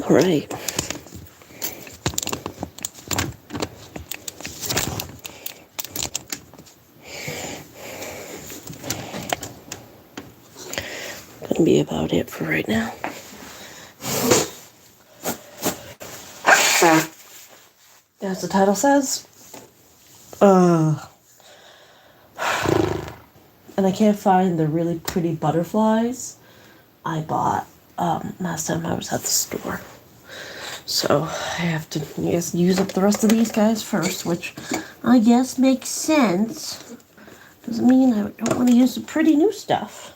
All right. Gonna be about it for right now. As the title says, and I can't find the really pretty butterflies I bought last time I was at the store. So I have to use up the rest of these guys first, which I guess makes sense. Doesn't mean I don't want to use the pretty new stuff.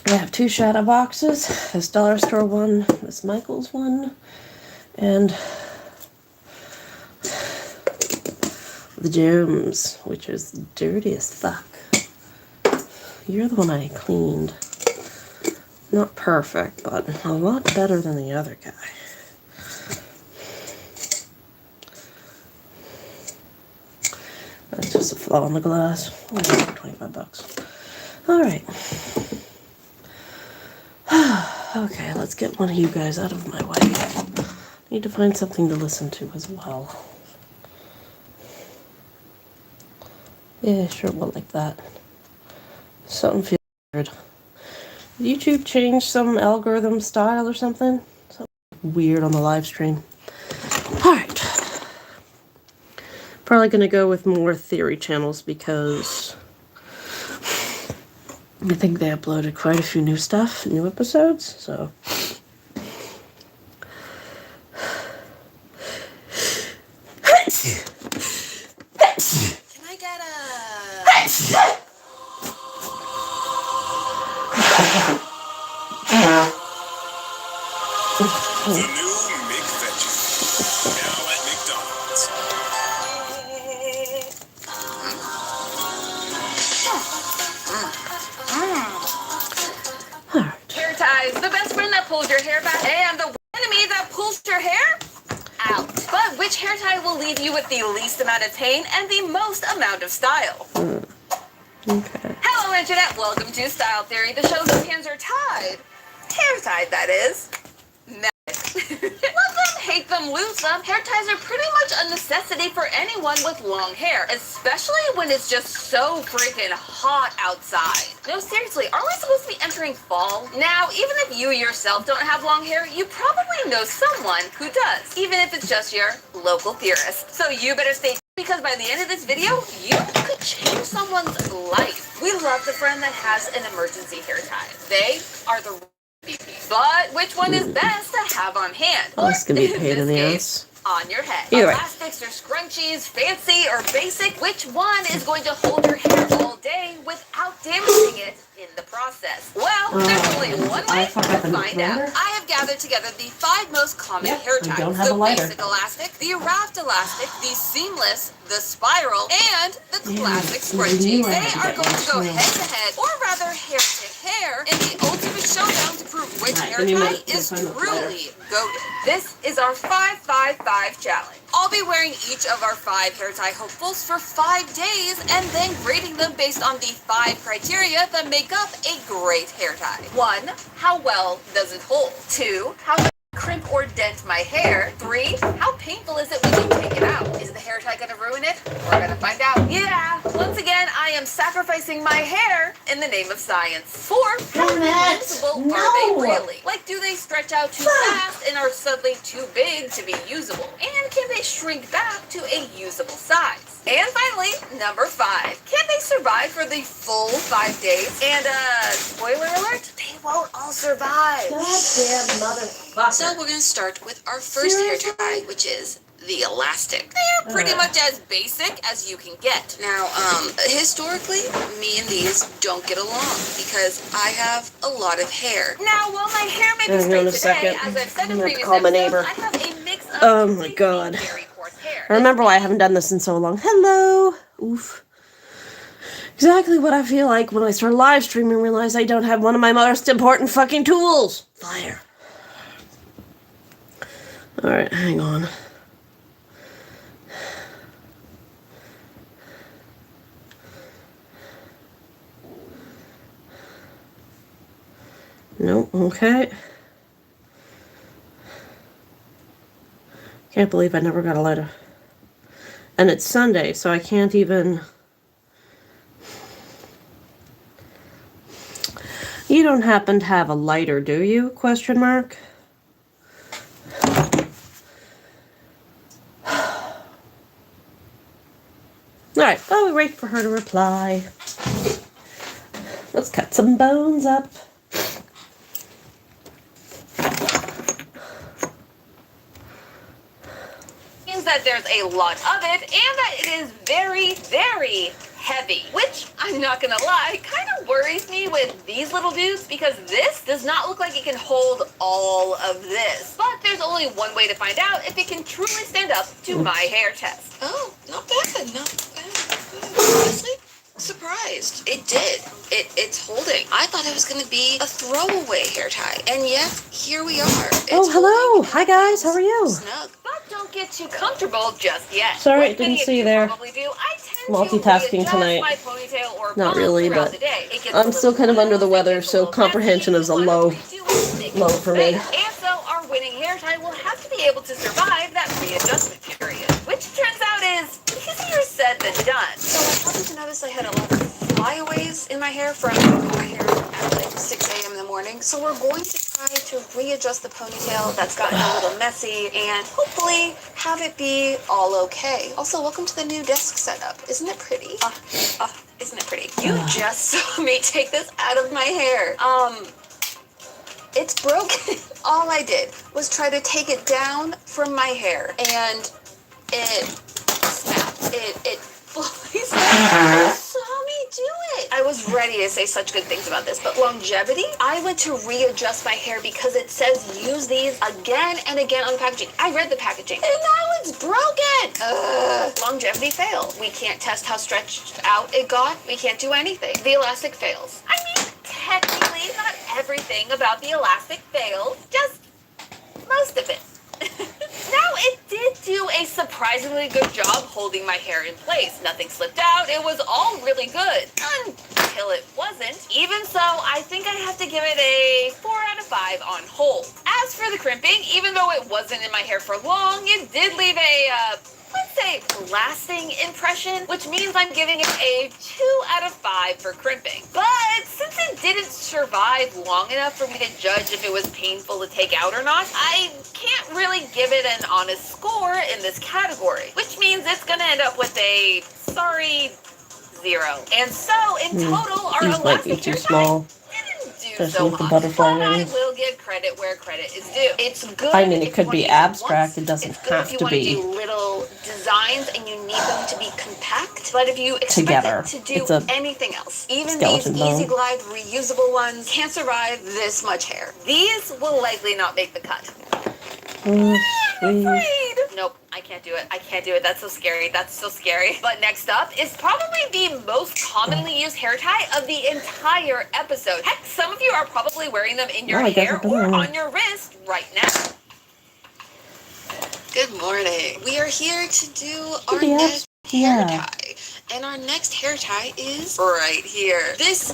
I have 2 shadow boxes, this dollar store one, this Michael's one, and the gems, which is dirty as fuck. You're the one I cleaned. Not perfect, but a lot better than the other guy. That's just a flaw in the glass. Oh, $25. Alright. Okay, let's get one of you guys out of my way. Need to find something to listen to as well. Yeah, sure, we'll like that. Something feels weird. Did YouTube change some algorithm style or something? Something weird on the live stream. Alright. Probably gonna go with more theory channels because I think they uploaded quite a few new episodes, so. Can I get a... The new McVeggie. Now at McDonald's. Hair ties, the best friend that pulls your hair back, and the enemy that pulls your hair out. But which hair tie will leave you with the least amount of pain and the most amount of style? Okay. Hello, Internet. Welcome to Style Theory, the show whose hands are tied. Hair tied, that is. Love them, hate them, lose them. Hair ties are pretty much a necessity for anyone with long hair, especially when it's just so freaking hot outside. No, seriously, aren't we supposed to be entering fall? Now, even if you yourself don't have long hair, you probably know someone who does, even if it's just your local theorist. So you better stay tuned, because by the end of this video, you could change someone's life. We love the friend that has an emergency hair tie. They are the but which one is best to have on hand? Oh, this can be a pain in the ass. On your head. You're right. Elastics or scrunchies, fancy or basic, which one is going to hold your hair all day without damaging it in the process? Well, there's only one way to find out. I have gathered together the 5 most common hair ties. The basic elastic, the wrapped elastic, the seamless, the spiral, and the classic scrunchie. They are going to go head to head, or rather hair to hair, in the ultimate showdown to prove which hair tie is truly goated. This is our 5-5-5 challenge. I'll be wearing each of our 5 hair tie hopefuls for 5 days and then grading them based on the 5 criteria that make up a great hair tie. 1, how well does it hold? 2, how much crimp or dent my hair? 3, how painful is it when you take it out? Is the hair tie gonna ruin it? We're gonna find out. Yeah, once again, I am sacrificing my hair in the name of science. 4, how usable are they really? Like, do they stretch out too fast and are suddenly too big to be usable? And can they shrink back to a usable size? And finally, number 5, can they survive for the full 5 days? And spoiler alert, they won't all survive. Goddamn motherfucker. So we're going to start with our first hair tie, which is the elastic. They are pretty much as basic as you can get. Now, historically, me and these don't get along because I have a lot of hair. Now, while my hair may be straight today, as I've said in previous episodes, I have a mix of Oh my god. very coarse hair. I remember why I haven't done this in so long. Hello! Oof. Exactly what I feel like when I start live streaming and realize I don't have one of my most important fucking tools. Fire. Alright, hang on. Nope, okay. Can't believe I never got a lighter. And it's Sunday, so I can't even... You don't happen to have a lighter, do you? Question mark. Alright, while we wait for her to reply, let's cut some bones up. Means that there's a lot of it, and that it is very, very heavy, which I'm not gonna lie, kind of worries me with these little dudes because this does not look like it can hold all of this. But there's only one way to find out if it can truly stand up to my hair test. Oh, not bad, not bad. Honestly, surprised. It did. It's holding. I thought it was going to be a throwaway hair tie, and yet here we are. Oh, hello. Hi, guys. How are you? Snug. But don't get too comfortable just yet. Sorry, Like didn't many of see you you there. probably do, I tend Multitasking to readjust tonight. my ponytail or Not bun really, throughout but the day. It gets I'm a still little kind of under the loose, weather, it gets a so little comprehension messy. is a What low we do is make low for me. mistakes. And so our winning hair tie will have to be able to survive that readjustment period, which turns out is easier said than done. So I happened to notice I had a lot of flyaways in my hair from my hair at like 6 a.m. in the morning. So we're going to try to readjust the ponytail that's gotten a little messy and hopefully have it be all okay. Also, welcome to the new desk setup. Isn't it pretty? Isn't it pretty? You just saw me take this out of my hair. It's broken. All I did was try to take it down from my hair and it snapped. It fully snapped. You saw me do it. I was ready to say such good things about this, but longevity, I went to readjust my hair because it says use these again and again on the packaging. I read the packaging and now it's broken. Longevity fail. We can't test how stretched out it got. We can't do anything. The elastic fails. I mean, technically, not everything about the elastic fails, just most of it. Now, it did do a surprisingly good job holding my hair in place. Nothing slipped out. It was all really good until it wasn't. Even so, I think I have to give it a 4 out of 5 on hold. As for the crimping, even though it wasn't in my hair for long, it did leave a, let's say, lasting impression, which means I'm giving it a 2 out of 5 for crimping. But since it didn't survive long enough for me to judge if it was painful to take out or not, I can't really give it an honest score in this category, which means it's gonna end up with a sorry 0. And so, in total, our These might be elastic too hair small. tie didn't do Especially so with the much, butterfly but I wings. will give credit where credit is due. It's good. I mean, it if could you be wanna use it abstract, once. it doesn't It's good have if you to wanna be do little designs and you need them to be compact. But if you expect together. it to do It's a anything else, even these skeleton bone. Easy Glide reusable ones can't survive this much hair. These will likely not make the cut. I'm afraid. Nope, I can't do it. I can't do it. That's so scary. That's so scary. But next up is probably the most commonly used hair tie of the entire episode. Heck, some of you are probably wearing them in your Oh, I guess hair I've been or wearing on your wrist right now. Good morning. We are here to do our Yeah. next hair Yeah. tie. And our next hair tie is right here. This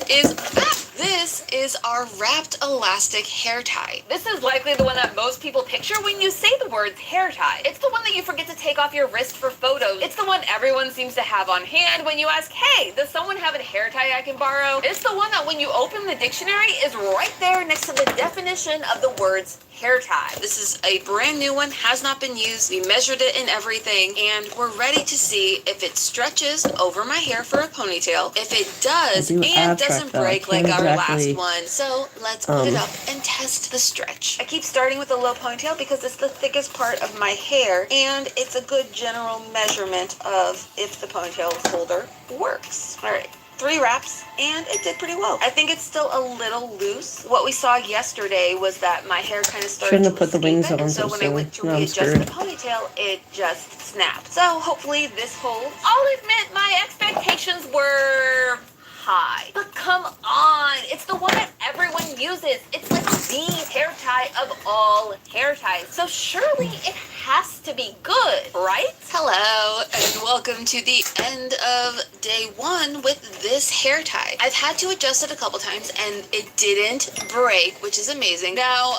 is our wrapped elastic hair tie. This is likely the one that most people picture when you say the words hair tie. It's the one that you forget to take off your wrist for photos. It's the one everyone seems to have on hand when you ask, hey, does someone have a hair tie I can borrow? It's the one that when you open the dictionary is right there next to the definition of the words hair tie. This is a brand new one, has not been used. We measured it and everything, and we're ready to see if it stretches over my hair for a ponytail, if it does, I do and abstract doesn't that. I break like can't our exactly, last one. So let's put it up and test the stretch. I keep starting with a low ponytail because it's the thickest part of my hair, and it's a good general measurement of if the ponytail holder works. All right. 3 wraps, and it did pretty well. I think it's still a little loose. What we saw yesterday was that my hair kind of started Shouldn't have to put the escape wings it, on and so so when I soon. went to Now I'm readjust the scared. ponytail, it just snapped. So hopefully this holds. I'll admit my expectations were high. But come on, it's the one that everyone uses. It's like the hair tie of all hair ties. So surely it has to be good, right? Hello, and welcome to the end of day 1 with this hair tie. I've had to adjust it a couple times and it didn't break, which is amazing. Now,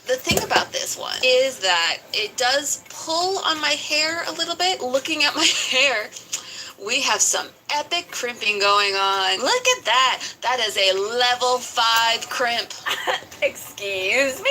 the thing about this one is that it does pull on my hair a little bit. Looking at my hair, we have some epic crimping going on. Look at that. That is a level 5 crimp. Excuse me?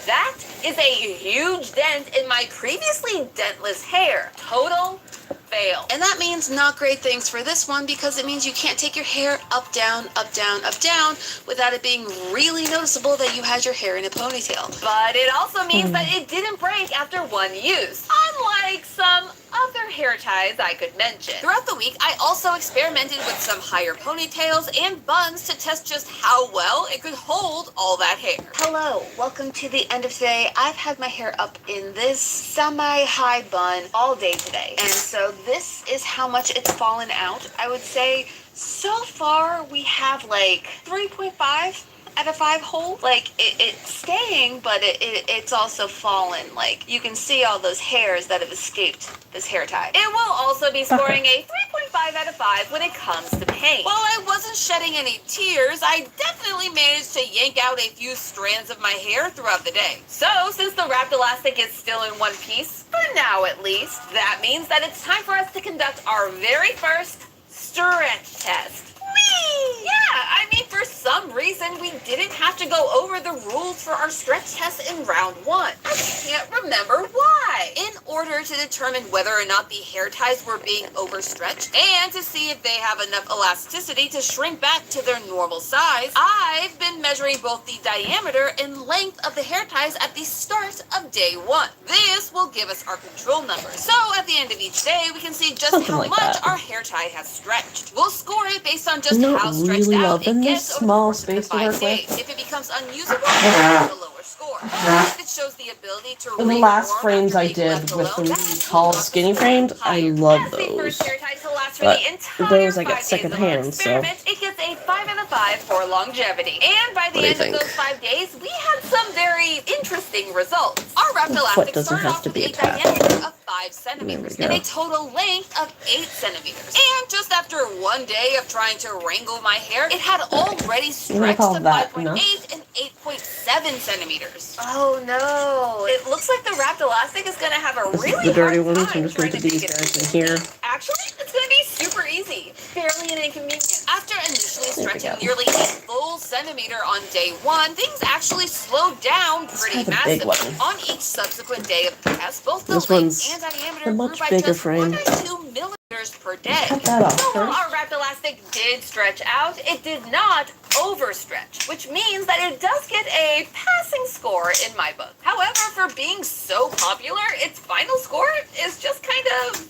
That is a huge dent in my previously dentless hair. Total fail. And that means not great things for this one because it means you can't take your hair up, down, up, down, up, down without it being really noticeable that you had your hair in a ponytail. But it also means that it didn't break after one use, unlike some other hair ties I could mention. Throughout the week, I also experimented with some higher ponytails and buns to test just how well it could hold all that hair. Hello, welcome to the end of today. I've had my hair up in this semi-high bun all day today. And so this is how much it's fallen out. I would say so far we have like 3.5 out of 5 hold. Like it's staying, but it's also fallen. Like you can see all those hairs that have escaped this hair tie. It will also be scoring a 3.5 out of 5 when it comes to paint. While I wasn't shedding any tears, I definitely managed to yank out a few strands of my hair throughout the day. So, since the wrapped elastic is still in one piece, for now at least, that means that it's time for us to conduct our very first stretch test. Whee! Yeah, I mean, for some reason, we didn't have to go over the rules for our stretch test in round 1. I can't remember why. In order to determine whether or not the hair ties were being overstretched, and to see if they have enough elasticity to shrink back to their normal size, I've been measuring both the diameter and length of the hair ties at the start of day 1. This will give us our control number. So at the end of each day, we can see just how much our hair tie has stretched. We'll score it based on just how stretched really out it loving gets this over small the course of the space to work 5 days. with. If it becomes unusable, it's a lower score. If it shows the ability to In the last reform frames after I being did left with the alone, really that's tall, a skinny score frames, I higher. love As the those. first hair tie to last for But the entire those I get 5 second days of our hand, so. experiment, it gets a 5 out of 5 for longevity. And by the What do you end of think? those 5 days, we had some very interesting results. Our wrapped The elastic foot doesn't started have off to with be a attached. diameter of 5 centimeters There and we a go. total length of 8 centimeters. And just after one day of trying to wrangle my hair, it had already stretched call to that 5.8 enough? and 8.7 centimeters. Oh no, it looks like the wrapped elastic is going to have a This really is the dirty hard ones. time I'm just going trying to put make these it guys in stick. here. Actually, it's going to be super easy. Barely an inconvenience. After initially There we stretching go. nearly a full centimeter on day 1, things actually slowed down pretty has a big massively. one. On each subsequent day of the test, both the This length one's and diameter a grew much by bigger just frame. 1 or 2 millimeters per day. Cut that off So while first. our wrapped elastic did stretch out, it did not overstretch, which means that it does get a passing score in my book. However, for being so popular, its final score is just kind of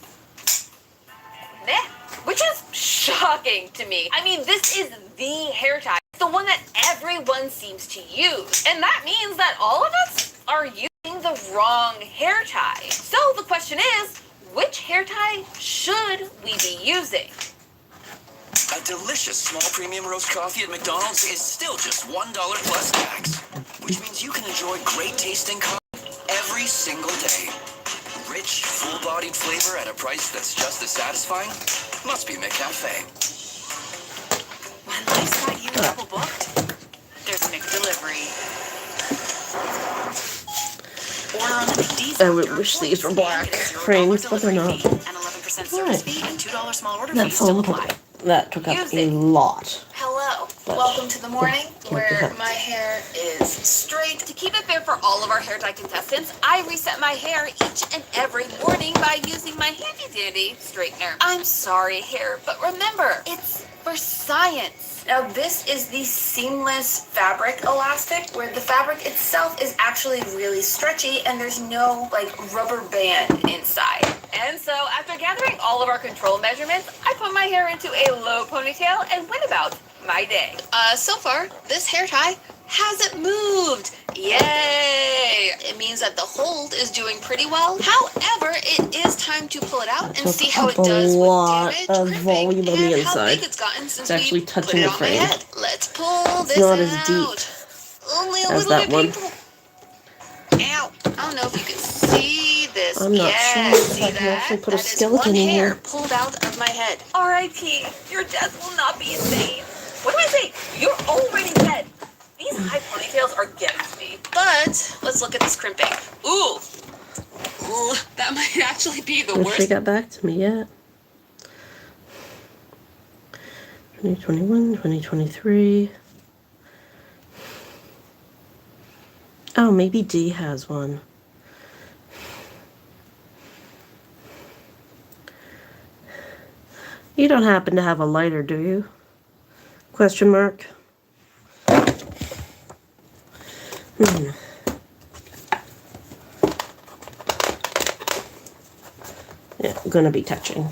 meh, which is shocking to me. I mean, this is the hair tie, the one that everyone seems to use, and that means that all of us are using the wrong hair tie. So the question is, which hair tie should we be using? A delicious small premium roast coffee at McDonald's is still just $1 plus tax, which means you can enjoy great tasting coffee every single day. Rich, full-bodied flavor at a price that's just as satisfying? Must be McCafe. When life's got you double booked, there's McDelivery. Order on the McD's. I would wish these were black frames, but they're not. And 11% service fee and $2 small order That fee still phone apply. that took up a Music. lot. Hello. But Welcome to the morning can't be where helped. my hair is straight. To keep it fair for all of our hair tie contestants, I reset my hair each and every morning by using my handy dandy straightener. I'm sorry, hair, but remember, it's for science. Now this is the seamless fabric elastic where the fabric itself is actually really stretchy and there's no like rubber band inside. And so after gathering all of our control measurements, I put my hair into a low ponytail and went about my day. So far, this hair tie hasn't moved. Yay! It means that the hold is doing pretty well. However, it is time to pull it out and Took see how up it does a with lot damage, of crimping, volume on the and how inside. big it's gotten since It's actually we touching put it the on frame. my head. Let's pull this It's not as out. deep. only a as little that bit one. painful. Ow. I don't know if you can see this. I'm not Yeah, sure if see I can that? actually put a That is skeleton one in hair here. pulled out of my head. R.I.P. Your death will not be in vain. What do I say? You're already dead. These high ponytails are getting to me. But let's look at this crimping. Ooh. Ooh, that might actually be the If she worst. got back to me yet. 2021, 2023. Oh, maybe D has one. You don't happen to have a lighter, do you? Question mark. Yeah, gonna be touching.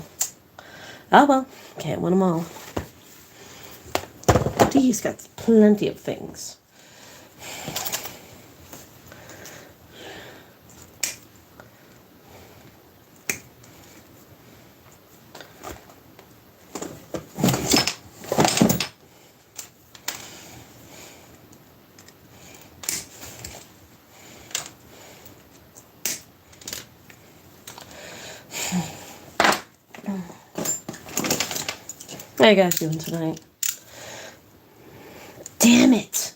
Oh well, can't win them all. D's got plenty of things. How you guys doing tonight? Damn it!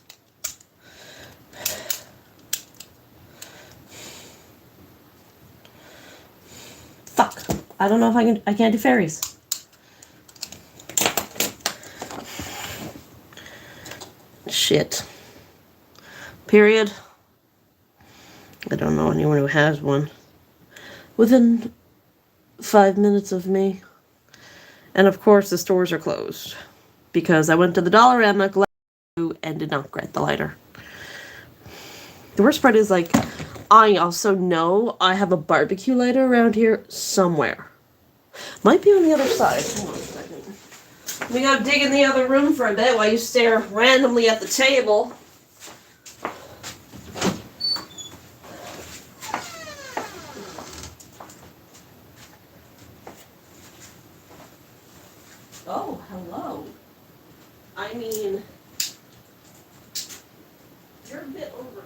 Fuck. I don't know if I can't do fairies. Shit. Period. I don't know anyone who has one. Within 5 minutes of me. And of course the stores are closed. Because I went to the Dollarama and did not get the lighter. The worst part is, like, I also know I have a barbecue lighter around here somewhere. Might be on the other side. Hold on a second. We go dig in the other room for a bit while you stare randomly at the table. Oh, hello. I mean, you're a bit overkill.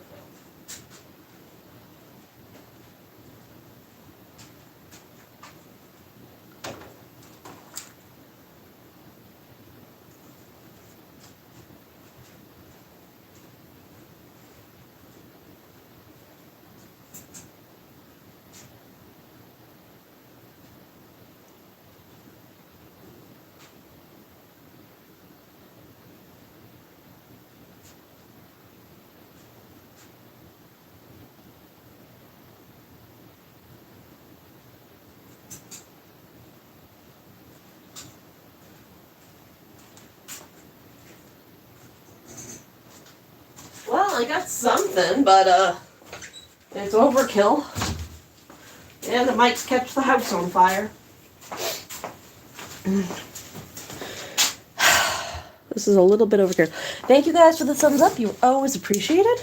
Well, I got something, but it's overkill. And it might catch the house on fire. This is a little bit overkill. Thank you guys for the thumbs up. You're always appreciated.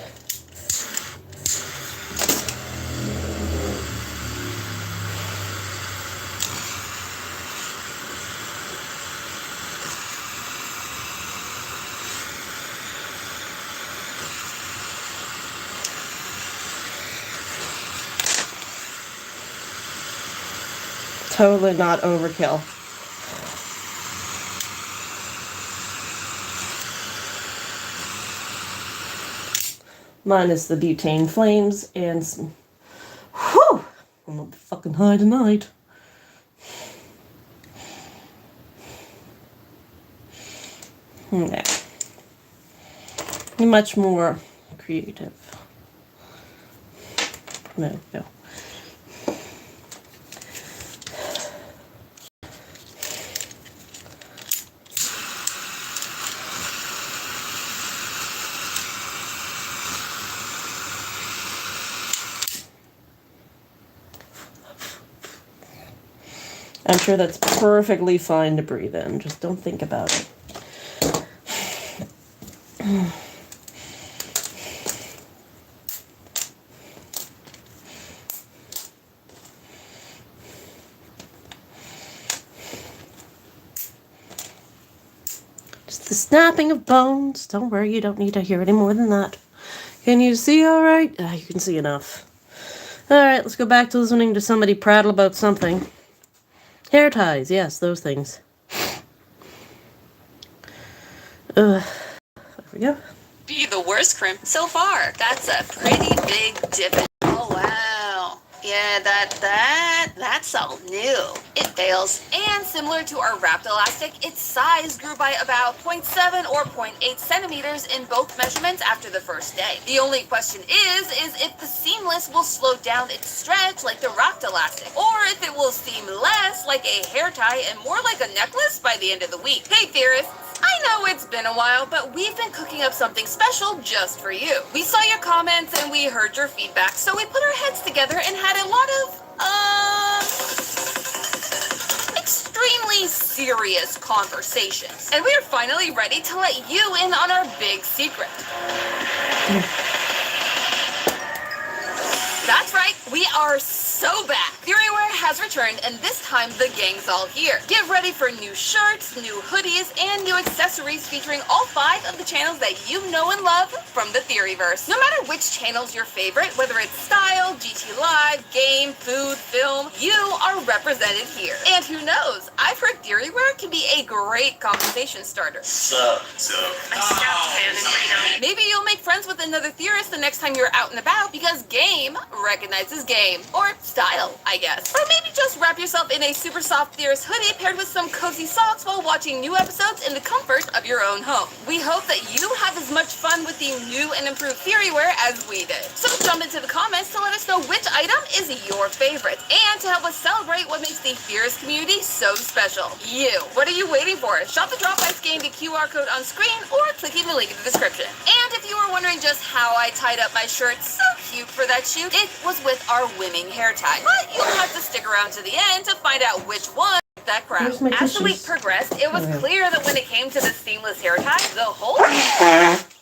Totally not overkill. Minus the butane flames and some... Whew! I'm gonna be fucking high tonight. Yeah. Much more creative. There we go. I'm sure that's perfectly fine to breathe in. Just don't think about it. Just the snapping of bones. Don't worry, you don't need to hear any more than that. Can you see all right? Ah, you can see enough. All right, let's go back to listening to somebody prattle about something. Hair ties, yes, those things. There we go. Be the worst crimp. So far, that's a pretty big dip. Oh, wow. Yeah, that's all new. It fails. And similar to our wrapped elastic, its size grew by about 0.7 or 0.8 centimeters in both measurements after the first day. The only question is if the seamless will slow down its stretch like the wrapped elastic, or if it will seem less like a hair tie and more like a necklace by the end of the week. Hey theorists, I know it's been a while, but we've been cooking up something special just for you. We saw your comments and we heard your feedback, so we put our heads together and had a lot of, extremely serious conversations. And we are finally ready to let you in on our big secret. That's right, we are so back. Theoryware has returned, and this time the gang's all here. Get ready for new shirts, new hoodies, and new accessories featuring all 5 of the channels that you know and love from the Theoryverse. No matter which channel's your favorite, whether it's style, GT Live, game, food, film, you are represented here. And who knows, I've heard Theoryware can be a great conversation starter. I snapped fan and Reno. Maybe you'll make friends with another theorist the next time you're out and about because game recognizes game. Or style, I guess. Or maybe just wrap yourself in a super soft theorist hoodie paired with some cozy socks while watching new episodes in the comfort of your own home. We hope that you have as much fun with the new and improved Theoryware as we did. So jump into the comments to let us know which item is your favorite and to help us celebrate what makes the theorist community so special. You. What are you waiting for? Shop the Drop by scanning the QR code on screen or clicking the link in the description. And if you were wondering just how I tied up my shirt so cute for that shoot, it was with our winning hair tie. But you'll have to stick around to the end to find out which one that crowd. Where's my As the week tissues? progressed, it was clear that when it came to the seamless hair tie, the whole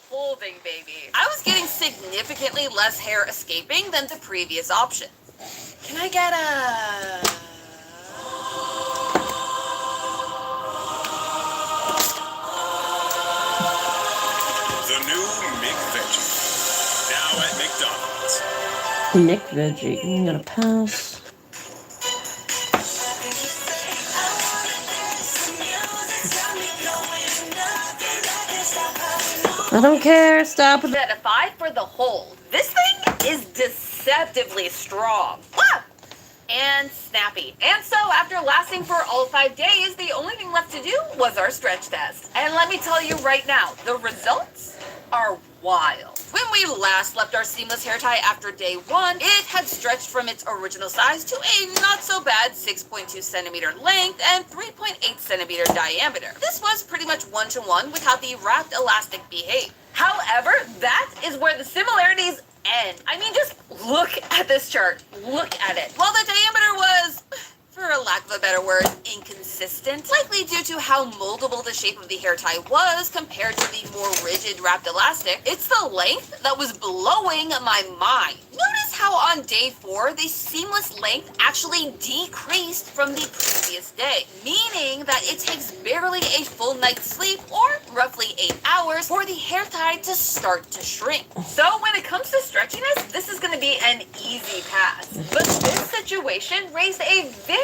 holding baby. I was getting significantly less hair escaping than the previous option. Can I get a... The new McVeggie. Now at McDonald's. Nick Veggie. I'm gonna pass. I don't care. Stop with Set a 5 for the hold. This thing is deceptively strong. Wow! And snappy. And so, after lasting for all 5 days, the only thing left to do was our stretch test. And let me tell you right now, the results are wild. When we last left our seamless hair tie after day 1, it had stretched from its original size to a not so bad 6.2 centimeter length and 3.8 centimeter diameter. This was pretty much 1-to-1 with how the wrapped elastic behaved. However, that is where the similarities end. I mean, just look at this chart. Look at it. While the diameter was, for a lack of a better word, inconsistent, likely due to how moldable the shape of the hair tie was compared to the more rigid wrapped elastic, it's the length that was blowing my mind. Notice how on day 4, the seamless length actually decreased from the previous day, meaning that it takes barely a full night's sleep, or roughly 8 hours, for the hair tie to start to shrink. So when it comes to stretchiness, this is going to be an easy pass. But this situation raised a very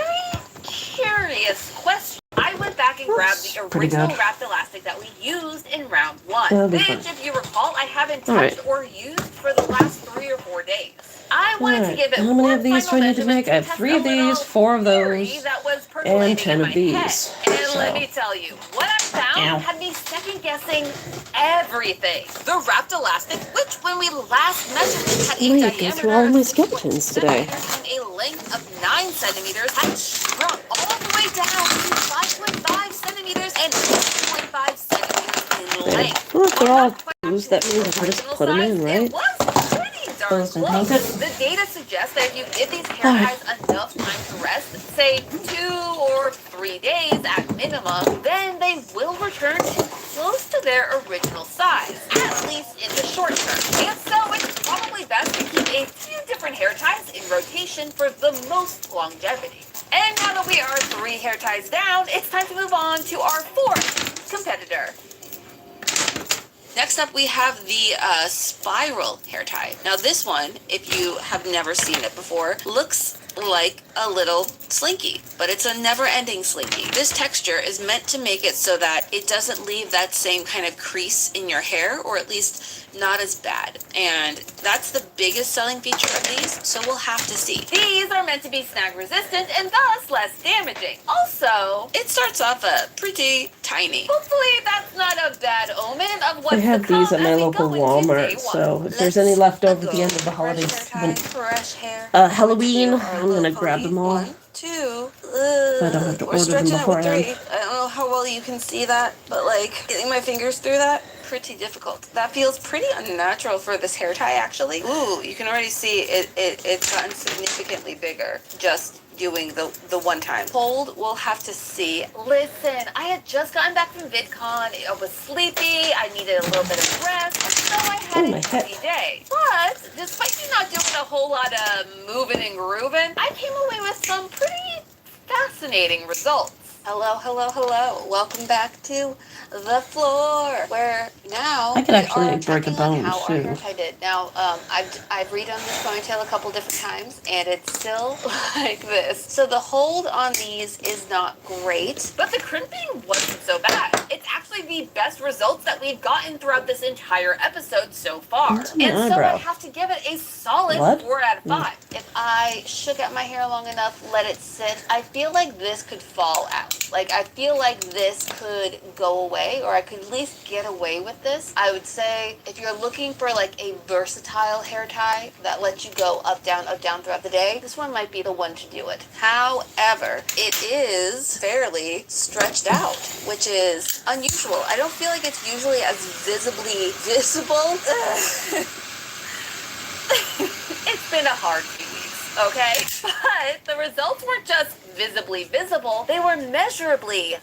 curious question. I went back and grabbed the Pretty original good. wrapped elastic that we used in round 1, That'll be which, fun. if you recall, I haven't All right. touched or used for the last 3 or 4 days. I wanted to Alright, give it how many one of these do I final need to measurement make? I have test 3 a of little these, 4 of theory those, that was and percolating 10 in of my these. head. And let So. me tell you, what I found Ow. had me second guessing everything. The wrapped elastic, which when we last measured it had a I'm gonna diameter go through all of my 6.2 skeletons today. centimeters and a length of 9 centimeters, had shrunk all the way down to 5.5 centimeters and 8.5 centimeters in There. length. Well, if they're While all not quite fused, that means I can just original put them in, size, right? It was pretty darn Close and close. paint it. The data suggests that if you give these hair Alright. ties enough time to rest, say 2 or 3 days at minimum, then they will return to close to their original size, at least in the short term. And so it's probably best to keep a few different hair ties in rotation for the most longevity. And now that we are 3 hair ties down, it's time to move on to our 4th competitor. Next up, we have the spiral hair tie. Now this one, if you have never seen it before, looks like a little slinky, but it's a never-ending slinky. This texture is meant to make it so that it doesn't leave that same kind of crease in your hair, or at least not as bad. And that's the biggest selling feature of these, so we'll have to see. These are meant to be snag resistant and thus less damaging. Also, It starts off pretty tiny. hopefully that's not a bad omen of what's They have to come these at my as we local go into day Walmart, one. so if there's any left over at the end of the Fresh holidays, hair tie, fresh hair. Halloween, Let's do our I'm gonna little grab pony. them all. 1, 2. I don't have to We're order them stretching it with beforehand. 3. I don't know how well you can see that, but like getting my fingers through that, pretty difficult. That feels pretty unnatural for this hair tie, actually. Ooh, you can already see it's gotten significantly bigger just doing the one time. Hold, we'll have to see. Listen, I had just gotten back from VidCon. I was sleepy. I needed a little bit of rest, and so I had Oh, my an head. easy day. But despite me not doing a whole lot of moving and grooving, I came away with some pretty fascinating results. Hello, hello, hello. Welcome back to the floor, where now I could actually we are break a checking on bone, how our too. hair tie did. Now, I've redone this ponytail a couple different times, and it's still like this. So the hold on these is not great. But the crimping wasn't so bad. It's actually the best results that we've gotten throughout this entire episode so far. What's in And my so I eyebrow? have to give it a solid What? 4 out of 5. If I shook out my hair long enough, let it sit, I feel like this could fall out. Like, I feel like this could go away, or I could at least get away with this. I would say if you're looking for like a versatile hair tie that lets you go up, down throughout the day, this one might be the one to do it. However, it is fairly stretched out, which is unusual. I don't feel like it's usually as visibly visible. It's been a hard few weeks, okay? But the results weren't just visibly visible, they were measurably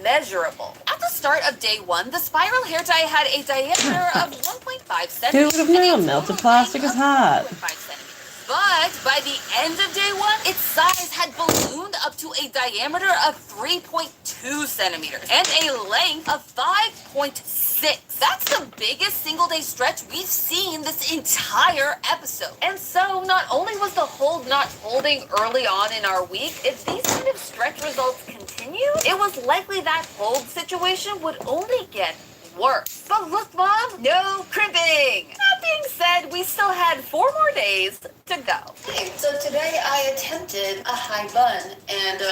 measurable. At the start of day 1, the spiral hair tie had a diameter of 1.5 centimeters. Who would have known? and a Melted total plastic length is of hot. 2.5 centimeters. But by the end of day 1, its size had ballooned up to a diameter of 3.2 centimeters and a length of 5.6. That's the biggest single day stretch we've seen this entire episode. And so not only was the hold not holding early on in our week, if these kind of stretch results continue, it was likely that hold situation would only get worse. But look, Mom, no crimping. That being said, we still had 4 more days to go. Hey, so today I attempted a high bun, and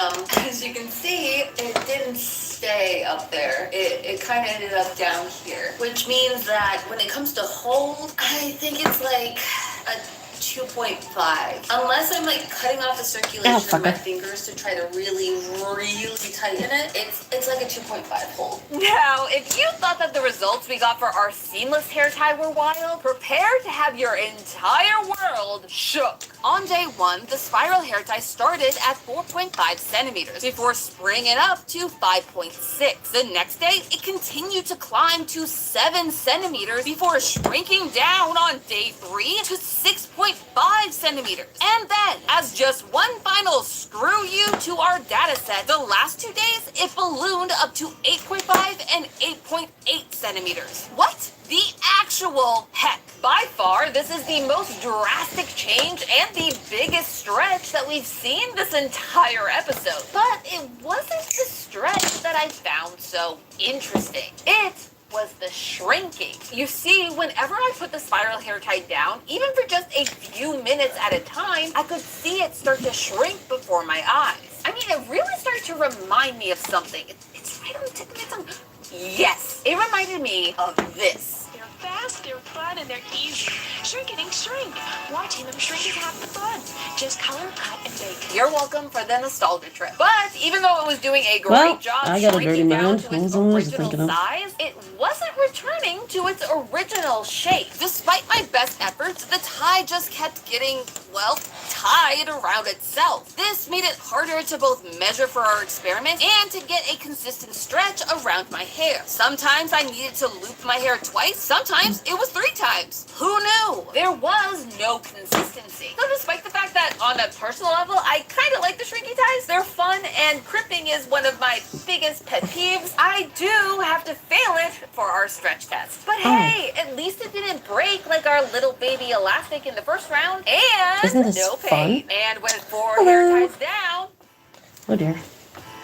as you can see, it didn't stay up there. It kind of ended up down here, which means that when it comes to hold, I think it's like a 2.5. Unless I'm like cutting off the circulation of my fingers to try to really tighten it, it's like a 2.5 hold. Now, if you thought that the results we got for our seamless hair tie were wild, prepare to have your entire world shook. On day 1, the spiral hair tie started at 4.5 centimeters before springing up to 5.6. The next day, it continued to climb to 7 centimeters before shrinking down on day 3 to 6.5 centimeters. And then, as just one final screw you to our data set, the last 2 days, it ballooned up to 8.5 and 8.8 centimeters. What? The actual heck. By far, this is the most drastic change and the biggest stretch that we've seen this entire episode. But it wasn't the stretch that I found so interesting. It was the shrinking. You see, whenever I put the spiral hair tie down, even for just a few minutes at a time, I could see it start to shrink before my eyes. I mean, it really started to remind me of something. It's right on the tip of my tongue. Yes, it reminded me of this. They're fast, they're fun, and they're easy. Shrinking, shrink. Watching them shrink is half the fun. Just color, cut, and bake. You're welcome for the nostalgia trip. But even though it was doing a great Well, job I got a dirty shrinking down mind. to What was its I was original thinking of? size, it wasn't returning to its original shape. Despite my best efforts, the tie just kept getting well, tied around itself. This made it harder to both measure for our experiment and to get a consistent stretch around my hair. Sometimes I needed to loop my hair twice, sometimes it was 3 times. Who knew? There was no consistency. So despite the fact that on a personal level, I kind of like the shrinky ties, they're fun and crimping is one of my biggest pet peeves, I do have to fail it for our stretch test. But hey, at least it didn't break like our little baby elastic in the first round, and Isn't this no fun? pain. And with 4 hair ties down, Oh dear.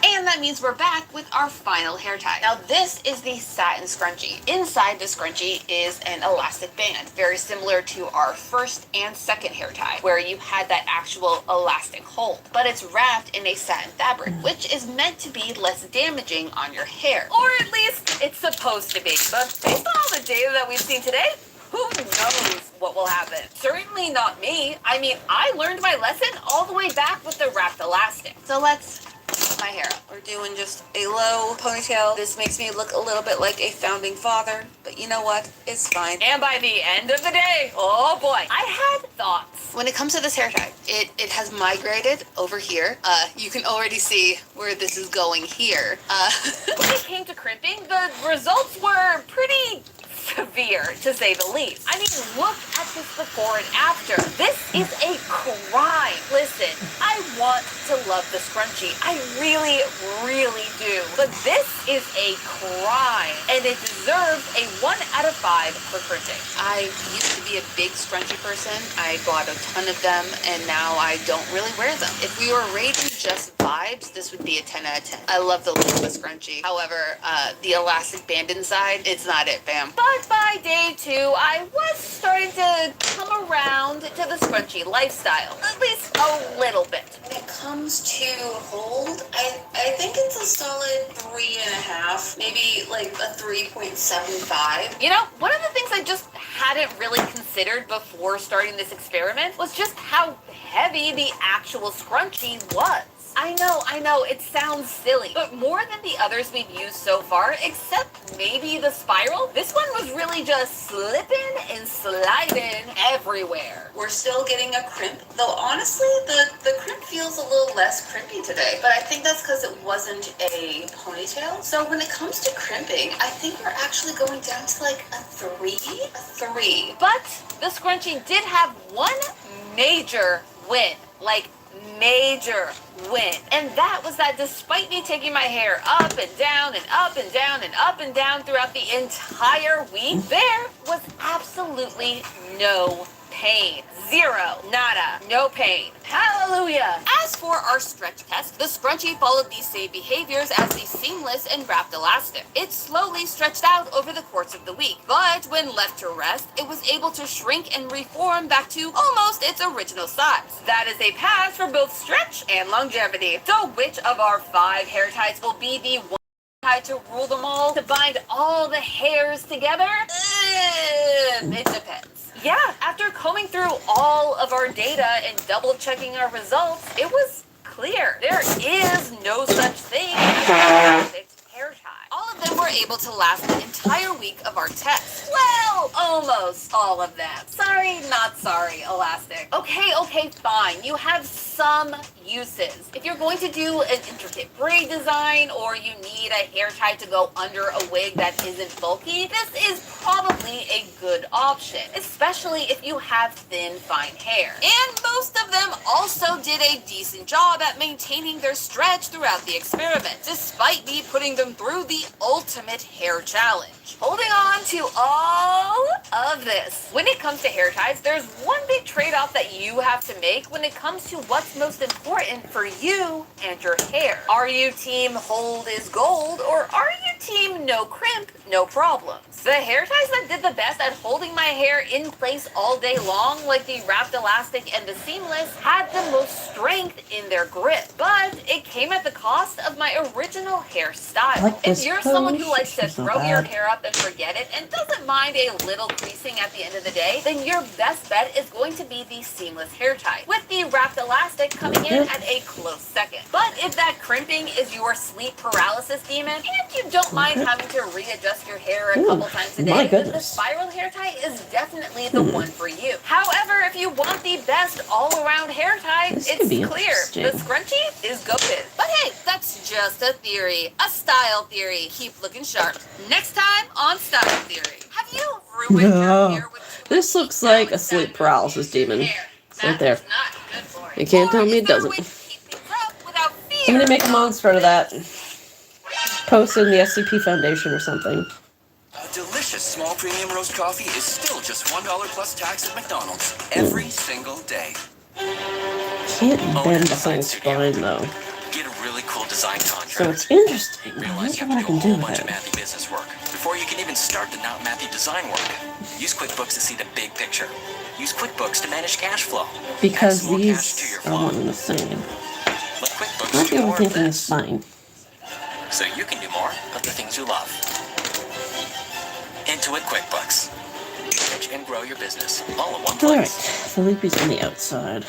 And that means we're back with our final hair tie. Now this is the satin scrunchie. Inside the scrunchie is an elastic band, very similar to our first and second hair tie, where you had that actual elastic hold. But it's wrapped in a satin fabric, which is meant to be less damaging on your hair. or at least it's supposed to be. But based on all the data that we've seen today, who knows what will happen? Certainly not me. I mean, I learned my lesson all the way back with the wrapped elastic. So let's put my hair up. We're doing just a low ponytail. This makes me look a little bit like a founding father, but you know what? It's fine. And by the end of the day, oh boy, I had thoughts. When it comes to this hair tie, it has migrated over here. You can already see where this is going here. When it came to crimping, the results were pretty severe, to say the least. I mean, look at this before and after. This is a crime. Listen, I want to love the scrunchie. I really, really do. But this is a crime, and it deserves a 1 out of 5 for crimping. I used to be a big scrunchie person. I bought a ton of them, and now I don't really wear them. If we were rating just vibes, this would be a 10 out of 10. I love the look of the scrunchie. However, the elastic band inside, it's not it, fam. But by day 2, I was starting to come around to the scrunchy lifestyle. At least a little bit. When it comes to hold, I think it's a solid 3.5, maybe like a 3.75. You know, one of the things I just hadn't really considered before starting this experiment was just how heavy the actual scrunchie was. I know, it sounds silly, but more than the others we've used so far, except maybe the spiral, this one was really just slipping and sliding everywhere. We're still getting a crimp, though honestly, the crimp feels a little less crimpy today, but I think that's because it wasn't a ponytail. So when it comes to crimping, I think we're actually going down to like a 3. But the scrunchie did have one major win, like major win, and that was that despite me taking my hair up and down and up and down and up and down throughout the entire week, there was absolutely no pain. Zero. Nada. No pain. Hallelujah. As for our stretch test, the scrunchie followed these same behaviors as the seamless and wrapped elastic. It slowly stretched out over the course of the week, but when left to rest, it was able to shrink and reform back to almost its original size. That is a pass for both stretch and longevity. So which of our 5 hair ties will be the one tie to rule them all, to bind all the hairs together? It depends. Yeah, after combing through all of our data and double checking our results, it was clear. There is no such thing as a perfect hair tie. All of them were able to last the entire week of our test. Well, almost all of them. Sorry, not sorry, elastic. Okay, fine. You have some uses. If you're going to do an intricate braid design or you need a hair tie to go under a wig that isn't bulky, this is probably a good option, especially if you have thin, fine hair. And most of them also did a decent job at maintaining their stretch throughout the experiment, despite me putting them through the ultimate hair challenge. Holding on to all of this. When it comes to hair ties, there's one big trade-off that you have to make when it comes to what's most important for you and your hair. Are you team hold is gold, or are you team no crimp, no problems? The hair ties that did the best at holding my hair in place all day long, like the wrapped elastic and the seamless, had the most strength in their grip, but it came at the cost of my original hairstyle. Like if you're someone who likes to so throw your bad. hair up and forget it and doesn't mind a little creasing at the end of the day, then your best bet is going to be the seamless hair tie, with the wrapped elastic coming in at a close second. But if that crimping is your sleep paralysis demon, and you don't mind having to readjust your hair a couple times a day, then the spiral hair tie is definitely the one for you. However, if you want the best all-around hair tie, it's clear. The scrunchie is goated. But hey, that's just a theory. A style theory. Keep looking sharp. Next time on Style Theory. Have you ruined your hair with this looks like a sleep paralysis demon. It's right there. You can't tell me it doesn't. Somebody make a monster out of that. Post it in the SCP Foundation or something. A delicious small premium roast coffee is still just $1 plus tax at McDonald's every single day. Can't bend the whole spine though. Get a really cool design contract. So it's interesting. I Realize wonder you what I have to can do a do whole bunch of with mathy business work before you can even start the not mathy design work. Use QuickBooks to see the big picture. Use QuickBooks to manage cash flow. Because Add some more these cash to your are flow. one and the same. Let QuickBooks Might be do more of overthinking the this, spine. so you can do more of the things you love. Intuit QuickBooks. Manage and grow your business all in one Alright, place. Felipe's on the outside.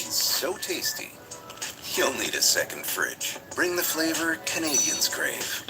So tasty, you'll need a second fridge. Bring the flavor Canadians crave.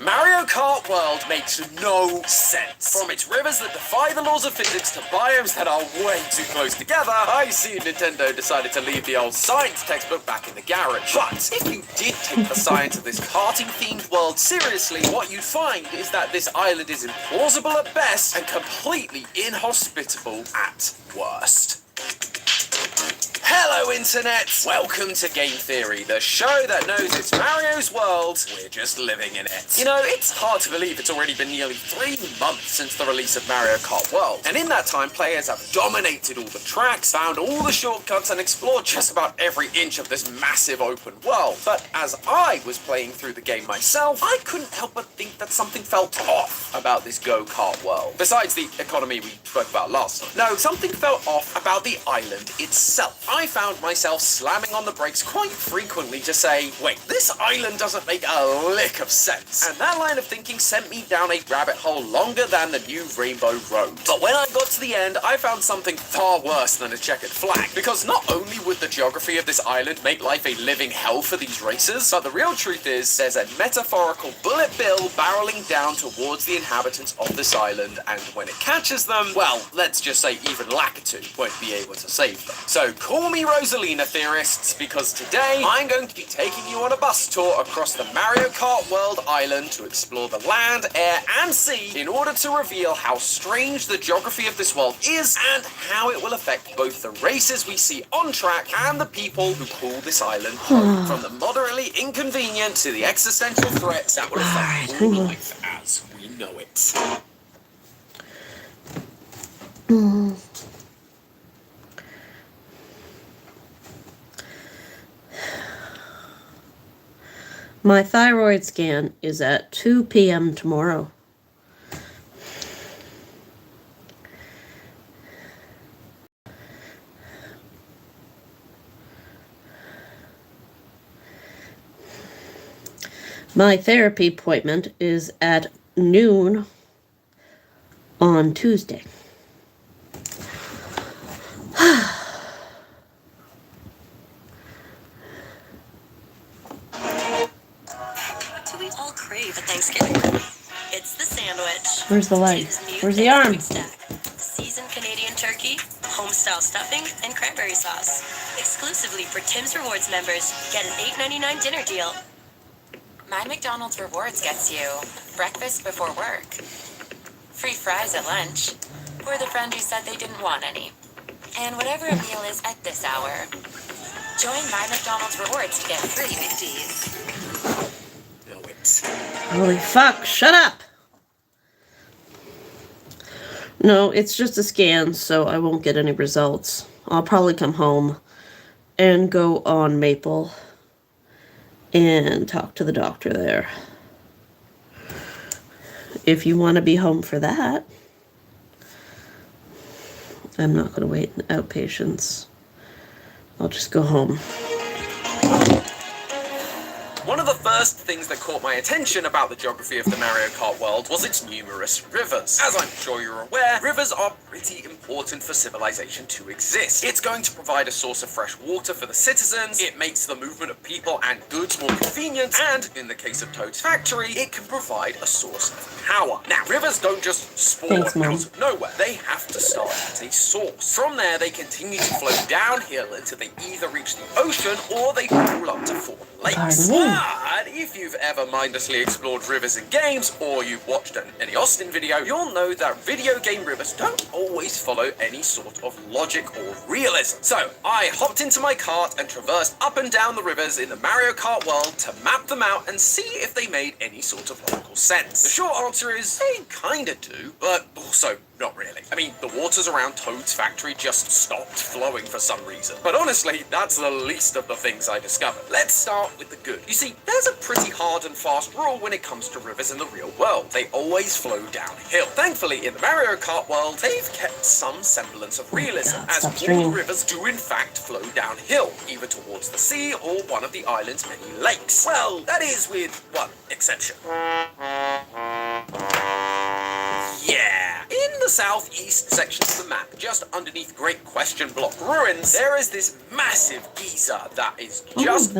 Mario Kart World makes no sense. From its rivers that defy the laws of physics to biomes that are way too close together, I see Nintendo decided to leave the old science textbook back in the garage. But if you did take the science of this karting-themed world seriously, what you'd find is that this island is implausible at best and completely inhospitable at worst. Hello, Internet! Welcome to Game Theory, the show that knows it's Mario's world, we're just living in it. You know, it's hard to believe it's already been nearly 3 months since the release of Mario Kart World, and in that time, players have dominated all the tracks, found all the shortcuts, and explored just about every inch of this massive open world. But as I was playing through the game myself, I couldn't help but think that something felt off about this go-kart world. Besides the economy we spoke about last time. No, something felt off about the island itself. I found myself slamming on the brakes quite frequently to say, wait, this island doesn't make a lick of sense. And that line of thinking sent me down a rabbit hole longer than the new Rainbow Road. But when I got to the end, I found something far worse than a checkered flag. Because not only would the geography of this island make life a living hell for these racers, but the real truth is there's a metaphorical bullet bill barreling down towards the inhabitants of this island, and when it catches them, well, let's just say even Lakitu won't be able to save them. So call me Rosalina theorists, because today I'm going to be taking you on a bus tour across the Mario Kart World Island to explore the land, air, and sea in order to reveal how strange the geography of this world is and how it will affect both the races we see on track and the people who call this island home. From the moderately inconvenient to the existential threats that will affect all life as we know it. My thyroid scan is at 2 p.m. tomorrow. My therapy appointment is at noon on Tuesday. What do we all crave at Thanksgiving? It's the sandwich. Where's the leg? Tim's new Where's the arm? Thanksgiving Stack. Seasoned Canadian turkey, home-style stuffing, and cranberry sauce. Exclusively for Tim's Rewards members, get an $8.99 dinner deal. My McDonald's Rewards gets you breakfast before work, free fries at lunch, or the friend who said they didn't want any, and whatever a meal is at this hour. Join My McDonald's Rewards to get free McDs. Holy fuck, shut up! No, it's just a scan, so I won't get any results. I'll probably come home and go on Maple and talk to the doctor there. If you want to be home for that. I'm not going to wait in outpatients. I'll just go home. One of the first things that caught my attention about the geography of the Mario Kart world was its numerous rivers. As I'm sure you're aware, rivers are pretty important for civilization to exist. It's going to provide a source of fresh water for the citizens, it makes the movement of people and goods more convenient, and in the case of Toad's factory, it can provide a source of power. Now, rivers don't just spawn out of nowhere. They have to start at a source. From there, they continue to flow downhill until they either reach the ocean or they pool up to form lakes. But if you've ever mindlessly explored rivers in games, or you've watched any Austin video, you'll know that video game rivers don't always follow any sort of logic or realism. So, I hopped into my cart and traversed up and down the rivers in the Mario Kart world to map them out and see if they made any sort of logical sense. The short answer is, they kinda do, but also not really. I mean, the waters around Toad's factory just stopped flowing for some reason. But honestly, that's the least of the things I discovered. Let's start with the good. You see, there's a pretty hard and fast rule when it comes to rivers in the real world. They always flow downhill. Thankfully, in the Mario Kart world, they've kept some semblance of realism, as all rivers do in fact flow downhill, either towards the sea or one of the island's many lakes. Well, that is with one exception. Yeah! In the southeast section of the map, just underneath Great Question Block ruins, there is this massive geyser that is just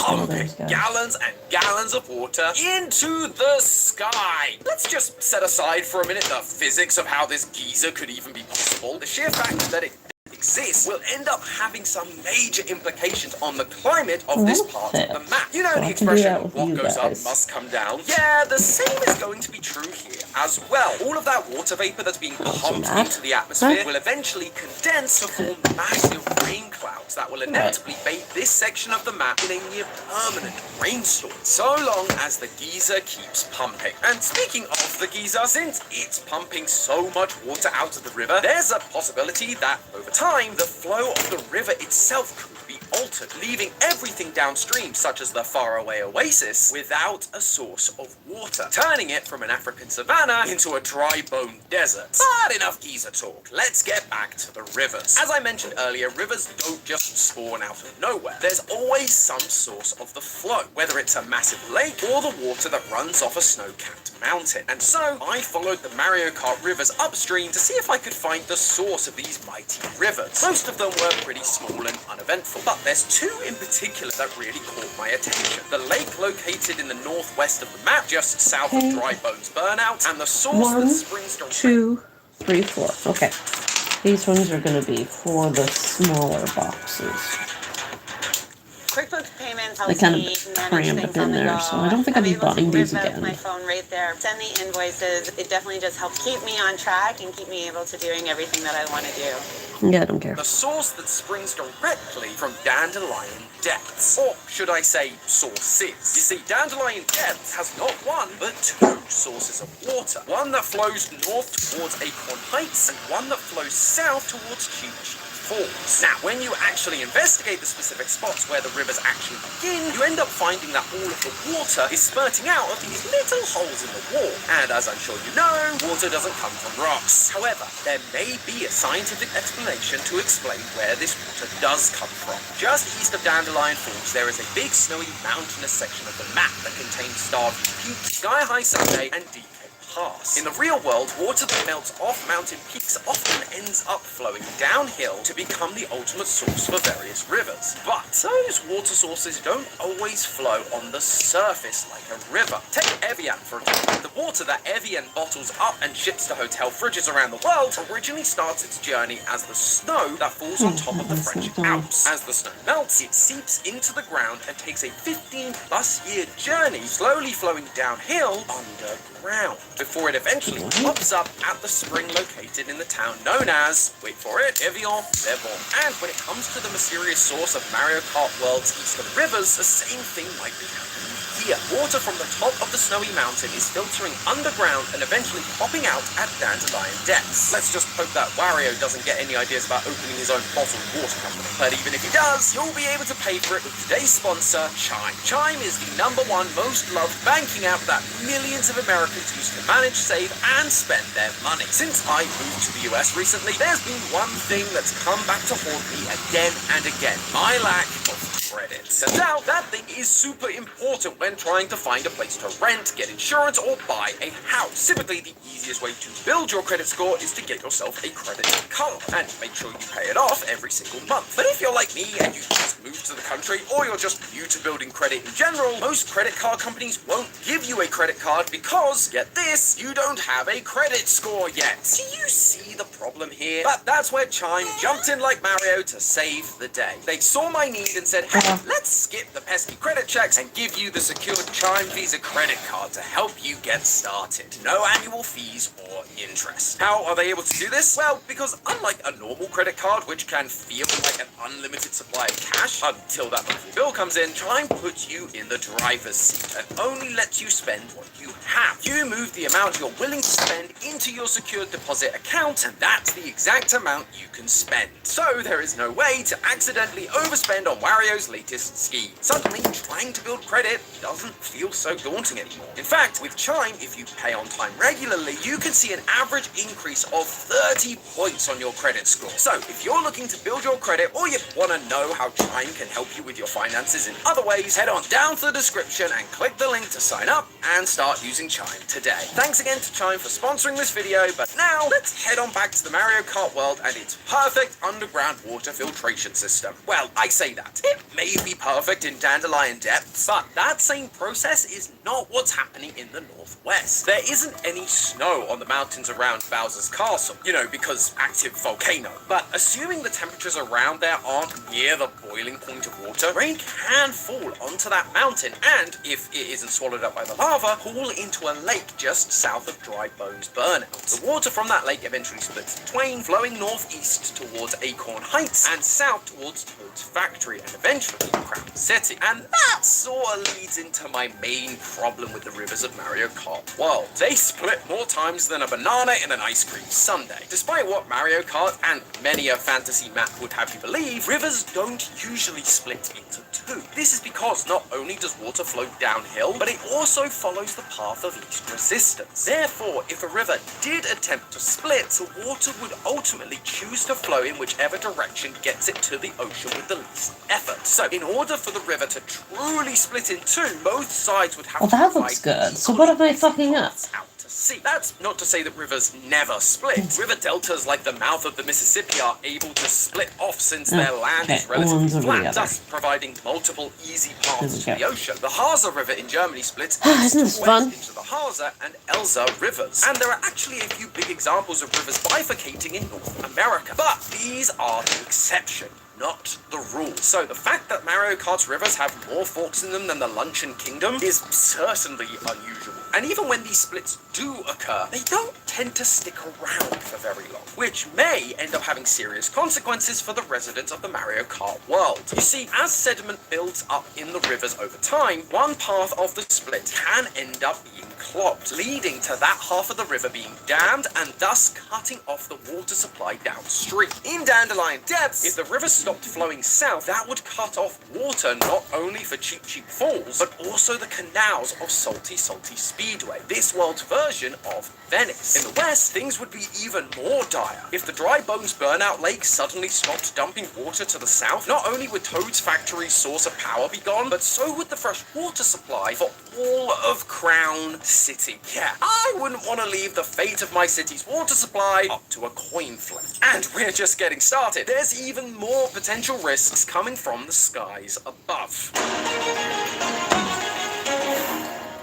pumping gallons and gallons of water into the sky. Let's just set aside for a minute the physics of how this geyser could even be possible. The sheer fact that it exists will end up having some major implications on the climate of this part of the map. You know the expression, what goes up must come down? Yeah, the same is going to be true here as well. All of that water vapor that's being pumped into the atmosphere will eventually condense to form massive rain clouds that will inevitably bathe this section of the map in a near permanent rainstorm, so long as the geyser keeps pumping. And speaking of the geyser, since it's pumping so much water out of the river, there's a possibility that over time, the flow of the river itself could be altered, leaving everything downstream, such as the faraway oasis, without a source of water, turning it from an African savanna into a dry-bone desert. But enough geyser talk, let's get back to the rivers. As I mentioned earlier, rivers don't just spawn out of nowhere. There's always some source of the flow, whether it's a massive lake or the water that runs off a snow-capped mountain. And so, I followed the Mario Kart rivers upstream to see if I could find the source of these mighty rivers. Most of them were pretty small and uneventful, but there's two in particular that really caught my attention. The lake located in the northwest of the map, just south of Drybone's Burnout, and the source that springs directly... 1, 2, 3, 4. Okay. These ones are going to be for the smaller boxes. QuickBooks payments I kind of crammed up in there, so I don't think I'll be buying these again. My phone right there, send the invoices. It definitely just helps keep me on track and keep me able to doing everything that I want to do. Yeah, I don't care. The source that springs directly from Dandelion Depths, or should I say sources. You see, Dandelion Depths has not one, but two sources of water. One that flows north towards Acorn Heights, and one that flows south towards Cheap Falls. Now, when you actually investigate the specific spots where the rivers actually begin, you end up finding that all of the water is spurting out of these little holes in the wall. And as I'm sure you know, water doesn't come from rocks. However, there may be a scientific explanation to explain where this water does come from. Just east of Dandelion Falls, there is a big snowy mountainous section of the map that contains Starview Peak, Sky High Sunday, and Deep Pass. In the real world, water that melts off mountain peaks often ends up flowing downhill to become the ultimate source for various rivers. But those water sources don't always flow on the surface like a river. Take Evian for example. The water that Evian bottles up and ships to hotel fridges around the world originally starts its journey as the snow that falls on top of the French Alps. As the snow melts, it seeps into the ground and takes a 15-plus-year journey, slowly flowing downhill underground, before it eventually pops up at the spring located in the town known as, wait for it, Jevidon. And when it comes to the mysterious source of Mario Kart World's eastern rivers, the same thing might be happening here, water from the top of the snowy mountain is filtering underground and eventually popping out at Dandelion depths. Let's just hope that Wario doesn't get any ideas about opening his own bottled water company. But even if he does, you'll be able to pay for it with today's sponsor, Chime. Chime is the #1 most loved banking app that millions of Americans use to manage, save, and spend their money. Since I moved to the US recently, there's been one thing that's come back to haunt me again and again: my lack of credit. Turns out that thing is super important when trying to find a place to rent, get insurance, or buy a house. Typically, the easiest way to build your credit score is to get yourself a credit card and make sure you pay it off every single month. But if you're like me and you just moved to the country, or you're just new to building credit in general, most credit card companies won't give you a credit card because, get this, you don't have a credit score yet. Do you see the problem here? But that's where Chime jumped in like Mario to save the day. They saw my need and said, hey, let's skip the pesky credit checks and give you the secured Chime Visa credit card to help you get started. No annual fees or interest. How are they able to do this? Well, because unlike a normal credit card, which can feel like an unlimited supply of cash until that monthly bill comes in, Chime puts you in the driver's seat and only lets you spend what you have. You move the amount you're willing to spend into your secured deposit account, and that's the exact amount you can spend. So there is no way to accidentally overspend on Wario's latest scheme. Suddenly, trying to build credit doesn't feel so daunting anymore. In fact, with Chime, if you pay on time regularly, you can see an average increase of 30 points on your credit score. So if you're looking to build your credit, or you want to know how Chime can help you with your finances in other ways, head on down to the description and click the link to sign up and start using Chime today. Thanks again to Chime for sponsoring this video, but now let's head on back to the Mario Kart world and its perfect underground water filtration system. Well, I say that. It may be perfect in Dandelion depths, but that same process is not what's happening in the northwest. There isn't any snow on the mountains around Bowser's castle, because active volcano. But assuming the temperatures around there aren't near the boiling point of water, rain can fall onto that mountain and, if it isn't swallowed up by the lava, pool into a lake just south of Dry Bones Burnout. The water from that lake eventually splits in twain, flowing northeast towards Acorn Heights and south towards Toad's Factory and eventually Crown City. And that sort of leads into my main problem with the rivers of Mario Kart World. They split more times than a banana in an ice cream sundae. Despite what Mario Kart and many a fantasy map would have you believe, rivers don't usually split into two. This is because not only does water flow downhill, but it also follows the path of least resistance. Therefore, if a river did attempt to split, the water would ultimately choose to flow in whichever direction gets it to the ocean with the least effort. So, in order for the river to truly split in two, both sides would have to that looks good. So what am I fucking up? See, that's not to say that rivers never split. River deltas like the mouth of the Mississippi are able to split off since their land is relatively flat, thus providing multiple easy paths to the ocean. The Hase River in Germany splits east to west into the Hase and Elsa rivers. And there are actually a few big examples of rivers bifurcating in North America. But these are the exception, not the rule. So the fact that Mario Kart's rivers have more forks in them than the Luncheon Kingdom is certainly unusual. And even when these splits do occur, they don't tend to stick around for very long, which may end up having serious consequences for the residents of the Mario Kart world. You see, as sediment builds up in the rivers over time, one path of the split can end up being clogged, leading to that half of the river being dammed and thus cutting off the water supply downstream. In Dandelion depths, if the river stopped flowing south, that would cut off water not only for Cheap Cheap Falls, but also the canals of Salty Salty Speedway, this world's version of Venice. In the west, things would be even more dire. If the Dry Bones Burnout Lake suddenly stopped dumping water to the south, not only would Toad's Factory's source of power be gone, but so would the fresh water supply for all of Crown City. Yeah, I wouldn't want to leave the fate of my city's water supply up to a coin flip. And we're just getting started. There's even more potential risks coming from the skies above.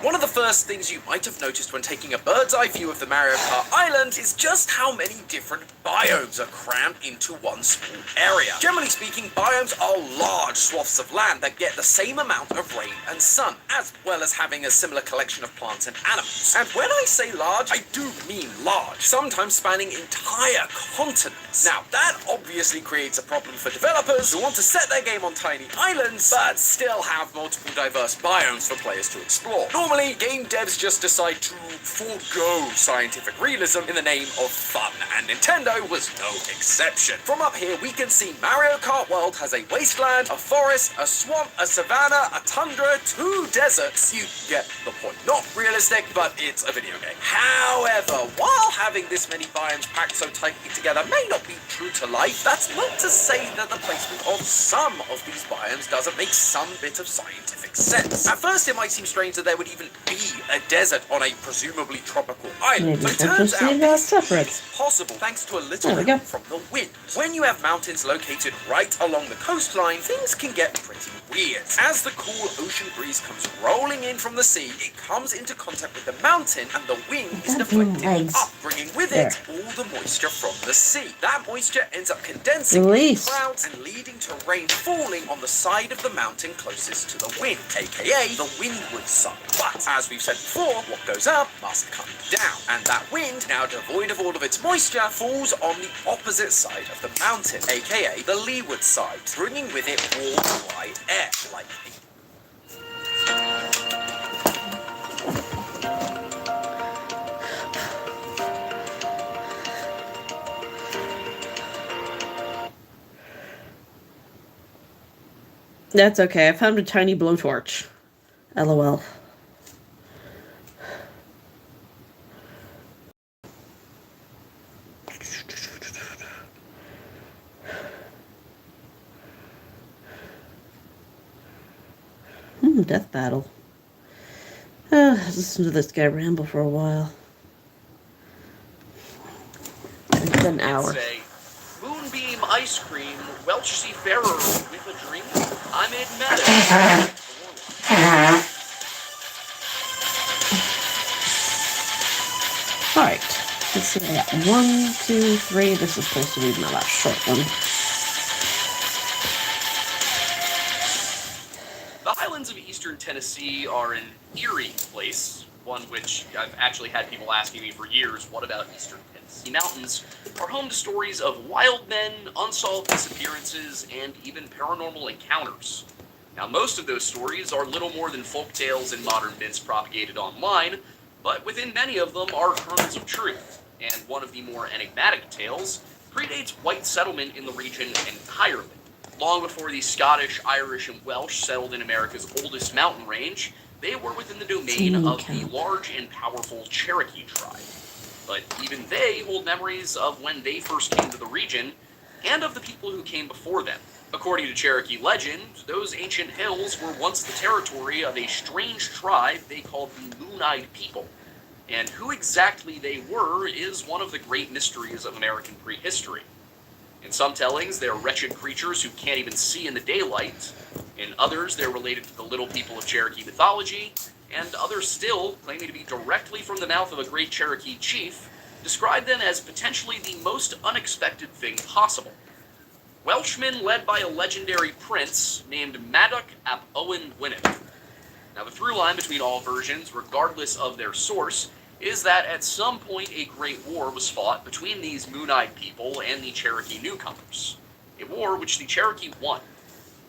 One of the first things you might have noticed when taking a bird's eye view of the Mario Kart island is just how many different biomes are crammed into one small area. Generally speaking, biomes are large swaths of land that get the same amount of rain and sun, as well as having a similar collection of plants and animals. And when I say large, I do mean large, sometimes spanning entire continents. Now, that obviously creates a problem for developers who want to set their game on tiny islands, but still have multiple diverse biomes for players to explore. Normally, game devs just decide to forego scientific realism in the name of fun, and Nintendo was no exception. From up here, we can see Mario Kart World has a wasteland, a forest, a swamp, a savanna, a tundra, 2 deserts. You get the point. Not realistic, but it's a video game. However, while having this many biomes packed so tightly together may not be true to life, that's not to say that the placement of some of these biomes doesn't make some bit of scientific sense. At first, it might seem strange that there would even be a desert on a presumably tropical island, but it turns out it's possible thanks to a little help from the wind. When you have mountains located right along the coastline, things can get pretty weird. As the cool ocean breeze comes rolling in from the sea, it comes into contact with the mountain, and the wind is deflecting it up, bringing with it all the moisture from the sea. That moisture ends up condensing in clouds and leading to rain falling on the side of the mountain closest to the wind, aka the windward side. But as we've said before, what goes up must come down, and that wind, now devoid of all of its moisture, falls on the opposite side of the mountain, aka the leeward side, bringing with it warm, dry air, like That's okay. I found a tiny blowtorch. LOL. Death battle. Listen to this guy ramble for a while. It's been an hour. Moonbeam ice cream, Welsh seafarer with a dream. I made medicine. Alright. Let's see. I got 1, 2, 3. This is supposed to be my last short one. The highlands of eastern Tennessee are an eerie place, one which I've actually had people asking me for years, what about eastern Tennessee mountains, are home to stories of wild men, unsolved disappearances, and even paranormal encounters. Now, most of those stories are little more than folk tales and modern myths propagated online, but within many of them are kernels of truth, and one of the more enigmatic tales predates white settlement in the region entirely. Long before the Scottish, Irish, and Welsh settled in America's oldest mountain range, they were within the domain of the large and powerful Cherokee tribe. But even they hold memories of when they first came to the region, and of the people who came before them. According to Cherokee legend, those ancient hills were once the territory of a strange tribe they called the Moon-Eyed People. And who exactly they were is one of the great mysteries of American prehistory. In some tellings, they're wretched creatures who can't even see in the daylight. In others, they're related to the little people of Cherokee mythology. And others still, claiming to be directly from the mouth of a great Cherokee chief, describe them as potentially the most unexpected thing possible. Welshmen led by a legendary prince named Madog ap Owen Gwynedd. Now, the through line between all versions, regardless of their source, is that at some point a great war was fought between these Moon-Eyed People and the Cherokee newcomers. A war which the Cherokee won.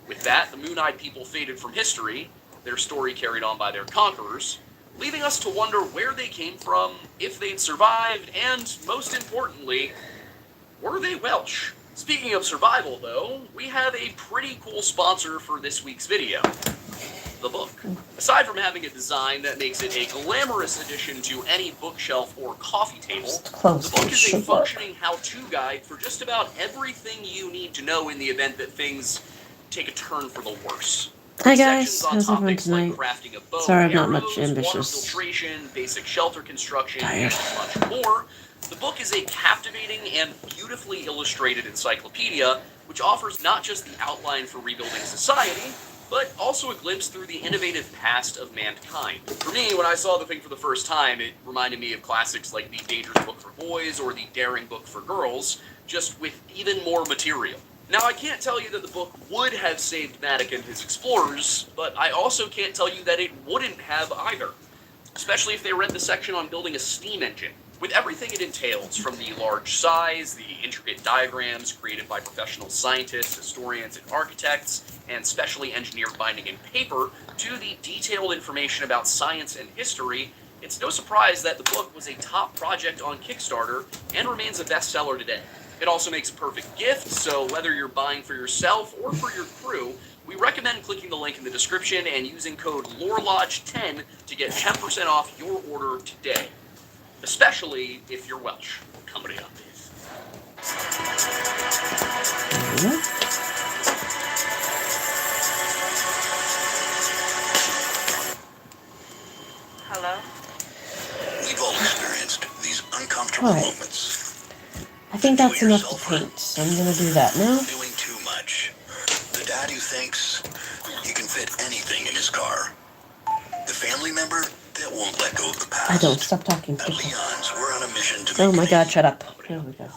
With that, the Moon-Eyed People faded from history, their story carried on by their conquerors, leaving us to wonder where they came from, if they'd survived, and, most importantly, were they Welsh? Speaking of survival, though, we have a pretty cool sponsor for this week's video. The book. Aside from having a design that makes it a glamorous addition to any bookshelf or coffee table, the book is a functioning how-to guide for just about everything you need to know in the event that things take a turn for the worse. Hi guys, how's everyone tonight? Crafting a bow, Sorry, I'm not arrows, much water ambitious. filtration, basic shelter construction, and much more. The book is a captivating and beautifully illustrated encyclopedia, which offers not just the outline for rebuilding society, but also a glimpse through the innovative past of mankind. For me, when I saw the thing for the first time, it reminded me of classics like the Dangerous Book for Boys or the Daring Book for Girls, just with even more material. Now, I can't tell you that the book would have saved Matic and his explorers, but I also can't tell you that it wouldn't have either. Especially if they read the section on building a steam engine. With everything it entails, from the large size, the intricate diagrams created by professional scientists, historians, and architects, and specially engineered binding in paper, to the detailed information about science and history, it's no surprise that the book was a top project on Kickstarter and remains a bestseller today. It also makes a perfect gift, so whether you're buying for yourself or for your crew, we recommend clicking the link in the description and using code LORELODGE10 to get 10% off your order today. Especially if you're Welsh. Coming up. Hello? We've all experienced these uncomfortable moments. I think that's enough to paint, so I'm gonna do that now. Doing too much. The dad who thinks he can fit anything in his car. The family member that won't let go of the past. I don't. Stop talking. At Leon's, we're on a mission to Oh make my god, shut up. There we go.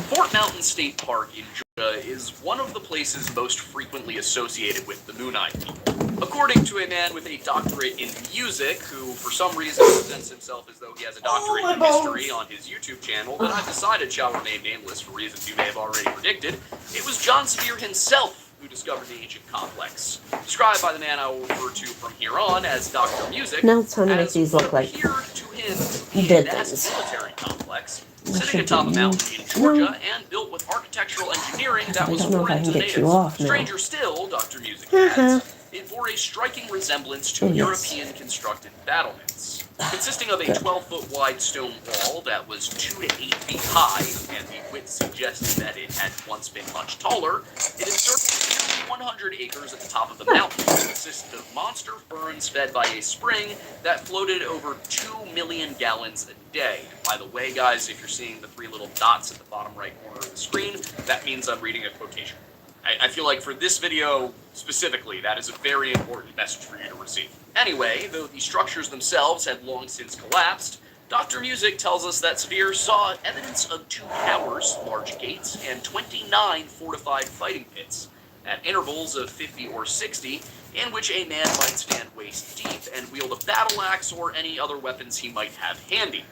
Fort Mountain State Park in Georgia is one of the places most frequently associated with the Moon-Eyed people. According to a man with a doctorate in music, who for some reason presents himself as though he has a doctorate in history on his YouTube channel that I've decided shall remain nameless for reasons you may have already predicted, it was John Sevier himself who discovered the ancient complex. Described by the man I will refer to from here on as Dr. Music, now it's time to make as these look like appeared to him to be a dead vast things. military complex, sitting atop a mountain in Georgia and built with architectural engineering that was foreign to the natives. Stranger still, Dr. Music adds, it bore a striking resemblance to European constructed battlements. Consisting of a 12-foot wide stone wall that was 2 to 8 feet high, and the width suggested that it had once been much taller, it encircled nearly 100 acres at the top of the mountain. It consisted of monster ferns fed by a spring that floated over 2 million gallons a day. By the way, guys, if you're seeing the 3 little dots at the bottom right corner of the screen, that means I'm reading a quotation. I feel like for this video specifically, that is a very important message for you to receive. Anyway, though the structures themselves had long since collapsed, Dr. Music tells us that Sevier saw evidence of 2 towers, large gates, and 29 fortified fighting pits, at intervals of 50 or 60, in which a man might stand waist deep and wield a battle axe or any other weapons he might have handy.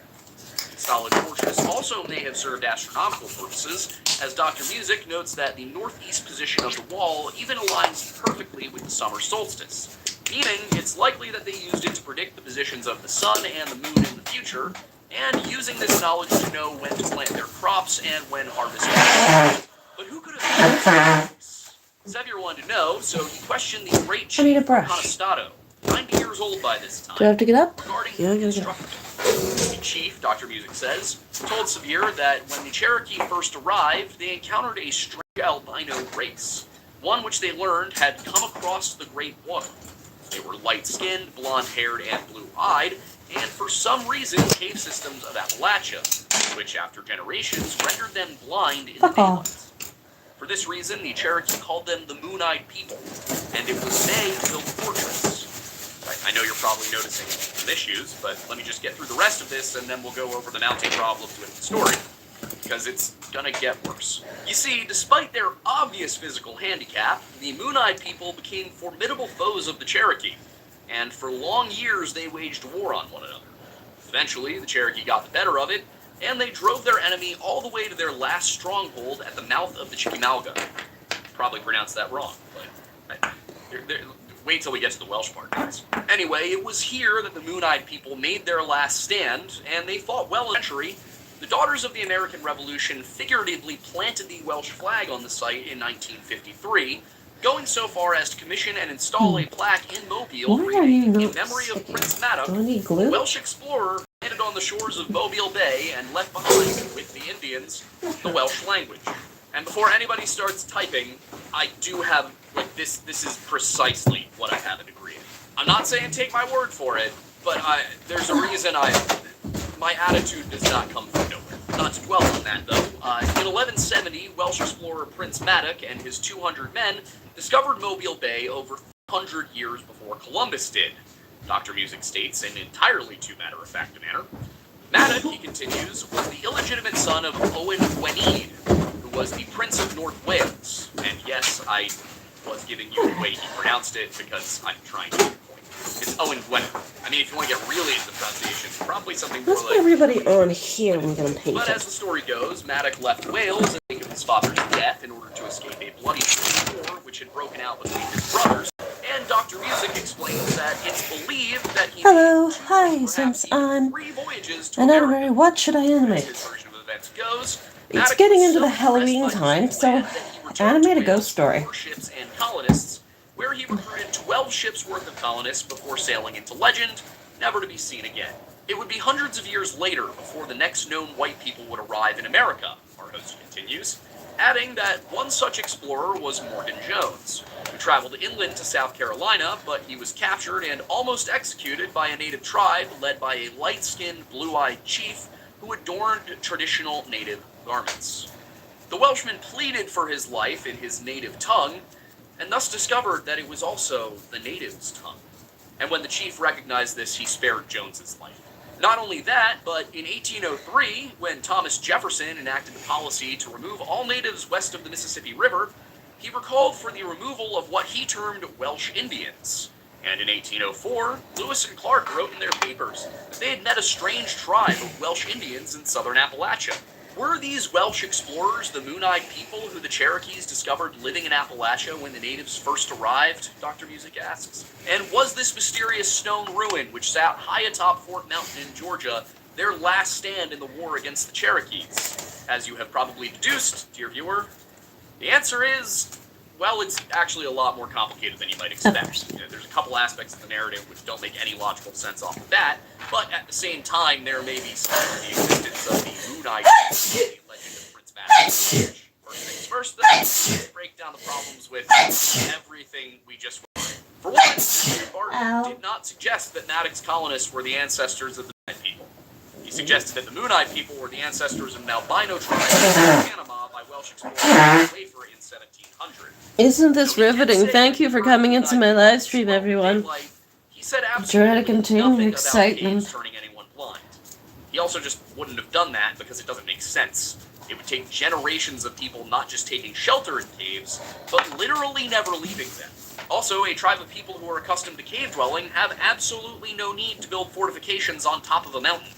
The solid fortress also may have served astronomical purposes, as Dr. Music notes that the northeast position of the wall even aligns perfectly with the summer solstice, meaning it's likely that they used it to predict the positions of the sun and the moon in the future, and using this knowledge to know when to plant their crops and when harvest would. But who could have this? Sevier wanted to know, so he questioned the great chief Conestado, 90 years old by this time. Do I have to get up? Regarding Yeah, I gotta get up. The chief, Dr. Music says, told Sevier that when the Cherokee first arrived, they encountered a strange albino race, one which they learned had come across the Great Water. They were light-skinned, blonde-haired, and blue-eyed, and for some reason cave systems of Appalachia, which after generations rendered them blind in the daylight. For this reason, the Cherokee called them the Moon-Eyed People, and it was they who built the fortress. I know you're probably noticing some issues, but let me just get through the rest of this, and then we'll go over the mounting problems with the story, because it's gonna get worse. You see, despite their obvious physical handicap, the Moon-Eyed People became formidable foes of the Cherokee, and for long years they waged war on one another. Eventually, the Cherokee got the better of it, and they drove their enemy all the way to their last stronghold at the mouth of the Chickamauga. Probably pronounced that wrong, but wait till we get to the Welsh part, guys. Anyway, it was here that the Moon-Eyed People made their last stand, and they fought well a century. The Daughters of the American Revolution figuratively planted the Welsh flag on the site in 1953, going so far as to commission and install a plaque in Mobile reading, in memory of Prince Madoc, a Welsh explorer landed on the shores of Mobile Bay and left behind, with the Indians, the Welsh language. And before anybody starts typing, I do have, this is precisely what I have a degree in. I'm not saying take my word for it, but there's a reason my attitude does not come from nowhere. Not to dwell on that, though, in 1170, Welsh explorer Prince Madoc and his 200 men discovered Mobile Bay over 100 years before Columbus did. Dr. Music states in entirely too matter-of-fact a manner. Madoc, he continues, was the illegitimate son of Owen Gwynedd, who was the Prince of North Wales. And yes, I was giving you the way he pronounced it because I'm trying to make a point. It's Owen Gwynedd. I mean, if you want to get really into the pronunciation, probably something more Let's like... put everybody on here and get them painted. But as the story goes, Madoc left Wales in wake of his father's death in order to escape a bloody civil war which had broken out between his brothers. And Dr. Music explains that it's believed that he Hello, made two, hi, perhaps since even I'm 3 voyages to an America. animator, what should I As animate? his version of events goes, It's Madoc getting was into the so Halloween impressed by time, his so plan that he returned animate to a ghost Wales story. for ships and colonists, where he recruited 12 ships worth of colonists before sailing into legend, never to be seen again. It would be hundreds of years later before the next known white people would arrive in America, our host continues, adding that one such explorer was Morgan Jones, who traveled inland to South Carolina, but he was captured and almost executed by a native tribe led by a light-skinned, blue-eyed chief who adorned traditional native garments. The Welshman pleaded for his life in his native tongue, and thus discovered that it was also the natives' tongue. And when the chief recognized this, he spared Jones's life. Not only that, but in 1803, when Thomas Jefferson enacted the policy to remove all natives west of the Mississippi River, he recalled for the removal of what he termed Welsh Indians. And in 1804, Lewis and Clark wrote in their papers that they had met a strange tribe of Welsh Indians in southern Appalachia. Were these Welsh explorers the moon-eyed people who the Cherokees discovered living in Appalachia when the natives first arrived, Dr. Music asks? And was this mysterious stone ruin, which sat high atop Fort Mountain in Georgia, their last stand in the war against the Cherokees? As you have probably deduced, dear viewer, the answer is, well, it's actually a lot more complicated than you might expect. You know, there's a couple aspects of the narrative which don't make any logical sense off the bat, but at the same time, there may be some of the existence of the moon-eyed legend of Prince Madoc. First things first, then, let's break down the problems with everything we just went through. For one, Mr. Barton did not suggest that Madoc's colonists were the ancestors of the moon-eyed people. He suggested that the moon-eyed people were the ancestors of an albino tribe in Panama by Welsh explorer Wafer in 1700. Isn't this riveting? Thank you for coming into my live stream, everyone. He said Try to contain nothing your about excitement. caves turning anyone blind. He also just wouldn't have done that because it doesn't make sense. It would take generations of people not just taking shelter in caves, but literally never leaving them. Also, a tribe of people who are accustomed to cave dwelling have absolutely no need to build fortifications on top of a mountain.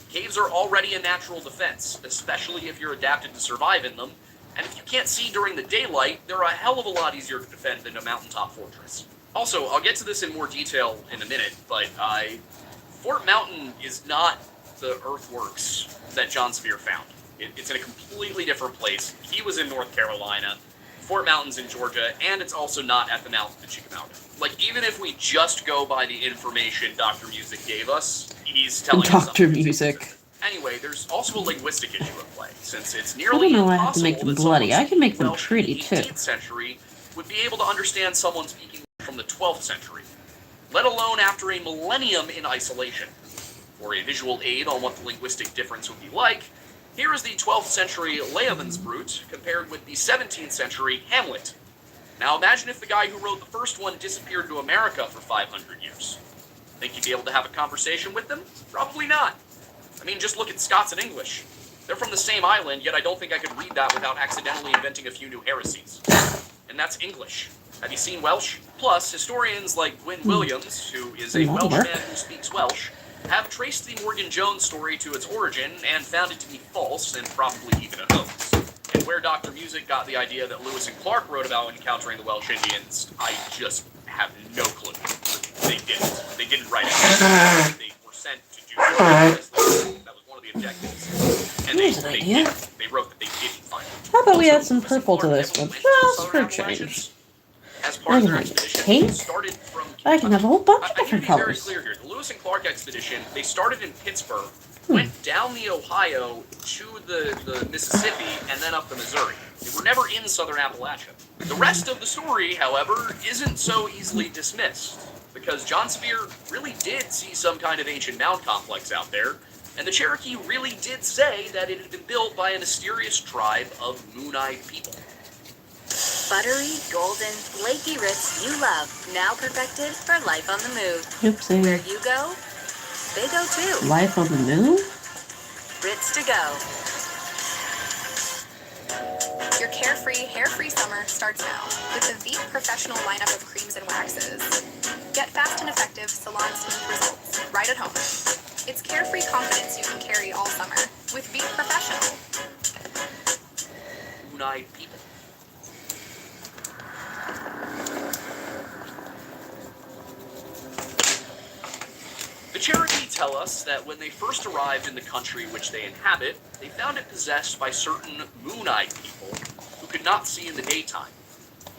Caves are already a natural defense, especially if you're adapted to survive in them, and if you can't see during the daylight, they're a hell of a lot easier to defend than a mountaintop fortress. Also, I'll get to this in more detail in a minute, but Fort Mountain is not the earthworks that John Sevier found. It's in a completely different place. He was in North Carolina, Fort Mountain's in Georgia, and it's also not at the mouth of the Chickamauga. Like, even if we just go by the information Dr. Music gave us, he's telling us something. Dr. Music. Anyway, there's also a linguistic issue at play, since it's I nearly don't know why I have to make impossible them that bloody. someone I can make them Welsh pretty, in the too. 18th century would be able to understand someone speaking from the 12th century, let alone after a millennium in isolation. For a visual aid on what the linguistic difference would be like, here is the 12th century Lehensbrut compared with the 17th century Hamlet. Now imagine if the guy who wrote the first one disappeared to America for 500 years. Think you'd be able to have a conversation with them? Probably not. I mean, just look at Scots and English. They're from the same island, yet I don't think I could read that without accidentally inventing a few new heresies. And that's English. Have you seen Welsh? Plus, historians like Gwyn Williams, who is a Welshman who speaks Welsh, have traced the Morgan Jones story to its origin and found it to be false and probably even a hoax. And where Dr. Music got the idea that Lewis and Clark wrote about encountering the Welsh Indians, I just have no clue. They didn't. They didn't write it. They were sent to do something. That was one of the objectives. And Here's an idea. they wrote that they didn't find it. How about we Also, add some Lewis and purple to Clark this never one? went to Just Southern for a Appalachians. change. As part I of their like expedition, pink. they started from I can have a whole bunch of I need to different be very colors. clear here. The Lewis and Clark expedition, they started in Pittsburgh, went down the Ohio to the Mississippi, and then up the Missouri. They were never in southern Appalachia. The rest of the story, however, isn't so easily dismissed, because John Sevier really did see some kind of ancient mound complex out there, And the Cherokee really did say that it had been built by a mysterious tribe of moon-eyed people. Buttery, golden, flaky Ritz you love, now perfected for life on the move. Oopsie. Where you go, they go too. Life on the moon? Ritz to go. Your carefree, hair-free summer starts now with the Veet Professional lineup of creams and waxes. Get fast and effective salon smooth results right at home. It's carefree confidence you can carry all summer with Veet Professional. Moon-eyed people. The Cherokee tell us that when they first arrived in the country which they inhabit, they found it possessed by certain moon-eyed people who could not see in the daytime.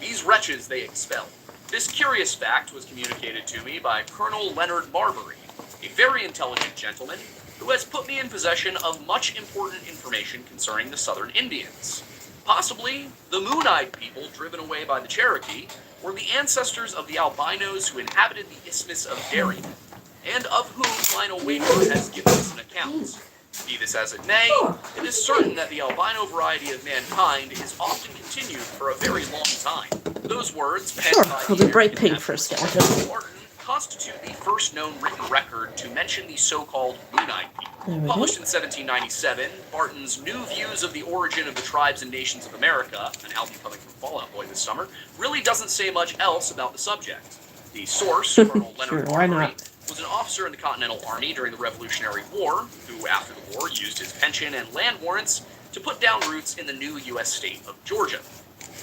These wretches they expelled. This curious fact was communicated to me by Colonel Leonard Marbury, a very intelligent gentleman who has put me in possession of much important information concerning the southern Indians. Possibly, the moon-eyed people driven away by the Cherokee were the ancestors of the albinos who inhabited the Isthmus of Darien, and of whom Lionel Wafer has given us an account. Be this as it may, it is certain that the albino variety of mankind is often continued for a very long time. Those words, penned by I'll the be bright American pink for a skeleton. Barton, constitute the first known written record to mention the so-called moon-eyed people. There we go. Published in 1797, Barton's New Views of the Origin of the Tribes and Nations of America, an album coming from Fall Out Boy this summer, really doesn't say much else about the subject. The source, Colonel Leonard Sure, why Marbury, not? was an officer in the Continental Army during the Revolutionary War, who after the war used his pension and land warrants to put down roots in the new U.S. state of Georgia.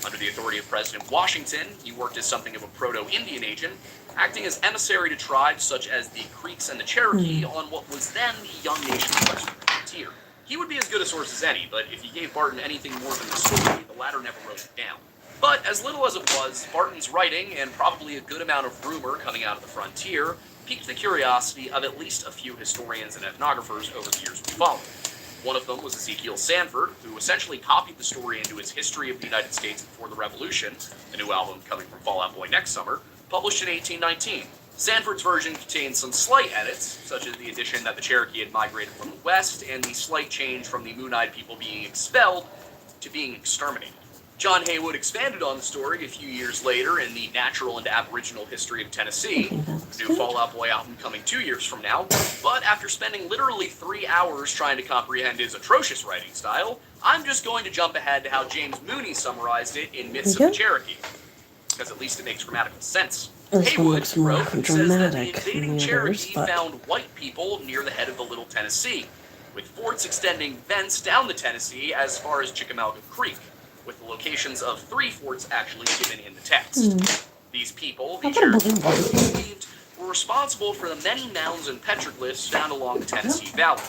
Under the authority of President Washington, he worked as something of a proto-Indian agent, acting as emissary to tribes such as the Creeks and the Cherokee on what was then the young nation's western frontier. He would be as good a source as any, but if he gave Barton anything more than the story, the latter never wrote it down. But as little as it was, Barton's writing, and probably a good amount of rumor coming out of the frontier, piqued the curiosity of at least a few historians and ethnographers over the years we followed. One of them was Ezekiel Sanford, who essentially copied the story into his History of the United States Before the Revolution, the new album coming from Fall Out Boy next summer, published in 1819. Sanford's version contains some slight edits, such as the addition that the Cherokee had migrated from the west, and the slight change from the moon-eyed people being expelled to being exterminated. John Haywood expanded on the story a few years later in the Natural and Aboriginal History of Tennessee, new Fall Out Boy album coming 2 years from now, but after spending literally 3 hours trying to comprehend his atrocious writing style, I'm just going to jump ahead to how James Mooney summarized it in Myths of the Cherokee, because at least it makes grammatical sense. This one Haywood looks more wrote and says that the dramatic than invading the others, Cherokee but found white people near the head of the Little Tennessee, with forts extending thence down the Tennessee as far as Chickamauga Creek, with the locations of 3 forts actually given in the text. These people, the Cherokee believed, were responsible for the many mounds and petroglyphs found along the Tennessee Valley.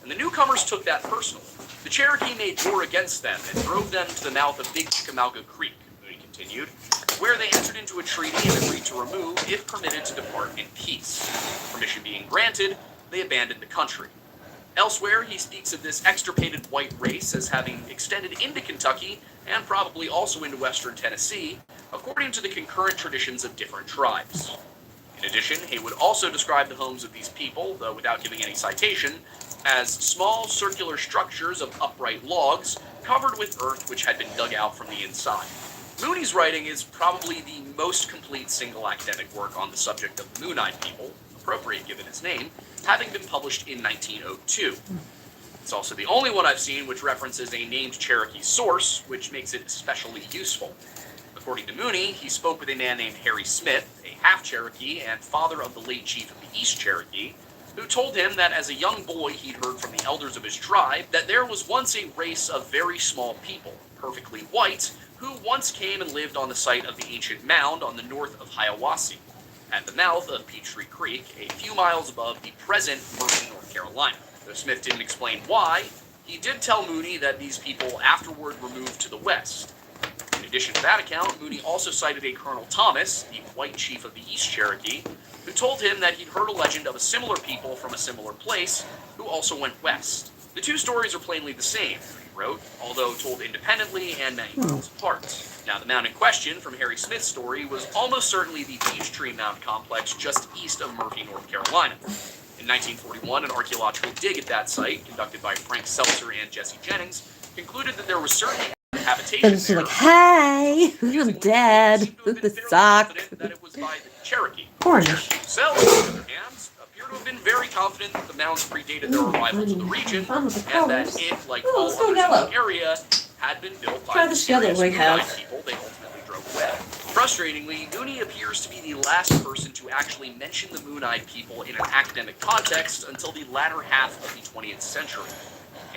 And the newcomers took that personally. The Cherokee made war against them and drove them to the mouth of Big Chickamauga Creek, Mooney continued, where they entered into a treaty and agreed to remove if permitted to depart in peace. Permission being granted, they abandoned the country. Elsewhere, he speaks of this extirpated white race as having extended into Kentucky and probably also into western Tennessee, according to the concurrent traditions of different tribes. In addition, Haywood also described the homes of these people, though without giving any citation, as small circular structures of upright logs covered with earth which had been dug out from the inside. Mooney's writing is probably the most complete single academic work on the subject of the Moon-eyed people, appropriate given its name, having been published in 1902. It's also the only one I've seen which references a named Cherokee source, which makes it especially useful. According to Mooney, he spoke with a man named Harry Smith, a half-Cherokee and father of the late chief of the East Cherokee, who told him that as a young boy he'd heard from the elders of his tribe that there was once a race of very small people, perfectly white, who once came and lived on the site of the ancient mound on the north of Hiawassee, at the mouth of Peachtree Creek, a few miles above the present Murphy, North Carolina. Though Smith didn't explain why, he did tell Mooney that these people afterward removed to the west. In addition to that account, Mooney also cited a Colonel Thomas, the white chief of the East Cherokee, who told him that he'd heard a legend of a similar people from a similar place who also went west. The two stories are plainly the same, he wrote, although told independently and many miles apart. Now, the mound in question from Harry Smith's story was almost certainly the Peachtree Mound complex just east of Murphy, North Carolina. In In 1941, an archaeological dig at that site, conducted by Frank Seltzer and Jesse Jennings, concluded that there was certainly habitation And it's there. like, hey, I'm dead. This sucks. That it was by the Cherokee. Cornish. Themselves, on the other hand, appear to have been very confident that the mounds predated their arrival to the region, and that it, like all others in the area, had been built by the mysterious Moonite people they ultimately drove away. Frustratingly, Mooney appears to be the last person to actually mention the Moonite people in an academic context until the latter half of the 20th century.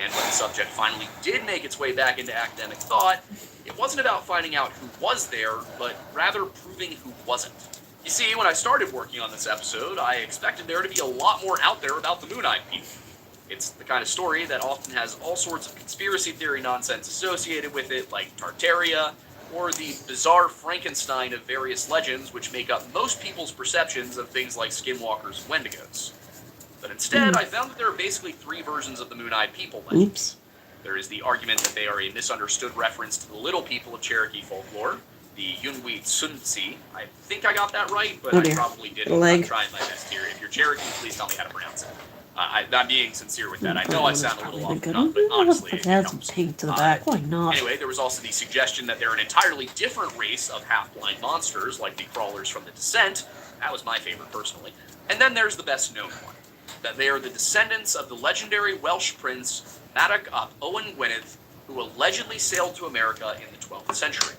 And when the subject finally did make its way back into academic thought, it wasn't about finding out who was there, but rather proving who wasn't. You see, when I started working on this episode, I expected there to be a lot more out there about the Moonite people. It's the kind of story that often has all sorts of conspiracy theory nonsense associated with it, like Tartaria, or the bizarre Frankenstein of various legends which make up most people's perceptions of things like skinwalkers and wendigos. But instead, I found that there are basically three versions of the Moon-Eyed People legends. There is the argument that they are a misunderstood reference to the little people of Cherokee folklore, the Yunwi Tsunsi. I think I got that right, but I probably didn't. I'm trying my best here. If you're Cherokee, please tell me how to pronounce it. I'm being sincere with that. I know I sound a little off the cuff, but honestly, it helps. Pink to the back. Why not? Anyway, there was also the suggestion that they're an entirely different race of half-blind monsters, like the crawlers from The Descent. That was my favorite, personally. And then there's the best-known one, that they are the descendants of the legendary Welsh prince Madog ap Owen Gwynedd, who allegedly sailed to America in the 12th century.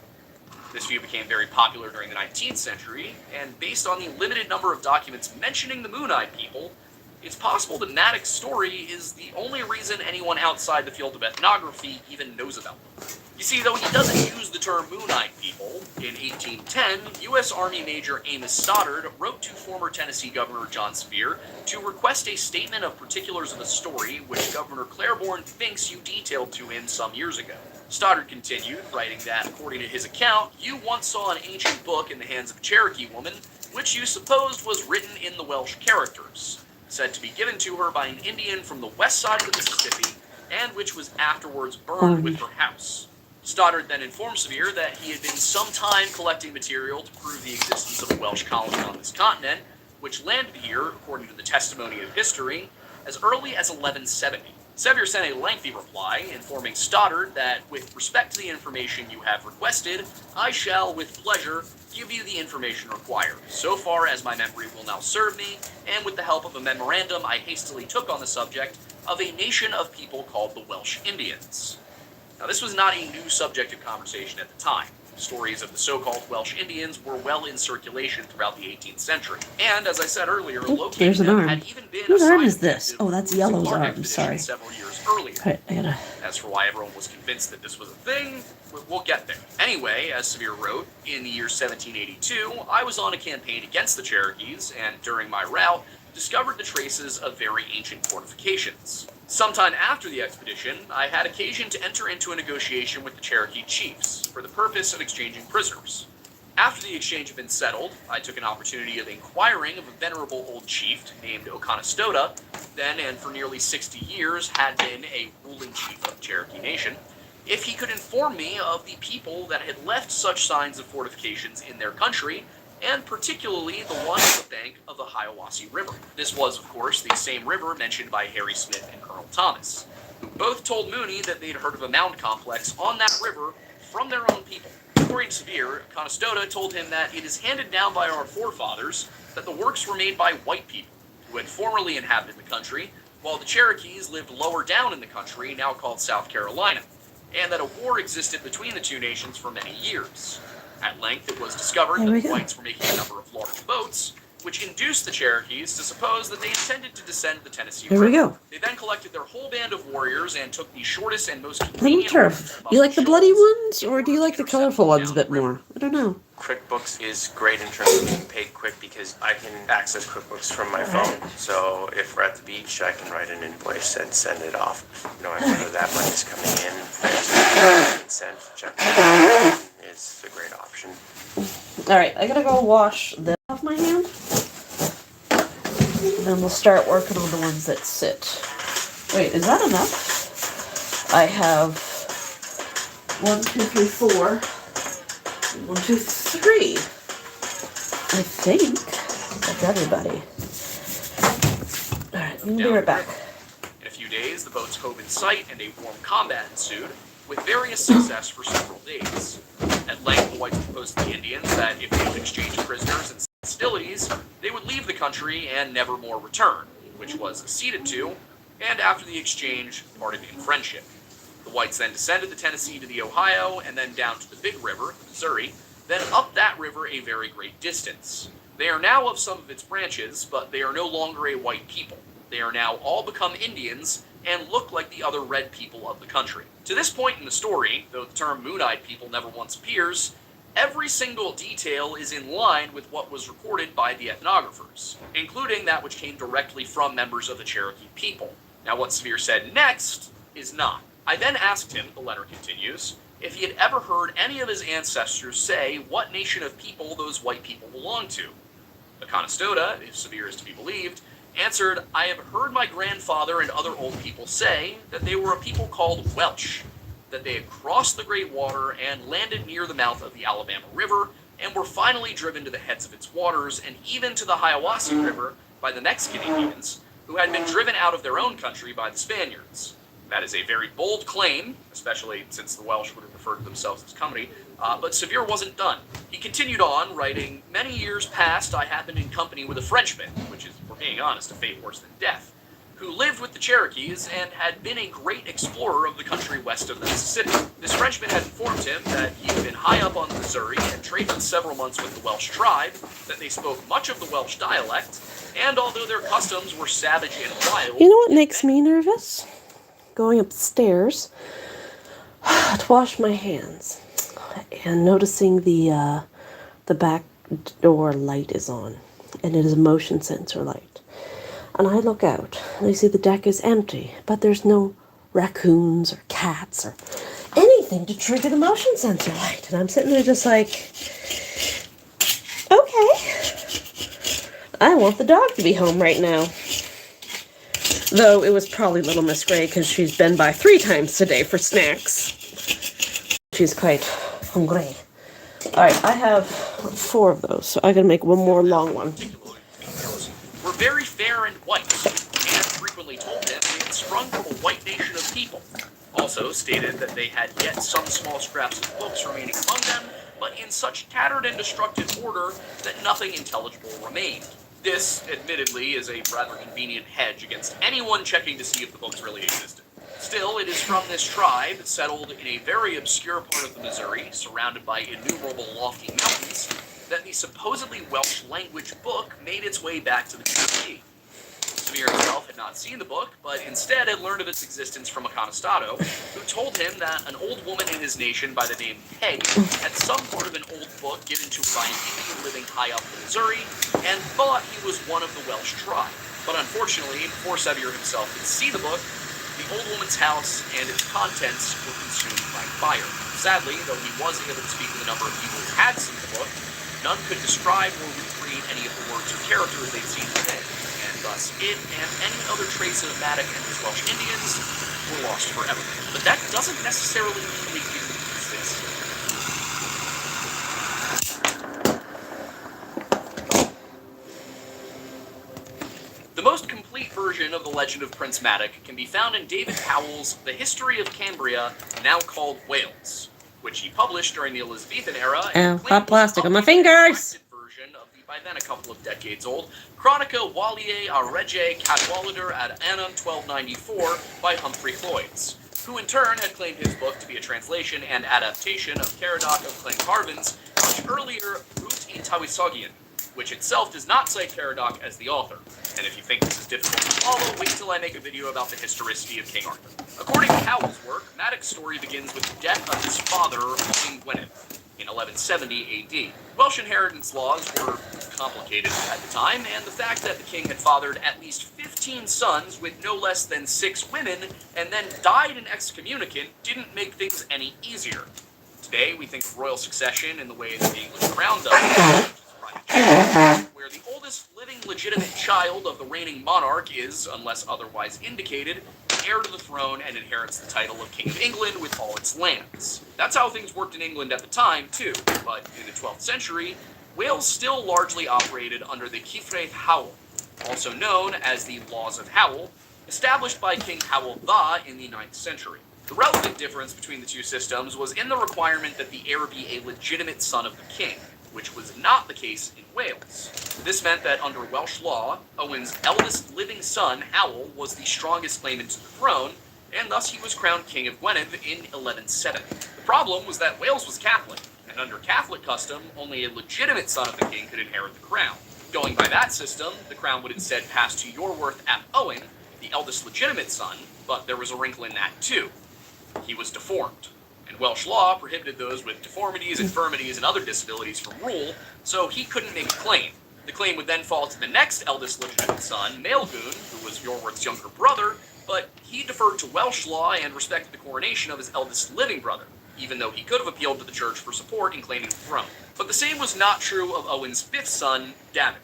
This view became very popular during the 19th century, and based on the limited number of documents mentioning the Moon-Eyed People, it's possible that Madog's story is the only reason anyone outside the field of ethnography even knows about them. You see, though he doesn't use the term Moon-Eyed People, in 1810, U.S. Army Major Amos Stoddard wrote to former Tennessee Governor John Sevier to request a statement of particulars of a story which Governor Claiborne thinks you detailed to him some years ago. Stoddard continued, writing that, according to his account, you once saw an ancient book in the hands of a Cherokee woman, which you supposed was written in the Welsh characters, said to be given to her by an Indian from the west side of the Mississippi, and which was afterwards burned with her house. Stoddard then informed Sevier that he had been some time collecting material to prove the existence of a Welsh colony on this continent, which landed here, according to the testimony of history, as early as 1170. Sevier sent a lengthy reply, informing Stoddard that, with respect to the information you have requested, I shall, with pleasure, give you the information required, so far as my memory will now serve me, and with the help of a memorandum I hastily took on the subject of a nation of people called the Welsh Indians. Now, this was not a new subject of conversation at the time. Stories of the so-called Welsh Indians were well in circulation throughout the 18th century. And, as I said earlier, locating them had even been Whose a arm is this? Oh, that's Yellow's arm, sorry. Several years earlier. Right, I gotta... As for why everyone was convinced that this was a thing, we'll get there. Anyway, as Sevier wrote, in the year 1782, I was on a campaign against the Cherokees, and during my route, discovered the traces of very ancient fortifications. Sometime after the expedition, I had occasion to enter into a negotiation with the Cherokee chiefs for the purpose of exchanging prisoners. After the exchange had been settled, I took an opportunity of inquiring of a venerable old chief named Oconostota, then and for nearly 60 years had been a ruling chief of the Cherokee Nation, if he could inform me of the people that had left such signs of fortifications in their country, and particularly the one on the bank of the Hiawassee River. This was, of course, the same river mentioned by Harry Smith and Colonel Thomas, who both told Mooney that they'd heard of a mound complex on that river from their own people. According to Sevier, Conostota told him that it is handed down by our forefathers that the works were made by white people, who had formerly inhabited the country, while the Cherokees lived lower down in the country, now called South Carolina, and that a war existed between the two nations for many years. At length, it was discovered that the whites were making a number of large boats, which induced the Cherokees to suppose that they intended to descend the Tennessee River. Here we go. They then collected their whole band of warriors and took the shortest and most convenient route. You like the bloody ones, or do you like the colorful ones a bit more? I don't know. QuickBooks is great in terms of being paid quick because I can access QuickBooks from my phone. So if we're at the beach, I can write an invoice and send it off. Knowing whether that money's coming in, I just send, check it. It's a great option. Alright, I gotta go wash this off my hand. And then we'll start working on the ones that sit. Wait, is that enough? I have 1, 2, 3, 4. 1, 2, 3. I think that's everybody. Alright. them We'll be down right the back. river. In a few days, the boats hove in sight and a warm combat ensued, with various success for several days. At length, the whites proposed to the Indians that if they would exchange prisoners and hostilities, they would leave the country and never more return, which was acceded to, and after the exchange, parted in friendship. The whites then descended the Tennessee to the Ohio, and then down to the Big River, the Missouri, then up that river a very great distance. They are now of some of its branches, but they are no longer a white people. They are now all become Indians, and look like the other red people of the country. To this point in the story, though the term Moon-Eyed People never once appears, every single detail is in line with what was recorded by the ethnographers, including that which came directly from members of the Cherokee people. Now what Severe said next is not. I then asked him, the letter continues, if he had ever heard any of his ancestors say what nation of people those white people belonged to. The Conestoga, if Severe is to be believed, answered, I have heard my grandfather and other old people say that they were a people called Welsh, that they had crossed the Great Water and landed near the mouth of the Alabama River, and were finally driven to the heads of its waters and even to the Hiawassee River by the Mexican Indians, who had been driven out of their own country by the Spaniards. That is a very bold claim, especially since the Welsh would have referred to themselves as company, but Severe wasn't done. He continued on, writing, many years past I happened in company with a Frenchman, which is, for being honest, a fate worse than death, who lived with the Cherokees and had been a great explorer of the country west of the Mississippi. This Frenchman had informed him that he had been high up on the Missouri and traded several months with the Welsh tribe, that they spoke much of the Welsh dialect, and although their customs were savage and wild... You know what makes me nervous? Going upstairs to wash my hands and noticing the back door light is on, and it is a motion sensor light. And I look out and I see the deck is empty, but there's no raccoons or cats or anything to trigger the motion sensor light. And I'm sitting there just like, okay, I want the dog to be home right now. Though it was probably Little Miss Gray because she's been by 3 times today for snacks. She's quite hungry. Alright, I have 4 of those, so I gotta make one more long one. Were very fair and white, and frequently told him they had sprung from a white nation of people. Also stated that they had yet some small scraps of books remaining among them, but in such tattered and destructive order that nothing intelligible remained. This, admittedly, is a rather convenient hedge against anyone checking to see if the books really existed. Still, it is from this tribe, settled in a very obscure part of the Missouri, surrounded by innumerable lofty mountains, that the supposedly Welsh language book made its way back to the Cherokee. Severe himself had not seen the book, but instead had learned of its existence from a Conestoga, who told him that an old woman in his nation by the name Peg had some sort of an old book given to her by an Indian living high up in Missouri, and thought he was one of the Welsh tribe. But unfortunately, before Severe himself could see the book, the old woman's house and its contents were consumed by fire. Sadly, though he was able to speak with a number of people who had seen the book, none could describe or recreate any of the words or characters they'd seen today. Thus, it and any other trace of Maddox and his Welsh Indians were lost forever. But that doesn't necessarily mean they didn't exist. The most complete version of the legend of Prince Maddox can be found in David Powell's The History of Cambria, now called Wales, which he published during the Elizabethan era. And hot plastic on my fingers! Version of the, by then a couple of decades old, Chronica Wallier a Rege Cadwalader ad Annum 1294 by Humphrey Cloyds, who in turn had claimed his book to be a translation and adaptation of Caradoc of Clancarvin's much earlier Ut in Tawisogian, which itself does not cite Caradoc as the author. And if you think this is difficult to follow, wait till I make a video about the historicity of King Arthur. According to Howell's work, Maddox's story begins with the death of his father, King Gwynedd, in 1170 AD. Welsh inheritance laws were complicated at the time, and the fact that the king had fathered at least 15 sons with no less than 6 women, and then died in excommunicate, didn't make things any easier. Today, we think of royal succession in the way that the English crown does, where the oldest living legitimate child of the reigning monarch is, unless otherwise indicated, heir to the throne and inherits the title of King of England with all its lands. That's how things worked in England at the time, too, but in the 12th century, Wales still largely operated under the Cyfraith Howell, also known as the Laws of Howell, established by King Howell II in the 9th century. The relevant difference between the two systems was in the requirement that the heir be a legitimate son of the king, which was not the case in Wales. This meant that under Welsh law, Owen's eldest living son, Howell, was the strongest claimant to the throne, and thus he was crowned King of Gwynedd in 1107. The problem was that Wales was Catholic, and under Catholic custom, only a legitimate son of the king could inherit the crown. Going by that system, the crown would instead pass to Iorwerth ap Owen, the eldest legitimate son, but there was a wrinkle in that too. He was deformed, and Welsh law prohibited those with deformities, infirmities, and other disabilities from rule, so he couldn't make a claim. The claim would then fall to the next eldest legitimate son, Maelgwn, who was Iorwerth's younger brother, but he deferred to Welsh law and respected the coronation of his eldest living brother, even though he could have appealed to the church for support in claiming the throne. But the same was not true of Owen's fifth son, David.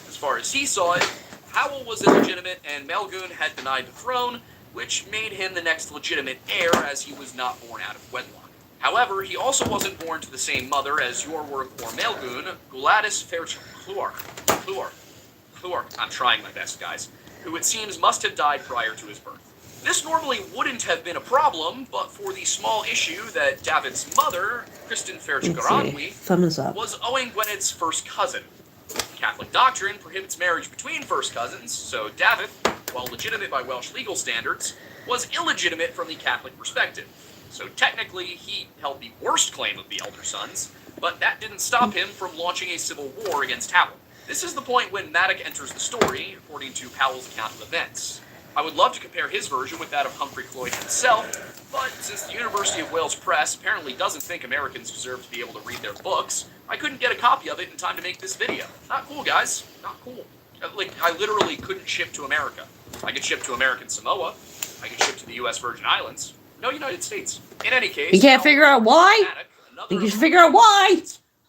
As far as he saw it, Howell was illegitimate and Maelgwn had denied the throne, which made him the next legitimate heir as he was not born out of wedlock. However, he also wasn't born to the same mother as Iorwerth or Maelgwn, Gwladys Llywelyn, I'm trying my best, guys, who it seems must have died prior to his birth. This normally wouldn't have been a problem, but for the small issue that David's mother, Kristen Ferchgarogwy, was Owen Gwynedd's first cousin. Catholic doctrine prohibits marriage between first cousins, so David, while legitimate by Welsh legal standards, was illegitimate from the Catholic perspective. So technically, he held the worst claim of the elder sons, but that didn't stop him from launching a civil war against Howell. This is the point when Maddock enters the story, according to Howell's account of events. I would love to compare his version with that of Humphrey Cloyd himself, but since the University of Wales Press apparently doesn't think Americans deserve to be able to read their books, I couldn't get a copy of it in time to make this video. Not cool, guys. Not cool. I literally couldn't ship to America. I could ship to American Samoa. I could ship to the U.S. Virgin Islands. No United States. In any case... You can't figure out why? You can figure out why!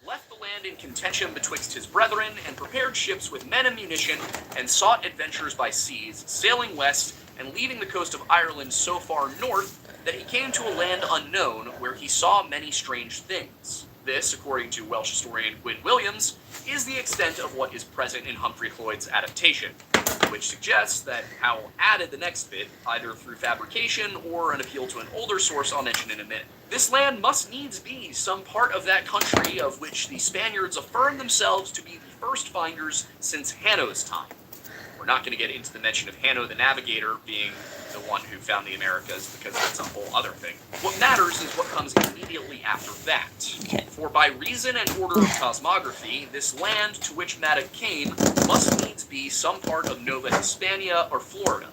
Left the land in contention betwixt his brethren and prepared ships with men and munition and sought adventures by seas, sailing west and leaving the coast of Ireland so far north that he came to a land unknown where he saw many strange things. This, according to Welsh historian Gwyn Williams, is the extent of what is present in Humphrey Cloyd's adaptation, which suggests that Howell added the next bit, either through fabrication or an appeal to an older source I'll mention in a minute. This land must needs be some part of that country of which the Spaniards affirm themselves to be the first finders since Hanno's time. We're not going to get into the mention of Hanno the Navigator being the one who found the Americas, because that's a whole other thing. What matters is what comes immediately after that. Okay. For by reason and order of cosmography, this land to which Maddock came must needs be some part of Nova Hispania or Florida,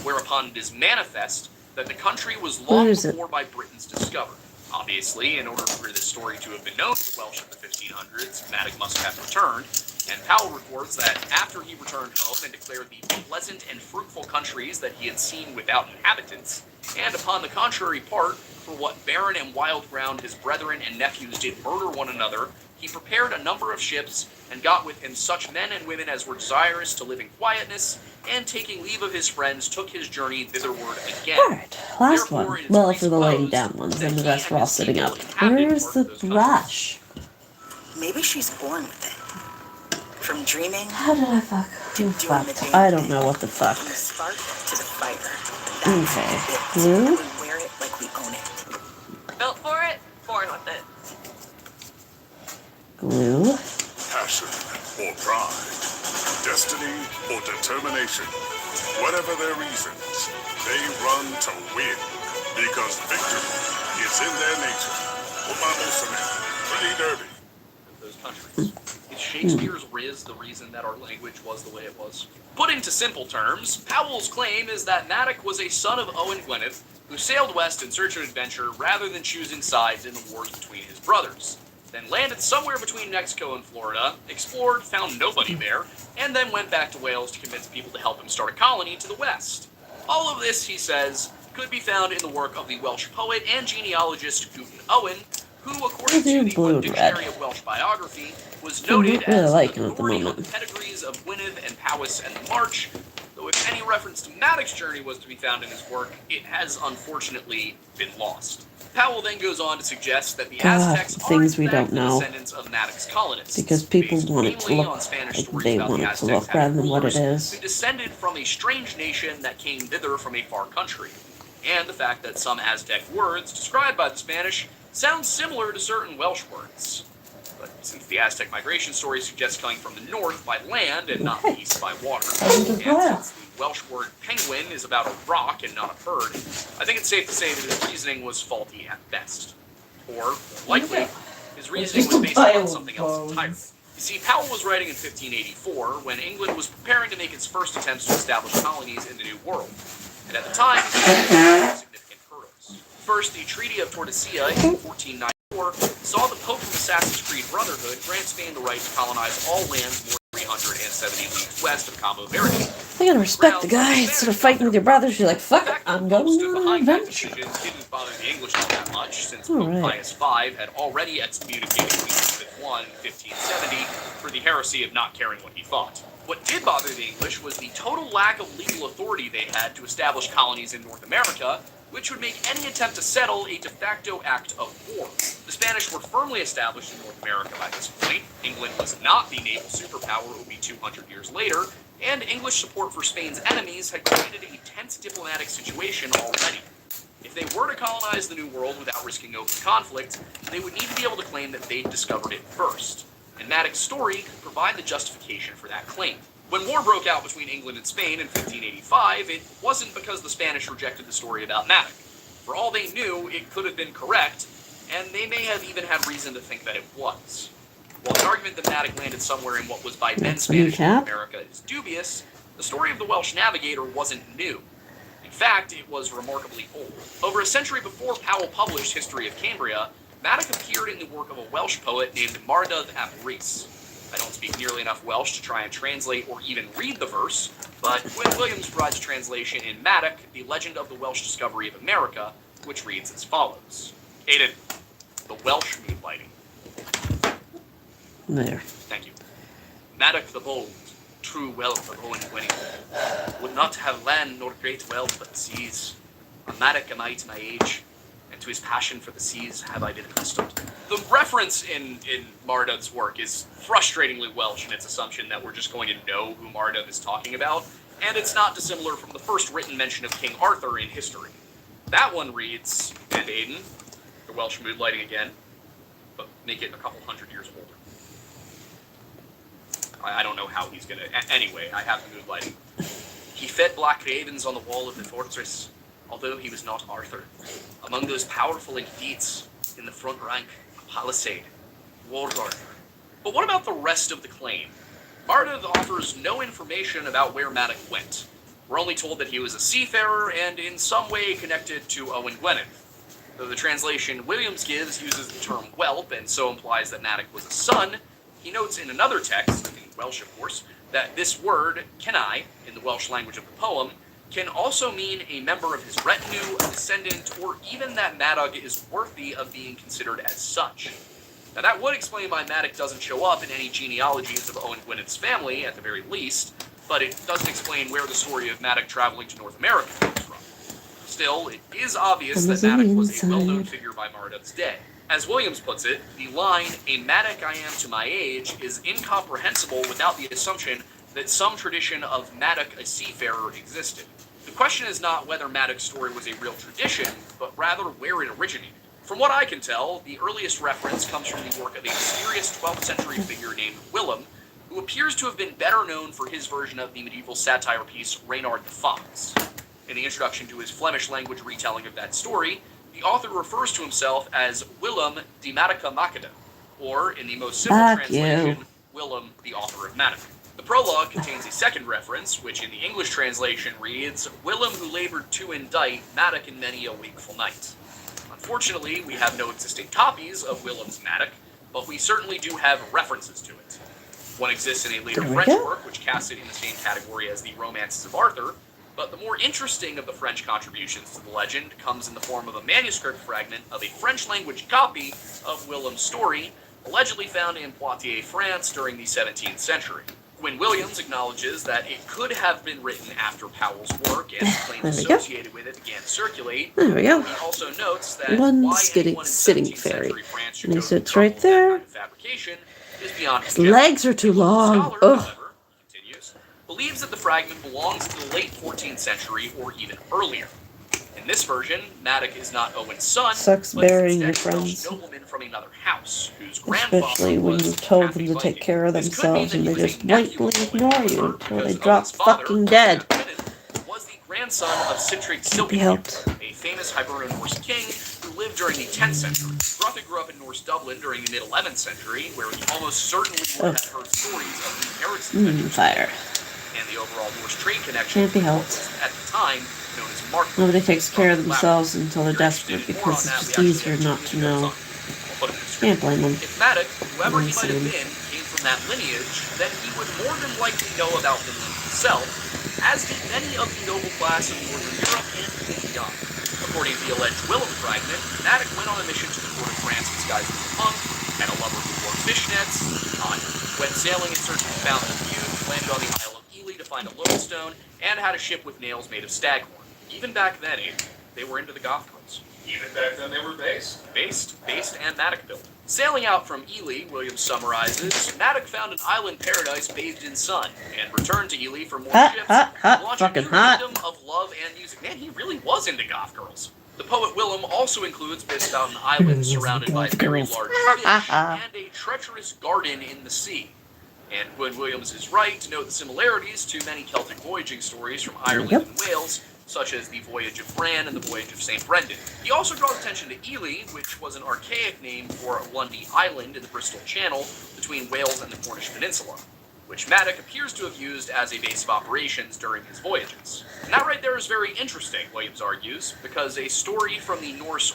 whereupon it is manifest that the country was long before by Britain's discovered. Obviously, in order for this story to have been known to the Welsh of the 1500s, Maddock must have returned, and Powell reports that after he returned home and declared the pleasant and fruitful countries that he had seen without inhabitants, and upon the contrary part, for what barren and wild ground his brethren and nephews did murder one another, he prepared a number of ships, and got with him such men and women as were desirous to live in quietness, and taking leave of his friends, took his journey thitherward again. Alright, last one. Well, for the laying down ones, and the rest were all sitting up. Where's the brush? Maybe she's born with it. From dreaming. How did I fuck? Who fucked? I don't know what the fuck. From the spark to the fire. Okay. Glue? We wear it like we own it. Built for it, born with it. Glue. Passion or pride, destiny or determination. Whatever their reasons, they run to win. Because victory is in their nature. Pretty dirty. Those countries. Is Shakespeare's Riz the reason that our language was the way it was? Put into simple terms, Powell's claim is that Maddock was a son of Owen Gwynedd, who sailed west in search of adventure rather than choosing sides in the wars between his brothers. Then landed somewhere between Mexico and Florida, explored, found nobody there, and then went back to Wales to convince people to help him start a colony to the west. All of this, he says, could be found in the work of the Welsh poet and genealogist Guten Owen, who, according to the Wood Dictionary of Welsh Biography, was noted as the authority on the pedigrees of Gwynedd and Powys and the March, though if any reference to Maddock's journey was to be found in his work, it has unfortunately been lost. Powell then goes on to suggest that the Aztecs things we aren't don't know. descendants of Madoc's colonists, Because people based want it to mainly look on Spanish like stories they about want the it to Aztecs look having rather than what it rulers who is. descended from a strange nation that came thither from a far country, and the fact that some Aztec words described by the Spanish sound similar to certain Welsh words. But since the Aztec migration story suggests coming from the north by land and not the east by water, and since the Welsh word penguin is about a rock and not a bird, I think it's safe to say that his reasoning was faulty at best. Or, more likely, his reasoning was based on something else entirely. You see, Powell was writing in 1584 when England was preparing to make its first attempts to establish colonies in the New World, and at the time, significant hurdles. First, the Treaty of Tordesillas in 1494 saw the Pope from Assassin's Creed Brotherhood grant Spain the right to colonize all lands more than 370 leagues west of Cabo Verde. You gotta respect the guy. Instead of fighting with your brothers, you're like, fuck it, I'm going on an adventure. Didn't bother the English all that much, since Pope Pius V had already excommunicated King Elizabeth I in 1570 for the heresy of not caring what he thought. What did bother the English was the total lack of legal authority they had to establish colonies in North America, which would make any attempt to settle a de facto act of war. The Spanish were firmly established in North America by this point. England was not the naval superpower it would be 200 years later, and English support for Spain's enemies had created a tense diplomatic situation already. If they were to colonize the New World without risking open conflict, they would need to be able to claim that they discovered it first. And Madoc's story could provide the justification for that claim. When war broke out between England and Spain in 1585, it wasn't because the Spanish rejected the story about Madoc. For all they knew, it could have been correct, and they may have even had reason to think that it was. While the argument that Madoc landed somewhere in what was by then Spanish North America is dubious, the story of the Welsh navigator wasn't new. In fact, it was remarkably old. Over a century before Powell published History of Cambria, Madoc appeared in the work of a Welsh poet named Mardud ap Rhys. I don't speak nearly enough Welsh to try and translate or even read the verse, but Gwyn Williams provides translation in Madoc, The Legend of the Welsh Discovery of America, which reads as follows. Aiden, the Welsh moonlighting. There. Thank you. Madoc the Bold, true wealth of Owen Gwynneth, would not have land nor great wealth but the seas. A Madoc am I to my age, and to his passion for the seas have I been accustomed. The reference in Mardud's work is frustratingly Welsh in its assumption that we're just going to know who Mardud is talking about, and it's not dissimilar from the first written mention of King Arthur in history. That one reads, and Aiden, the Welsh moonlighting again, but make it a couple hundred years older. I don't know how he's gonna... Anyway, I have the moonlighting. He fed black ravens on the wall of the fortress, although he was not Arthur. Among those powerful in feats, in the front rank, a palisade, Lord Arthur. But what about the rest of the claim? Mardud offers no information about where Madoc went. We're only told that he was a seafarer and in some way connected to Owen Gwynneth. Though the translation Williams gives uses the term whelp and so implies that Madoc was a son, he notes in another text, in Welsh of course, that this word, kenai, in the Welsh language of the poem, can also mean a member of his retinue, a descendant, or even that Madoc is worthy of being considered as such. Now that would explain why Madoc doesn't show up in any genealogies of Owen Gwynneth's family, at the very least, but it doesn't explain where the story of Madoc traveling to North America comes from. Still, it is obvious that Madoc was a well-known figure by Mardud's day. As Williams puts it, the line, "A Madoc I am to my age," is incomprehensible without the assumption that some tradition of Madoc a seafarer existed. The question is not whether Madoc's story was a real tradition, but rather where it originated. From what I can tell, the earliest reference comes from the work of a mysterious 12th century figure named Willem, who appears to have been better known for his version of the medieval satire piece Reynard the Fox. In the introduction to his Flemish language retelling of that story, the author refers to himself as Willem de Madica Macada, or, in the most simple translation, Willem, the author of Madoc. The prologue contains a second reference, which in the English translation reads, Willem who labored to indict Madoc in many a wakeful night. Unfortunately, we have no existing copies of Willem's Madoc, but we certainly do have references to it. One exists in a later French work, which casts it in the same category as the Romances of Arthur, but the more interesting of the French contributions to the legend comes in the form of a manuscript fragment of a French-language copy of Willem's story, allegedly found in Poitiers, France during the 17th century. Gwyn Williams acknowledges that it could have been written after Powell's work, and claims There we go. associated with it began to circulate. There we go. He also notes that One why anyone in sitting 17th fairy. century France should And he go to the sits right trouble of that there. kind of fabrication is beyond His conjecture. legs are too long. Scholar, Ugh. however, he continues, believes that the fragment belongs to the late 14th century or even earlier. In this version, Maddock is not Owen's son, Sucks but is burying your instead a Welsh friends. nobleman from another house, whose grandfather Especially when was you've told Happy them to take Viking. care of This could mean themselves that and he they was just a nephew blatantly of ignore Owen you Robert, until they because drop Owen's father, fucking dead. was the grandson of Citric Can't be helped. a famous Hiberno-Norse king who lived during the 10th century. Gruffydd grew up in Norse Dublin during the mid-11th century, where he almost certainly would have heard stories of the inheritance Fire. and the overall Norse trade connection Can't be with what helped. was, at the time, known as Mark. Nobody takes care of themselves until they're desperate because it's just easier not to know. Can't blame them. If Maddock, whoever he might have Insane. been, came from that lineage, then he would more than likely know about Finland himself, as did many of the noble class of Northern Europe and beyond. According to the alleged Willem fragment, Maddock went on a mission to the court of France disguised as a monk, had a lover who wore fishnets, went sailing in search of the Fountain of Youth, landed on the Isle of Ely to find a lodestone, and had a ship with nails made of staghorn. Even back then, they were into the goth girls. Even back then they were based. Based and Maddock built. Sailing out from Ely, Williams summarizes, Maddock found an island paradise bathed in sun, and returned to Ely for more ships, hot, launching a fucking new hot. kingdom of love and music. Man, he really was into goth girls. The poet Willem also includes bits about an island surrounded by very large fish and a treacherous garden in the sea. And Gwyn Williams is right to note the similarities to many Celtic voyaging stories from Ireland and Wales, such as the Voyage of Bran and the Voyage of St. Brendan. He also draws attention to Ely, which was an archaic name for Lundy Island in the Bristol Channel between Wales and the Cornish Peninsula, which Maddock appears to have used as a base of operations during his voyages. And that right there is very interesting, Williams argues, because a story from the Norse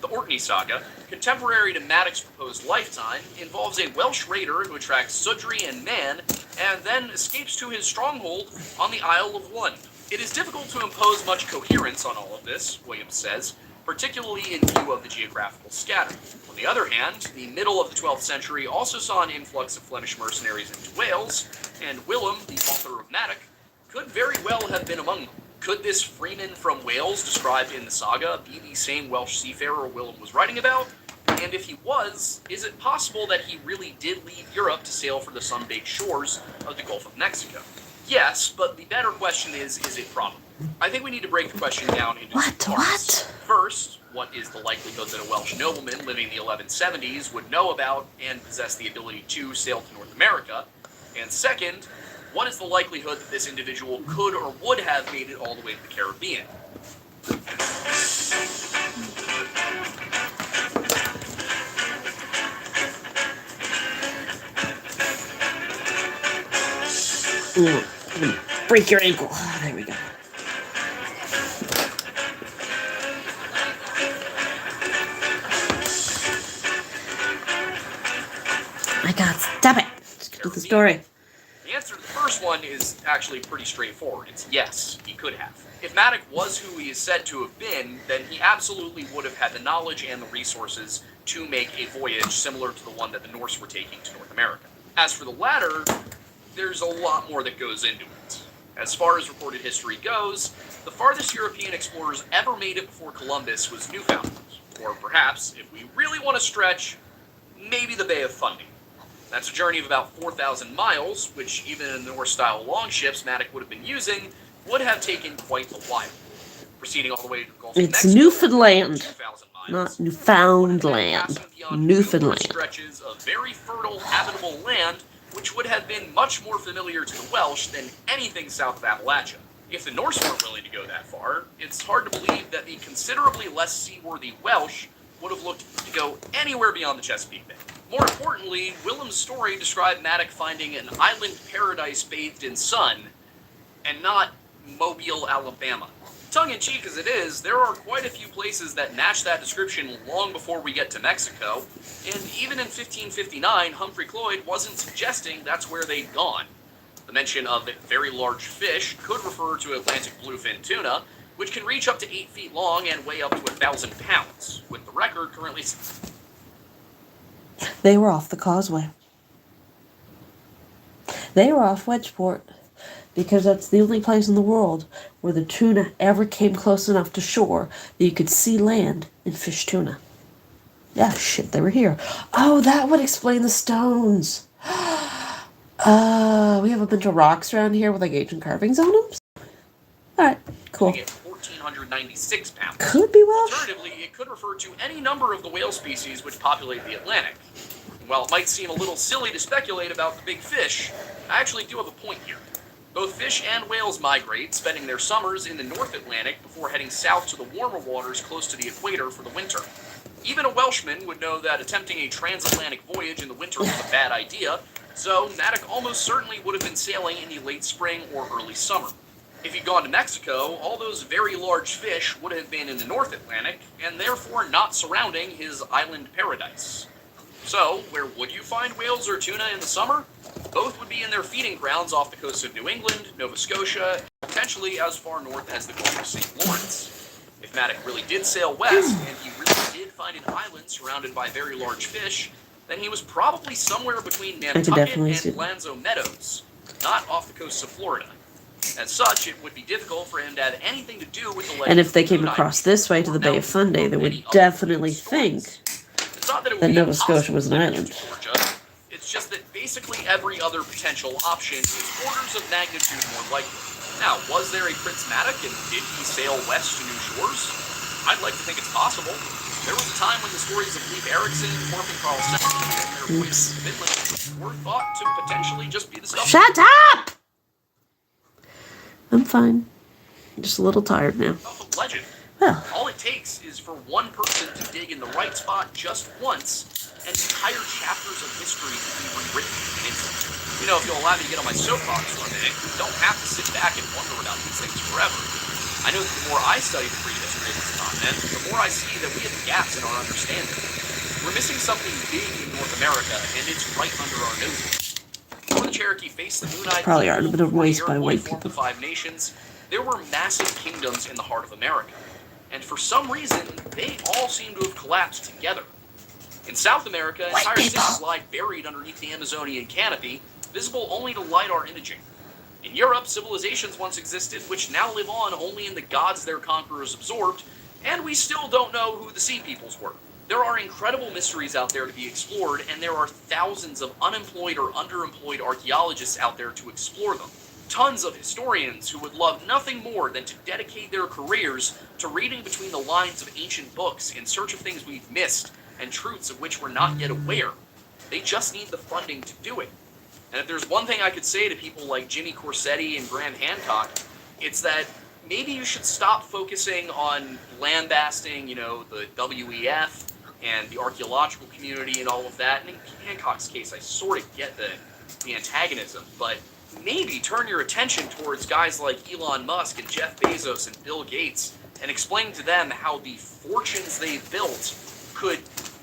the Orkney Saga, contemporary to Maddock's proposed lifetime, involves a Welsh raider who attracts Sudri and Man, and then escapes to his stronghold on the Isle of Lund. It is difficult to impose much coherence on all of this, Williams says, particularly in view of the geographical scatter. On the other hand, the middle of the 12th century also saw an influx of Flemish mercenaries into Wales, and Willem, the author of Maddock, could very well have been among them. Could this freeman from Wales described in the saga be the same Welsh seafarer Willem was writing about? And if he was, is it possible that he really did leave Europe to sail for the sun-baked shores of the Gulf of Mexico? Yes, but the better question is it probable? I think we need to break the question down into two parts. First, what is the likelihood that a Welsh nobleman living in the 1170s would know about and possess the ability to sail to North America? And second, what is the likelihood that this individual could or would have made it all the way to the Caribbean? Break your ankle. There we go. My God, stop it. Let's get to the story. The answer to the first one is actually pretty straightforward. It's yes, he could have. If Maddock was who he is said to have been, then he absolutely would have had the knowledge and the resources to make a voyage similar to the one that the Norse were taking to North America. As for the latter, there's a lot more that goes into it. As far as recorded history goes, the farthest European explorers ever made it before Columbus was Newfoundland, or perhaps, if we really want to stretch, maybe the Bay of Fundy. That's a journey of about 4,000 miles, which even in the Norse-style longships Maddock would have been using, would have taken quite a while. Proceeding all the way to the Gulf of Mexico, It's Newfoundland, not Newfoundland. Newfoundland. Stretches of very fertile, habitable land, which would have been much more familiar to the Welsh than anything south of Appalachia. If the Norse weren't willing to go that far, it's hard to believe that the considerably less seaworthy Welsh would have looked to go anywhere beyond the Chesapeake Bay. More importantly, Willem's story described Maddock finding an island paradise bathed in sun, and not Mobile, Alabama. Tongue-in-cheek as it is, there are quite a few places that match that description long before we get to Mexico, and even in 1559, Humphrey Cloyd wasn't suggesting that's where they'd gone. The mention of very large fish could refer to Atlantic bluefin tuna, which can reach up to 8 feet long and weigh up to 1,000 pounds, with the record currently... They were off the causeway. They were off Wedgeport because that's the only place in the world where the tuna ever came close enough to shore that you could see land and fish tuna. Yeah, shit, they were here. Oh, that would explain the stones. We have a bunch of rocks around here with like ancient carvings on them. Alright, cool. 1,496 pounds. Could be Welsh. Alternatively, it could refer to any number of the whale species which populate the Atlantic. While it might seem a little silly to speculate about the big fish, I actually do have a point here. Both fish and whales migrate, spending their summers in the North Atlantic before heading south to the warmer waters close to the equator for the winter. Even a Welshman would know that attempting a transatlantic voyage in the winter was a bad idea, so Maddock almost certainly would have been sailing in the late spring or early summer. If he'd gone to Mexico, all those very large fish would have been in the North Atlantic, and therefore not surrounding his island paradise. So, where would you find whales or tuna in the summer? Both would be in their feeding grounds off the coast of New England, Nova Scotia, and potentially as far north as the Gulf of St. Lawrence. If Maddock really did sail west, and he really did find an island surrounded by very large fish, then he was probably somewhere between Nantucket and Lanzo Meadows, not off the coast of Florida. As such, it would be difficult for him to have anything to do with the legend. And if they came across this way to the Bay of Fundy, they would definitely think that Nova Scotia was an island. It's just that basically every other potential option is orders of magnitude more likely. Now, was there a Prince Maddock, and did he sail west to new shores? I'd like to think it's possible. There was a time when the stories of Leif Erikson, Thorfinn Karlsson, and their voyages to Midland were thought to potentially just be the stuff. Shut up! I'm fine. I'm just a little tired now. Legend. Well. All it takes is for one person to dig in the right spot just once, and entire chapters of history can be rewritten. You know, if you'll allow me to get on my soapbox for a minute, you don't have to sit back and wonder about these things forever. I know that the more I study the prehistory of this continent, the more I see that we have gaps in our understanding. We're missing something big in North America, and it's right under our noses. Before the Cherokee faced the Moonite Probably are a bit of waste by white people. The Five Nations, there were massive kingdoms in the heart of America. And for some reason, they all seem to have collapsed together. In South America, entire cities lie buried underneath the Amazonian canopy, visible only to LiDAR imaging. In Europe, civilizations once existed which now live on only in the gods their conquerors absorbed, and we still don't know who the Sea Peoples were. There are incredible mysteries out there to be explored, and there are thousands of unemployed or underemployed archaeologists out there to explore them. Tons of historians who would love nothing more than to dedicate their careers to reading between the lines of ancient books in search of things we've missed and truths of which we're not yet aware. They just need the funding to do it. And if there's one thing I could say to people like Jimmy Corsetti and Graham Hancock, it's that maybe you should stop focusing on lambasting, you know, the WEF and the archaeological community and all of that. And in Hancock's case, I sort of get the antagonism, but maybe turn your attention towards guys like Elon Musk and Jeff Bezos and Bill Gates and explain to them how the fortunes they've built could,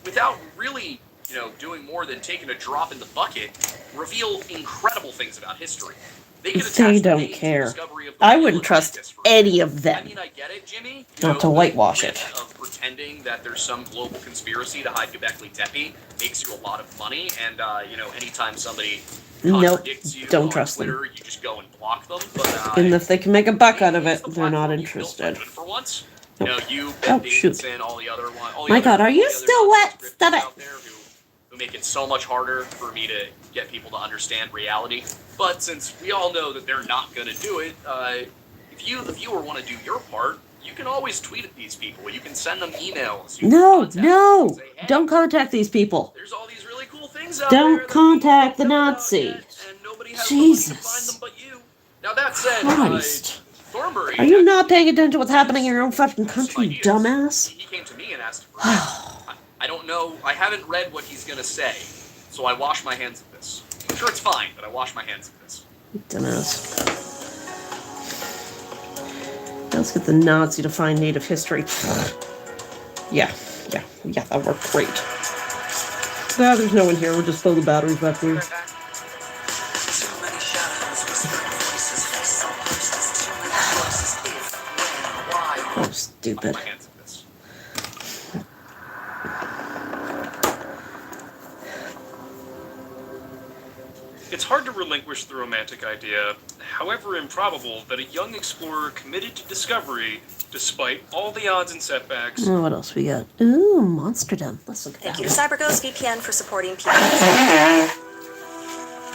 without really, you know, doing more than taking a drop in the bucket, reveal incredible things about history. They don't care. I wouldn't trust any of them. I mean, I get it, Jimmy. Not to whitewash it. Of pretending that there's some global conspiracy to hide Göbekli Tepe makes you a lot of money, and you know, anytime somebody contradicts you on Twitter, you just go and block them. But and if they can make a buck out of it, they're not interested. For once, you know, you, Ben Davidson, all the other ones. My God, are you still wet? Stop it. Who make it so much harder for me to get people to understand reality. But since we all know that they're not going to do it, if you, the viewer, want to do your part, you can always tweet at these people. You can send them emails. No, say, hey, don't contact these people. There's all these really cool things out don't there contact the Nazis. Jesus. But you. Now that said, Thornbury, are you not paying attention to what's happening in your own fucking country, you dumbass? He came to me and asked for help. I don't know. I haven't read what he's going to say, so I wash my hands of this. I'm sure it's fine, but I wash my hands of this. Dumbass. Let's get the Nazi to find native history. Yeah, that worked great. Nah, there's no one here. We'll just throw the batteries back there. Oh, stupid. It's hard to relinquish relinquish the romantic idea, however improbable that a young explorer committed to discovery despite all the odds and setbacks. Oh, what else we got? Ooh, Monsterdom. Let's look at that. Thank you to CyberGhost VPN for supporting people.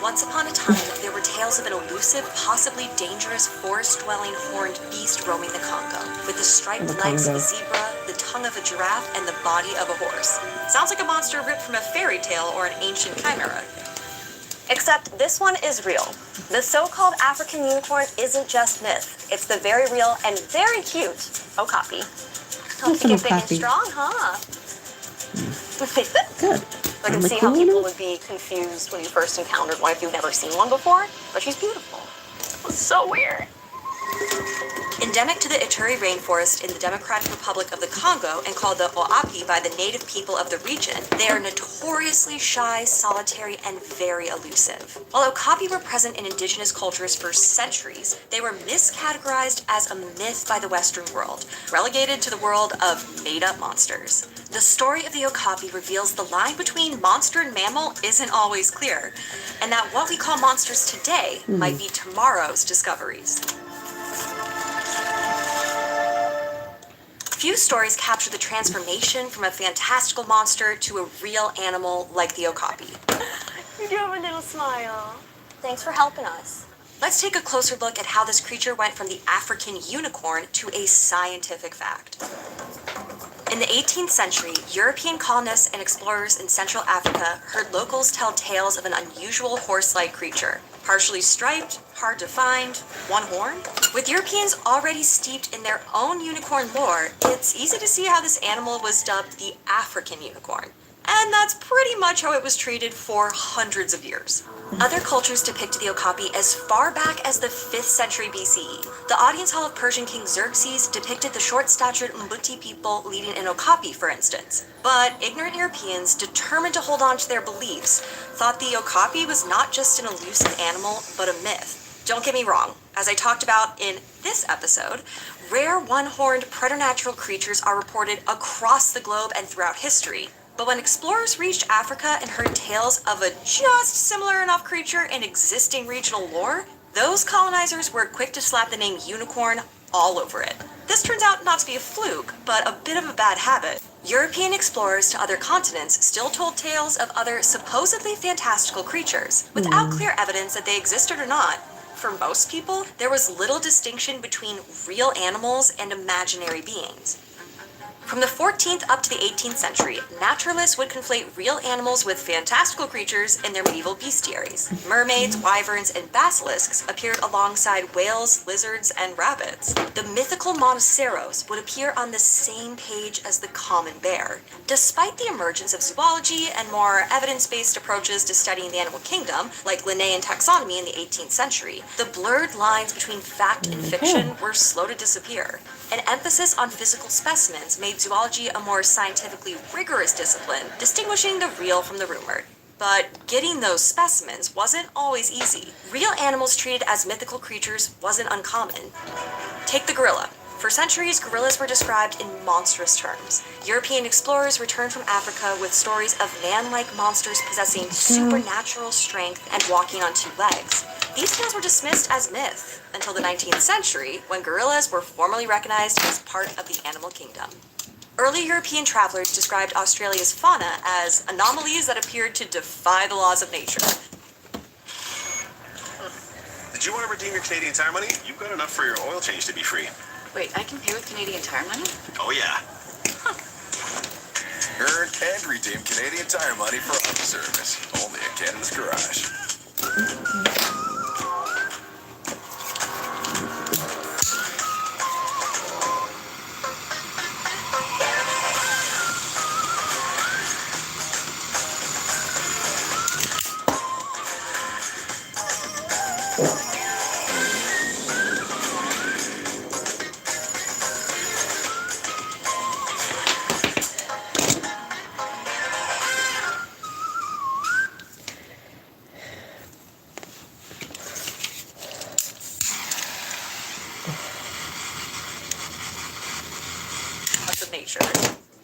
Once upon a time, there were tales of an elusive, possibly dangerous, forest-dwelling horned beast roaming the Congo, with the striped legs of a zebra, the tongue of a giraffe, and the body of a horse. Sounds like a monster ripped from a fairy tale or an ancient chimera. Except this one is real. The so-called African unicorn isn't just myth. It's the very real and very cute okapi. Hope you get big and strong, huh? Good. I can see how people would be confused when you first encountered one if you've never seen one before, but she's beautiful. It's so weird. Endemic to the Ituri rainforest in the Democratic Republic of the Congo and called the Oapi by the native people of the region, they are notoriously shy, solitary, and very elusive. While okapi were present in indigenous cultures for centuries, they were miscategorized as a myth by the Western world, relegated to the world of made-up monsters. The story of the okapi reveals the line between monster and mammal isn't always clear, and that what we call monsters today might be tomorrow's discoveries. Few stories capture the transformation from a fantastical monster to a real animal like the okapi. You do have a little smile. Thanks for helping us. Let's take a closer look at how this creature went from the African unicorn to a scientific fact. In the 18th century, European colonists and explorers in Central Africa heard locals tell tales of an unusual horse-like creature. Partially striped, hard to find, one horn. With Europeans already steeped in their own unicorn lore, it's easy to see how this animal was dubbed the African unicorn. And that's pretty much how it was treated for hundreds of years. Other cultures depicted the okapi as far back as the 5th century BCE. The audience hall of Persian King Xerxes depicted the short-statured Mbuti people leading an okapi, for instance. But ignorant Europeans, determined to hold on to their beliefs, thought the okapi was not just an elusive animal, but a myth. Don't get me wrong, as I talked about in this episode, rare one-horned preternatural creatures are reported across the globe and throughout history. But when explorers reached Africa and heard tales of a just similar enough creature in existing regional lore, those colonizers were quick to slap the name unicorn all over it. This turns out not to be a fluke, but a bit of a bad habit. European explorers to other continents still told tales of other supposedly fantastical creatures, without clear evidence that they existed or not. For most people, there was little distinction between real animals and imaginary beings. From the 14th up to the 18th century, naturalists would conflate real animals with fantastical creatures in their medieval bestiaries. Mermaids, wyverns, and basilisks appeared alongside whales, lizards, and rabbits. The mythical monticeros would appear on the same page as the common bear. Despite the emergence of zoology and more evidence-based approaches to studying the animal kingdom, like Linnaean taxonomy in the 18th century, the blurred lines between fact and fiction were slow to disappear. An emphasis on physical specimens made zoology a more scientifically rigorous discipline, distinguishing the real from the rumored. But getting those specimens wasn't always easy. Real animals treated as mythical creatures wasn't uncommon. Take the gorilla. For centuries, gorillas were described in monstrous terms. European explorers returned from Africa with stories of man-like monsters possessing supernatural strength and walking on two legs. These tales were dismissed as myth until the 19th century, when gorillas were formally recognized as part of the animal kingdom. Early European travelers described Australia's fauna as anomalies that appeared to defy the laws of nature. Did you want to redeem your Canadian Tire money? You've got enough for your oil change to be free. Wait, I can pay with Canadian Tire money? Oh, yeah. Earn and redeem Canadian Tire money for auto service. Only at Canada's Garage. Of nature.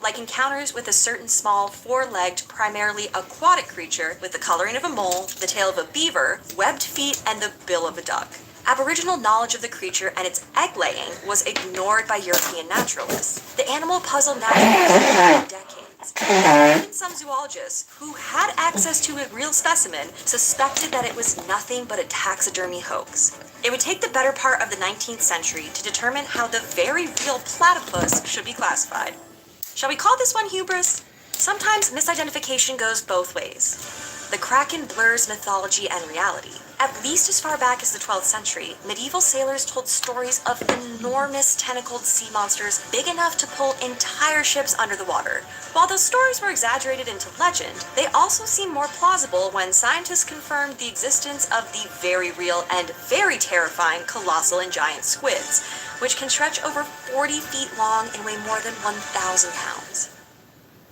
like encounters with a certain small, four-legged, primarily aquatic creature with the coloring of a mole, the tail of a beaver, webbed feet, and the bill of a duck. Aboriginal knowledge of the creature and its egg-laying was ignored by European naturalists. The animal puzzled naturalists for decades. Even some zoologists, who had access to a real specimen, suspected that it was nothing but a taxidermy hoax. It would take the better part of the 19th century to determine how the very real platypus should be classified. Shall we call this one hubris? Sometimes misidentification goes both ways. The kraken blurs mythology and reality. At least as far back as the 12th century, medieval sailors told stories of enormous tentacled sea monsters big enough to pull entire ships under the water. While those stories were exaggerated into legend, they also seem more plausible when scientists confirmed the existence of the very real and very terrifying colossal and giant squids, which can stretch over 40 feet long and weigh more than 1,000 pounds.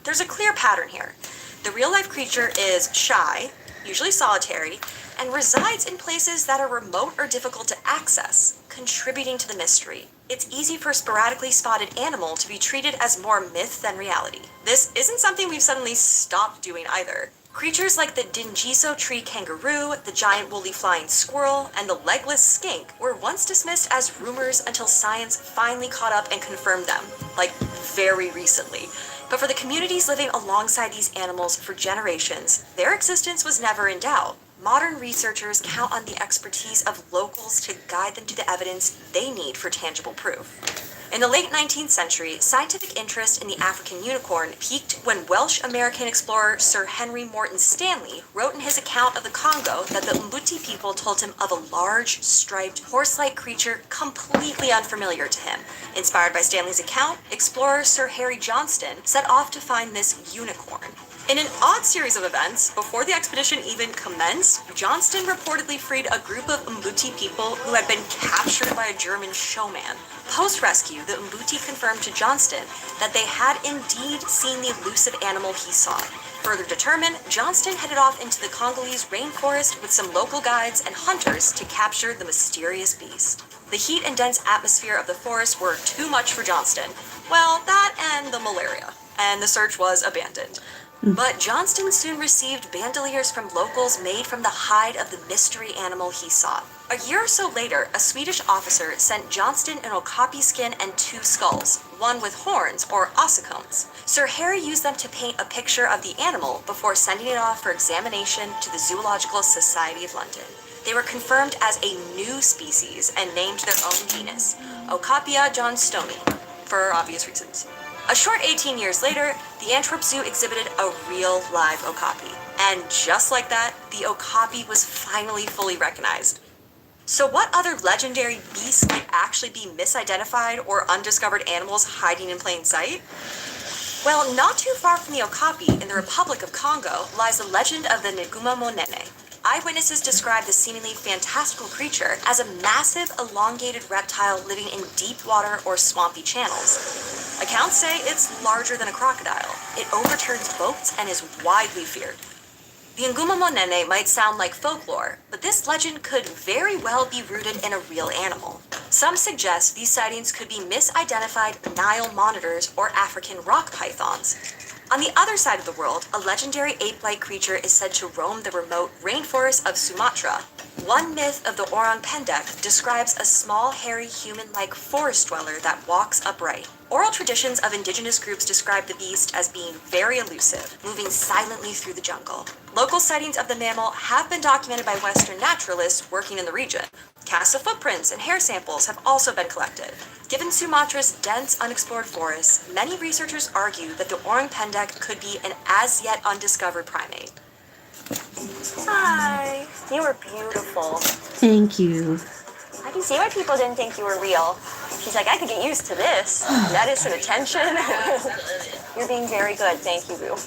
There's a clear pattern here. The real-life creature is shy, usually solitary, and resides in places that are remote or difficult to access, contributing to the mystery. It's easy for a sporadically spotted animal to be treated as more myth than reality. This isn't something we've suddenly stopped doing either. Creatures like the Dingiso tree kangaroo, the giant woolly flying squirrel, and the legless skink were once dismissed as rumors until science finally caught up and confirmed them, like very recently. But for the communities living alongside these animals for generations, their existence was never in doubt. Modern researchers count on the expertise of locals to guide them to the evidence they need for tangible proof. In the late 19th century, scientific interest in the African unicorn peaked when Welsh-American explorer Sir Henry Morton Stanley wrote in his account of the Congo that the Mbuti people told him of a large, striped, horse-like creature completely unfamiliar to him. Inspired by Stanley's account, explorer Sir Harry Johnston set off to find this unicorn. In an odd series of events, before the expedition even commenced, Johnston reportedly freed a group of Mbuti people who had been captured by a German showman. Post-rescue, the Mbuti confirmed to Johnston that they had indeed seen the elusive animal he sought. Further determined, Johnston headed off into the Congolese rainforest with some local guides and hunters to capture the mysterious beast. The heat and dense atmosphere of the forest were too much for Johnston. Well, that and the malaria. And the search was abandoned. But Johnston soon received bandoliers from locals made from the hide of the mystery animal he sought. A year or so later, a Swedish officer sent Johnston an okapi skin and 2 skulls, one with horns, or ossicones. Sir Harry used them to paint a picture of the animal before sending it off for examination to the Zoological Society of London. They were confirmed as a new species and named their own genus, Okapia johnstoni, for obvious reasons. A short 18 years later, the Antwerp Zoo exhibited a real live okapi. And just like that, the okapi was finally fully recognized. So what other legendary beasts might actually be misidentified or undiscovered animals hiding in plain sight? Well, not too far from the okapi, in the Republic of Congo, lies the legend of the Nguma Monene. Eyewitnesses describe the seemingly fantastical creature as a massive, elongated reptile living in deep water or swampy channels. Accounts say it's larger than a crocodile. It overturns boats and is widely feared. The Nguma Monene might sound like folklore, but this legend could very well be rooted in a real animal. Some suggest these sightings could be misidentified Nile monitors or African rock pythons. On the other side of the world, a legendary ape-like creature is said to roam the remote rainforest of Sumatra. One myth of the Orang Pendek describes a small, hairy, human-like forest dweller that walks upright. Oral traditions of indigenous groups describe the beast as being very elusive, moving silently through the jungle. Local sightings of the mammal have been documented by Western naturalists working in the region. Casts of footprints and hair samples have also been collected. Given Sumatra's dense, unexplored forests, many researchers argue that the Orang Pendek could be an as-yet undiscovered primate. Hi, you were beautiful. Thank you. I can see why people didn't think you were real. She's like, I could get used to this. That is some attention. You're being very good. Thank you, Boo.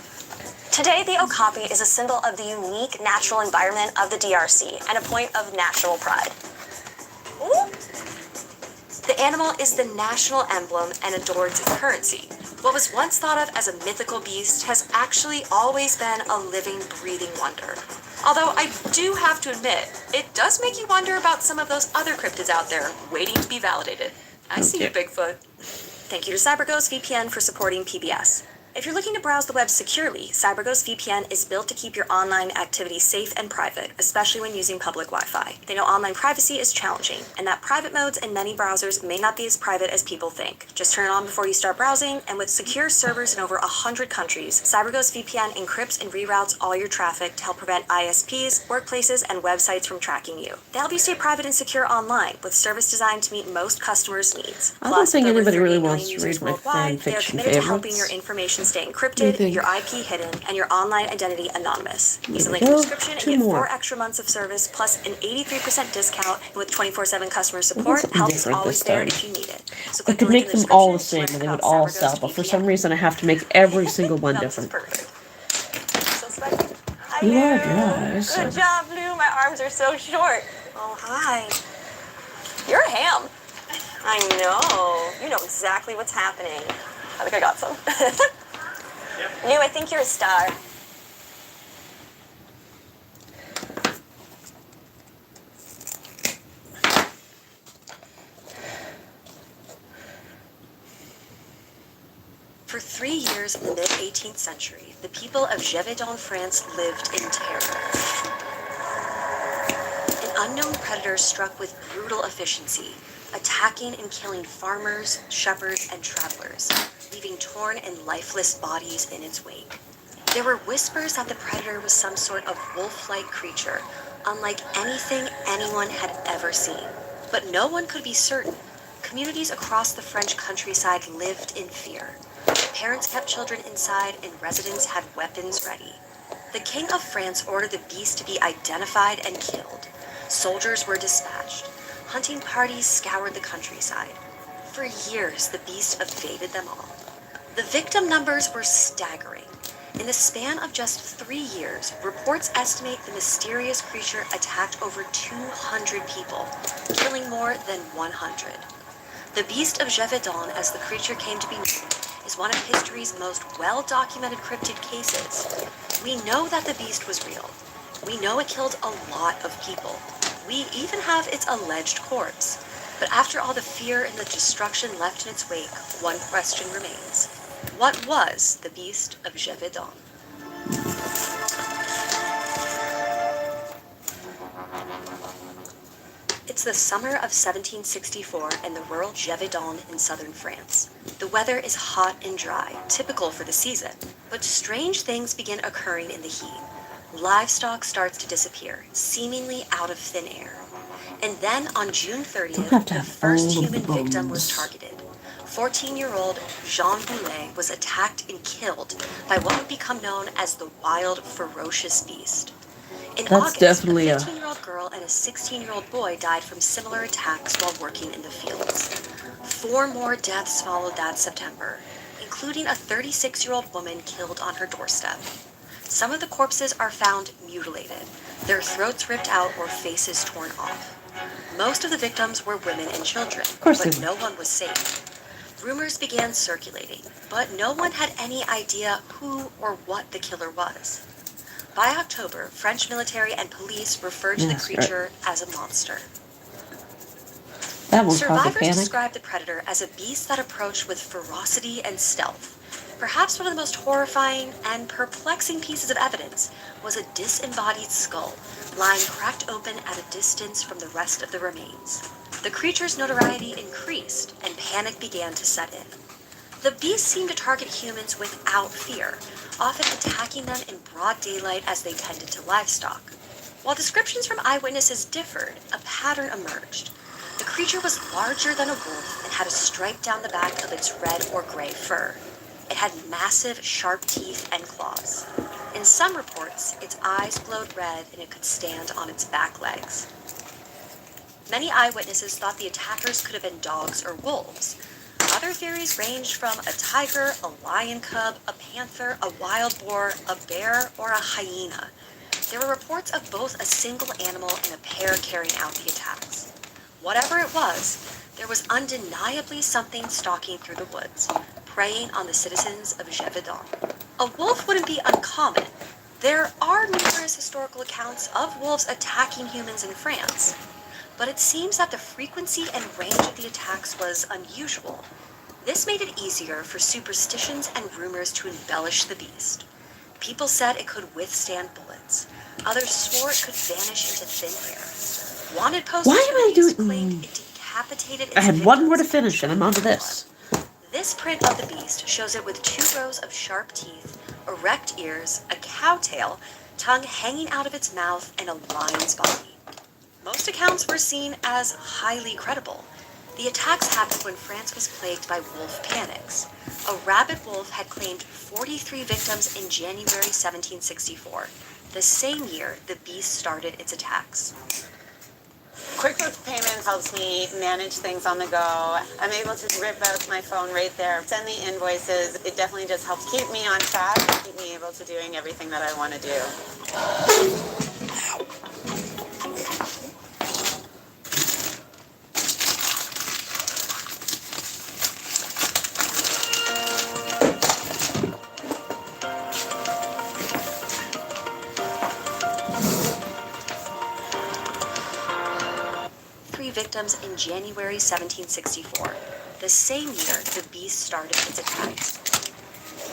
Today, the okapi is a symbol of the unique natural environment of the DRC and a point of national pride. Ooh. The animal is the national emblem and adorns its currency. What was once thought of as a mythical beast has actually always been a living, breathing wonder. Although I do have to admit, it does make you wonder about some of those other cryptids out there waiting to be validated. I see you, Bigfoot. Thank you to CyberGhost VPN for supporting PBS. If you're looking to browse the web securely, CyberGhost VPN is built to keep your online activity safe and private, especially when using public Wi-Fi. They know online privacy is challenging, and that private modes in many browsers may not be as private as people think. Just turn it on before you start browsing, and with secure servers in over 100 countries, CyberGhost VPN encrypts and reroutes all your traffic to help prevent ISPs, workplaces, and websites from tracking you. They help you stay private and secure online, with service designed to meet most customers' needs. I don't think anybody really wants to users read my worldwide, fan they are fiction committed to helping favorites. your information stay What do you encrypted, think? your IP hidden, and your online identity anonymous. Use the There we link in the go. description and 2 get more. 4 extra months of service plus an 83% discount with 24/7 customer It support. was Help is different always this there time. if you need it. So I click the could link make in the them all the description same to and learn they would about all CyberGhost sell, but for VPN. some reason I have to make every single one No, this is different. perfect. So special. Hi, You are Lou. dry, so- Good job, Lou. My arms are so short. Oh, hi. You're a ham. I know. You know exactly what's happening. I think I got some. Lou, I think you're a star. For 3 years in the mid-18th century, the people of Jevidon, France lived in terror. An unknown predator struck with brutal efficiency, attacking and killing farmers, shepherds, and travelers, leaving torn and lifeless bodies in its wake. There were whispers that the predator was some sort of wolf-like creature, unlike anything anyone had ever seen. But no one could be certain. Communities across the French countryside lived in fear. Parents kept children inside, and residents had weapons ready. The King of France ordered the beast to be identified and killed. Soldiers were dispatched. Hunting parties scoured the countryside. For years, the beast evaded them all. The victim numbers were staggering. In the span of just 3 years, reports estimate the mysterious creature attacked over 200 people, killing more than 100. The Beast of Jevidon, as the creature came to be known, is one of history's most well-documented cryptid cases. We know that the beast was real. We know it killed a lot of people. We even have its alleged corpse. But after all the fear and the destruction left in its wake, one question remains. What was the Beast of Jevidon? It's the summer of 1764 in the rural Jevidon in southern France. The weather is hot and dry, typical for the season, but strange things begin occurring in the heat. Livestock starts to disappear, seemingly out of thin air. And then on June 30th, the first human victim was targeted. 14-year-old Jean Boulet was attacked and killed by what would become known as the wild, ferocious beast. In August, definitely a 15-year-old girl and a 16-year-old boy died from similar attacks while working in the fields. 4 more deaths followed that September, including a 36-year-old woman killed on her doorstep. Some of the corpses are found mutilated, their throats ripped out or faces torn off. Most of the victims were women and children, but no one was safe. Rumors began circulating, but no one had any idea who or what the killer was. By October, French military and police referred to the creature as a monster. That won't cause a Survivors panic. described the predator as a beast that approached with ferocity and stealth. Perhaps one of the most horrifying and perplexing pieces of evidence was a disembodied skull lying cracked open at a distance from the rest of the remains. The creature's notoriety increased, and panic began to set in. The beast seemed to target humans without fear, often attacking them in broad daylight as they tended to livestock. While descriptions from eyewitnesses differed, a pattern emerged. The creature was larger than a wolf and had a stripe down the back of its red or gray fur. It had massive, sharp teeth and claws. In some reports, its eyes glowed red and it could stand on its back legs. Many eyewitnesses thought the attackers could have been dogs or wolves. Other theories ranged from a tiger, a lion cub, a panther, a wild boar, a bear, or a hyena. There were reports of both a single animal and a pair carrying out the attacks. Whatever it was, there was undeniably something stalking through the woods, preying on the citizens of Jevidon. A wolf wouldn't be uncommon. There are numerous historical accounts of wolves attacking humans in France, but it seems that the frequency and range of the attacks was unusual. This made it easier for superstitions and rumors to embellish the beast. People said it could withstand bullets. Others swore it could vanish into thin air. Wanted posters Why am I doing? claimed it decapitated its I had one more to victims finish, and I'm onto this. This print of the beast shows it with 2 rows of sharp teeth, erect ears, a cow tail, tongue hanging out of its mouth, and a lion's body. Most accounts were seen as highly credible. The attacks happened when France was plagued by wolf panics. A rabid wolf had claimed 43 victims in January 1764, the same year the beast started its attacks. QuickBooks Payments helps me manage things on the go. I'm able to rip out my phone right there, send the invoices. It definitely just helps keep me on track, keep me able to doing everything that I want to do. 3 victims in January 1764, the same year the beast started its attacks.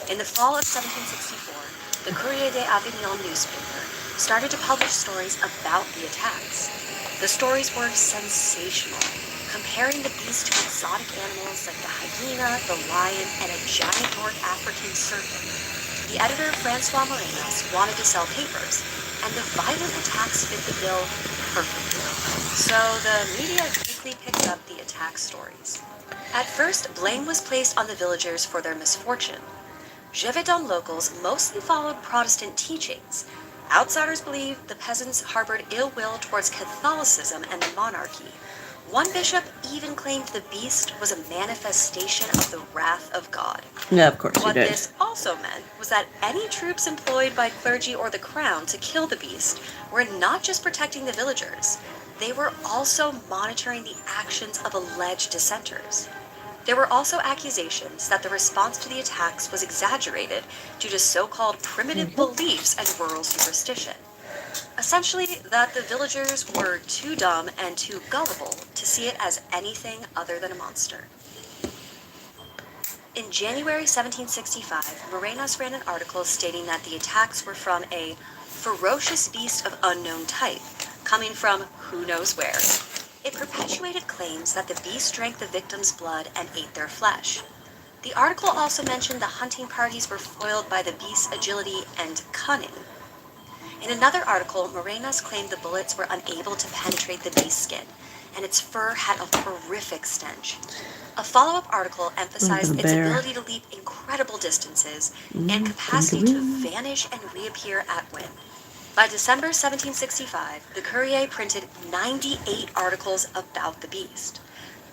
In the fall of 1764, the Courrier d'Avignon newspaper started to publish stories about the attacks. The stories were sensational, comparing the beast to exotic animals like the hyena, the lion, and a giant North African serpent. The editor, Francois Morenas, wanted to sell papers, and the violent attacks fit the bill perfectly. So the media quickly picked up the attack stories. At first, blame was placed on the villagers for their misfortune. Jevidon locals mostly followed Protestant teachings. Outsiders believed the peasants harbored ill will towards Catholicism and the monarchy. One bishop even claimed the beast was a manifestation of the wrath of God. Yeah, of course What he did. this also meant was that any troops employed by clergy or the crown to kill the beast were not just protecting the villagers, they were also monitoring the actions of alleged dissenters. There were also accusations that the response to the attacks was exaggerated due to so-called primitive beliefs and rural superstition. Essentially, that the villagers were too dumb and too gullible to see it as anything other than a monster. In January 1765, Morenas ran an article stating that the attacks were from a ferocious beast of unknown type, coming from who knows where. It perpetuated claims that the beast drank the victims' blood and ate their flesh. The article also mentioned the hunting parties were foiled by the beast's agility and cunning. In another article, Morenas claimed the bullets were unable to penetrate the beast's skin, and its fur had a horrific stench. A follow-up article emphasized its ability to leap incredible distances and capacity to vanish and reappear at whim. By December 1765, the Courrier printed 98 articles about the beast.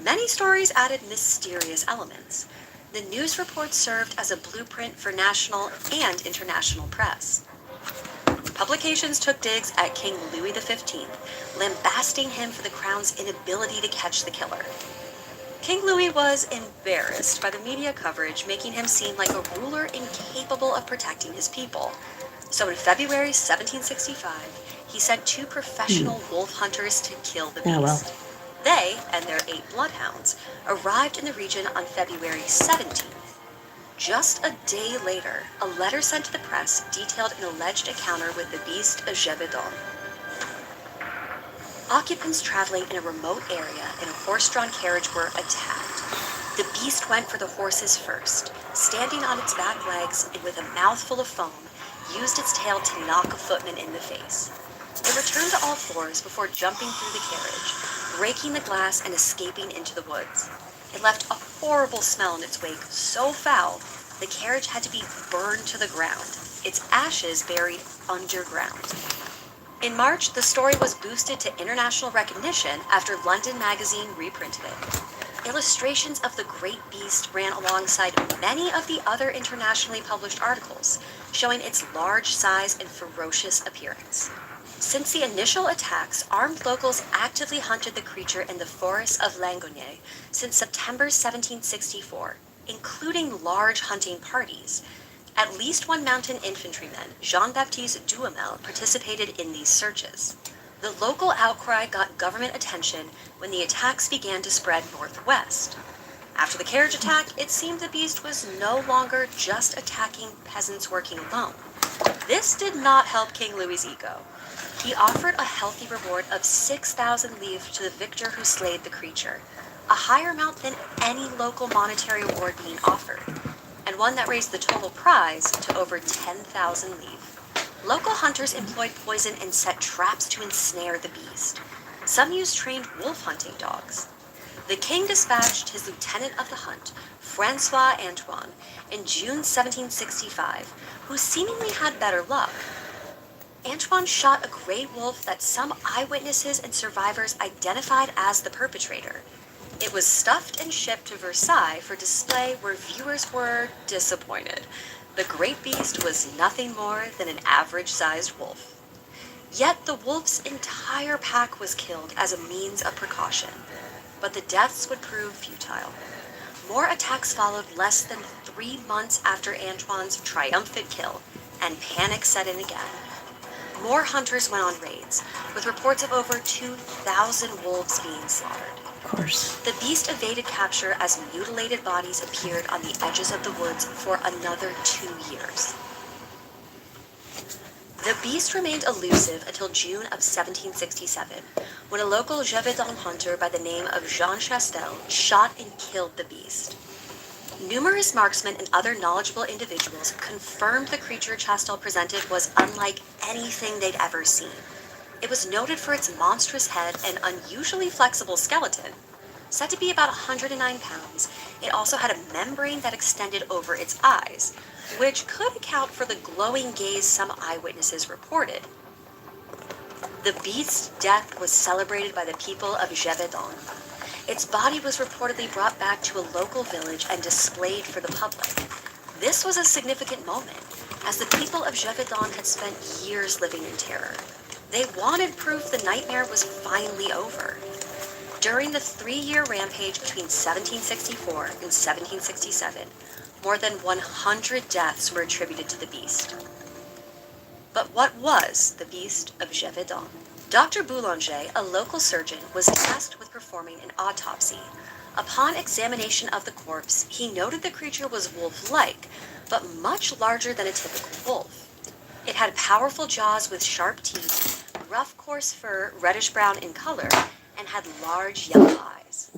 Many stories added mysterious elements. The news report served as a blueprint for national and international press. Publications took digs at King Louis XV, lambasting him for the crown's inability to catch the killer. King Louis was embarrassed by the media coverage, making him seem like a ruler incapable of protecting his people. So in February 1765, he sent 2 professional wolf hunters to kill the beast. They and their 8 bloodhounds arrived in the region on February 17th. Just a day later, a letter sent to the press detailed an alleged encounter with the beast of Jevidon. Occupants traveling in a remote area in a horse-drawn carriage were attacked. The beast went for the horses first, standing on its back legs and with a mouthful of foam, used its tail to knock a footman in the face. It returned to all fours before jumping through the carriage, breaking the glass and escaping into the woods. It left a horrible smell in its wake, so foul, the carriage had to be burned to the ground, its ashes buried underground. In March, the story was boosted to international recognition after London Magazine reprinted it. Illustrations of the great beast ran alongside many of the other internationally published articles, showing its large size and ferocious appearance. Since the initial attacks, armed locals actively hunted the creature in the forests of Langogne since September 1764, including large hunting parties. At least one mountain infantryman, Jean-Baptiste Duhamel, participated in these searches. The local outcry got government attention when the attacks began to spread northwest. After the carriage attack, it seemed the beast was no longer just attacking peasants working alone. This did not help King Louis's ego. He offered a healthy reward of 6,000 livres to the victor who slayed the creature, a higher amount than any local monetary award being offered, and one that raised the total prize to over 10,000 livres. Local hunters employed poison and set traps to ensnare the beast. Some used trained wolf hunting dogs. The king dispatched his lieutenant of the hunt, Francois Antoine, in June 1765, who seemingly had better luck. Antoine shot a gray wolf that some eyewitnesses and survivors identified as the perpetrator. It was stuffed and shipped to Versailles for display where viewers were disappointed. The great beast was nothing more than an average-sized wolf. Yet the wolf's entire pack was killed as a means of precaution. But the deaths would prove futile. More attacks followed less than 3 months after Antoine's triumphant kill, and panic set in again. More hunters went on raids, with reports of over 2,000 wolves being slaughtered. Of course. The beast evaded capture as mutilated bodies appeared on the edges of the woods for another 2 years. The beast remained elusive until June of 1767, when a local Jevidon hunter by the name of Jean Chastel shot and killed the beast. Numerous marksmen and other knowledgeable individuals confirmed the creature Chastel presented was unlike anything they'd ever seen. It was noted for its monstrous head and unusually flexible skeleton. Said to be about 109 pounds, it also had a membrane that extended over its eyes, which could account for the glowing gaze some eyewitnesses reported. The beast's death was celebrated by the people of Jevidon. Its body was reportedly brought back to a local village and displayed for the public. This was a significant moment, as the people of Jevidon had spent years living in terror. They wanted proof the nightmare was finally over. During the 3-year rampage between 1764 and 1767, more than 100 deaths were attributed to the beast. But what was the beast of Jevidon? Dr. Boulanger, a local surgeon, was tasked with performing an autopsy. Upon examination of the corpse, he noted the creature was wolf-like, but much larger than a typical wolf. It had powerful jaws with sharp teeth, rough coarse fur, reddish-brown in color, and had large yellow eyes.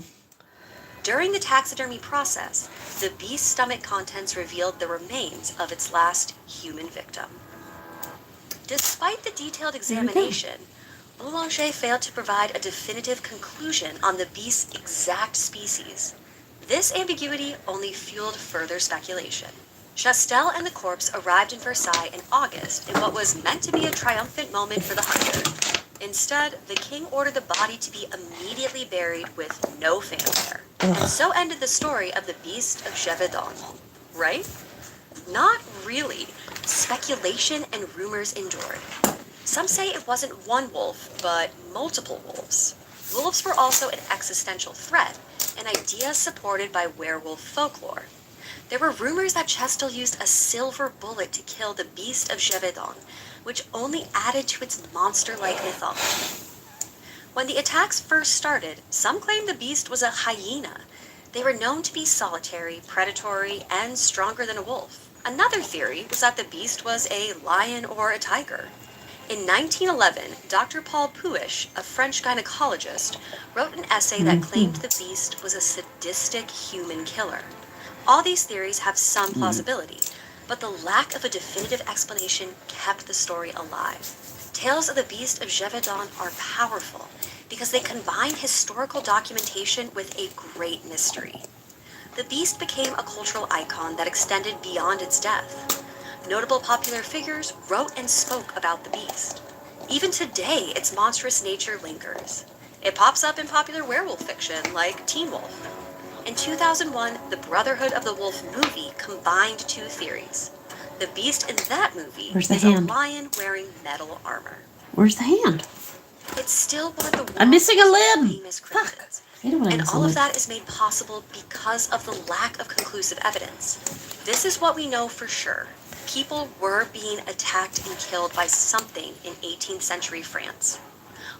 During the taxidermy process, the beast's stomach contents revealed the remains of its last human victim. Despite the detailed examination, Boulanger failed to provide a definitive conclusion on the beast's exact species. This ambiguity only fueled further speculation. Chastel and the corpse arrived in Versailles in August in what was meant to be a triumphant moment for the hunter. Instead, the king ordered the body to be immediately buried with no fanfare. And so ended the story of the beast of Jevidon. Right? Not really. Speculation and rumors endured. Some say it wasn't one wolf, but multiple wolves. Wolves were also an existential threat, an idea supported by werewolf folklore. There were rumors that Chastel used a silver bullet to kill the beast of Jevidon, which only added to its monster-like mythology. When the attacks first started, some claimed the beast was a hyena. They were known to be solitary, predatory, and stronger than a wolf. Another theory was that the beast was a lion or a tiger. In 1911, Dr. Paul Puish, a French gynecologist, wrote an essay that claimed the beast was a sadistic human killer. All these theories have some plausibility, but the lack of a definitive explanation kept the story alive. Tales of the beast of Jevidon are powerful because they combine historical documentation with a great mystery. The beast became a cultural icon that extended beyond its death. Notable popular figures wrote and spoke about the beast. Even today, its monstrous nature lingers. It pops up in popular werewolf fiction like Teen Wolf. In 2001, the Brotherhood of the Wolf movie combined two theories. The beast in that movie is a lion wearing metal armor. Where's the hand? It's still one of the world's I'm missing a limb. famous cryptids. And all of that is made possible because of the lack of conclusive evidence. This is what we know for sure. People were being attacked and killed by something in 18th century France.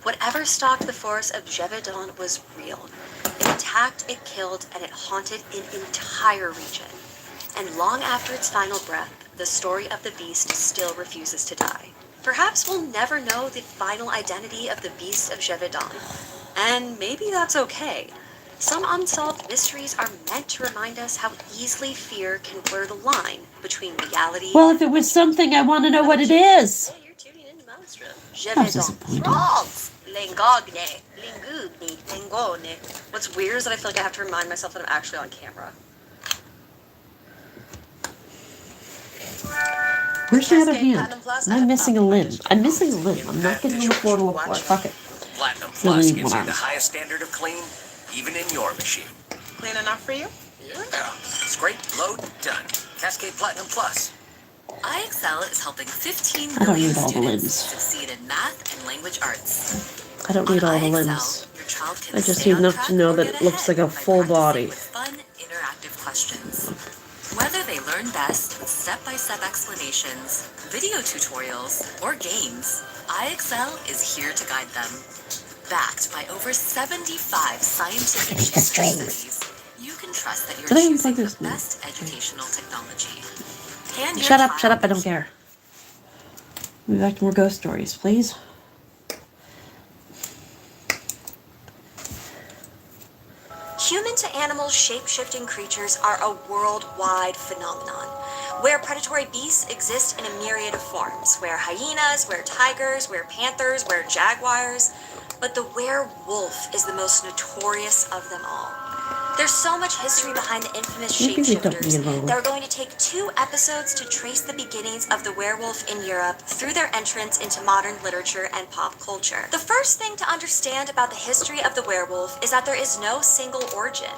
Whatever stalked the forest of Jevidon was real. It attacked attacked, it killed, and it haunted an entire region. And long after its final breath, the story of the beast still refuses to die. Perhaps we'll never know the final identity of the beast of Jevidon. And maybe that's okay. Some unsolved mysteries are meant to remind us how easily fear can blur the line between reality. Well, if it was something, I want to know what it is. You're tuning into Monstrum. I was disappointed. Frogs! Lingogne. Lingugni. Lingone. What's weird is that I feel like I have to remind myself that I'm actually on camera. Where's the other hand? I'm missing a limb. I'm missing a limb. I'm not getting on the floor to look for it. Fuck it. Platinum No, Plus I need gives one you the arm. highest standard of clean, even in your machine. Clean enough for you? Yeah. Scrape, load, done. Cascade Platinum Plus. iExcel is helping 15 I don't million need all the students limbs. succeed in math and language arts. I don't need On all the iExcel, limbs. your child can I just stay need on enough track to know or that get it looks ahead like a by full practicing body. with fun, interactive questions. Whether they learn best with step-by-step explanations, video tutorials, or games, iExcel is here to guide them. Backed by over 75 scientific studies, you can trust that you're Did I even choosing plug the this? best educational technology. Can your Shut up, child shut up, I don't care. Move back to more ghost stories, please. Human to animal shape-shifting creatures are a worldwide phenomenon, where predatory beasts exist in a myriad of forms, where hyenas, where tigers, where panthers, where jaguars, but the werewolf is the most notorious of them all. There's so much history behind the infamous Maybe we don't shapeshifters need one. that we're going to take 2 episodes to trace the beginnings of the werewolf in Europe through their entrance into modern literature and pop culture. The first thing to understand about the history of the werewolf is that there is no single origin.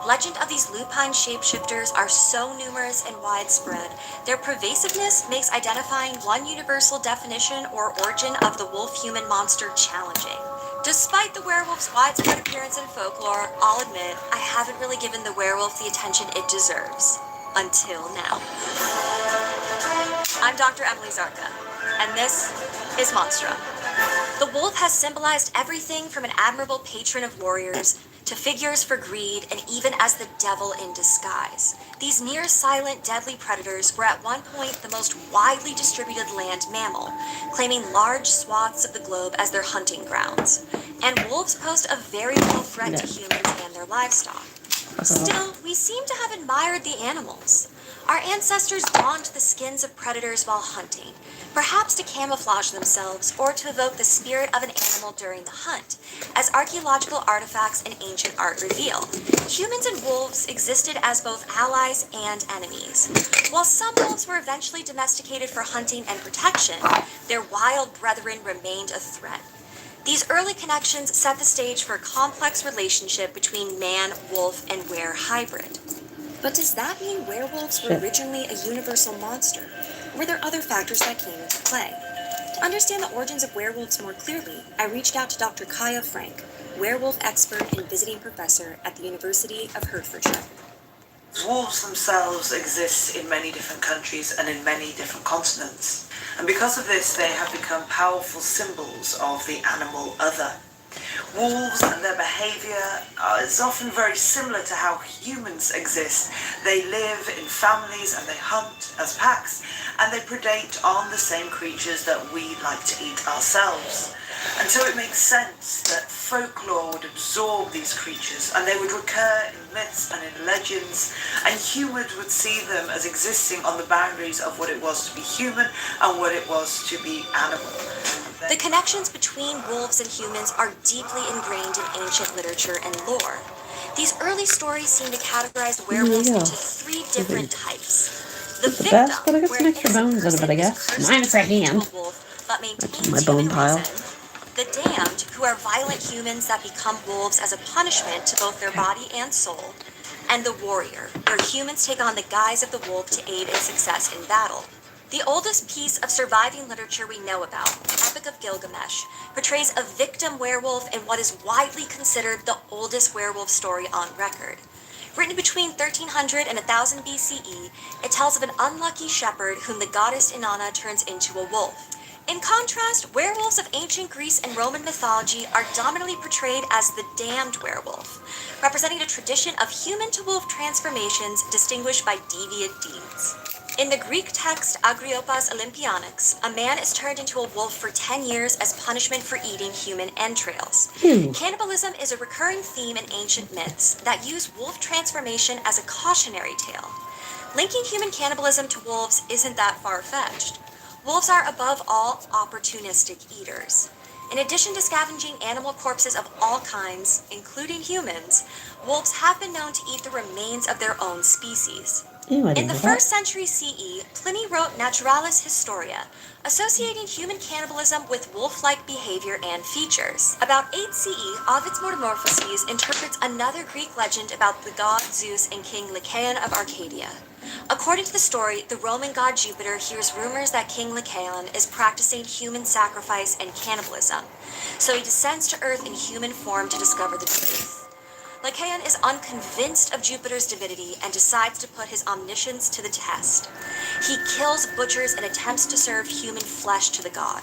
Legend of these lupine shapeshifters are so numerous and widespread, their pervasiveness makes identifying one universal definition or origin of the wolf-human monster challenging. Despite the werewolf's widespread appearance in folklore, I'll admit, I haven't really given the werewolf the attention it deserves. Until now. I'm Dr. Emily Zarka, and this is Monstrum. The wolf has symbolized everything from an admirable patron of warriors to figures for greed and even as the devil in disguise. These near-silent, deadly predators were at one point the most widely distributed land mammal, claiming large swaths of the globe as their hunting grounds. And wolves pose a very real threat to humans and their livestock. Still, we seem to have admired the animals. Our ancestors donned the skins of predators while hunting, perhaps to camouflage themselves or to evoke the spirit of an animal during the hunt, as archaeological artifacts and ancient art reveal. Humans and wolves existed as both allies and enemies. While some wolves were eventually domesticated for hunting and protection, their wild brethren remained a threat. These early connections set the stage for a complex relationship between man, wolf, and were hybrid. But does that mean werewolves were originally a universal monster? Or were there other factors that came into play? To understand the origins of werewolves more clearly, I reached out to Dr. Kaya Frank, werewolf expert and visiting professor at the University of Hertfordshire. Wolves themselves exist in many different countries and in many different continents. And because of this, they have become powerful symbols of the animal other. Wolves and their behaviour is often very similar to how humans exist. They live in families and they hunt as packs, and they predate on the same creatures that we like to eat ourselves. And so it makes sense that folklore would absorb these creatures, and they would recur in myths and in legends, and humans would see them as existing on the boundaries of what it was to be human and what it was to be animal. The connections between wolves and humans are deeply ingrained in ancient literature and lore. These early stories seem to categorize werewolves into 3 different types. The victim, Best, but I got some extra bones out of it, I guess. Minus a hand. That's in my bone pile. The damned, who are violent humans that become wolves as a punishment to both their body and soul, and the warrior, where humans take on the guise of the wolf to aid in success in battle. The oldest piece of surviving literature we know about, the Epic of Gilgamesh, portrays a victim werewolf in what is widely considered the oldest werewolf story on record. Written between 1300 and 1000 BCE, it tells of an unlucky shepherd whom the goddess Inanna turns into a wolf. In contrast, werewolves of ancient Greece and Roman mythology are dominantly portrayed as the damned werewolf, representing a tradition of human-to-wolf transformations distinguished by deviant deeds. In the Greek text Agriopas Olympianics, a man is turned into a wolf for 10 years as punishment for eating human entrails. Cannibalism is a recurring theme in ancient myths that use wolf transformation as a cautionary tale. Linking human cannibalism to wolves isn't that far-fetched. Wolves are above all opportunistic eaters. In addition to scavenging animal corpses of all kinds, including humans, wolves have been known to eat the remains of their own species. In the 1st century CE, Pliny wrote Naturalis Historia, associating human cannibalism with wolf-like behavior and features. About 8 CE, Ovid's Metamorphoses interprets another Greek legend about the god Zeus and King Lycaon of Arcadia. According to the story, the Roman god Jupiter hears rumors that King Lycaon is practicing human sacrifice and cannibalism, so he descends to Earth in human form to discover the truth. Lycaon is unconvinced of Jupiter's divinity and decides to put his omniscience to the test. He kills butchers and attempts to serve human flesh to the god.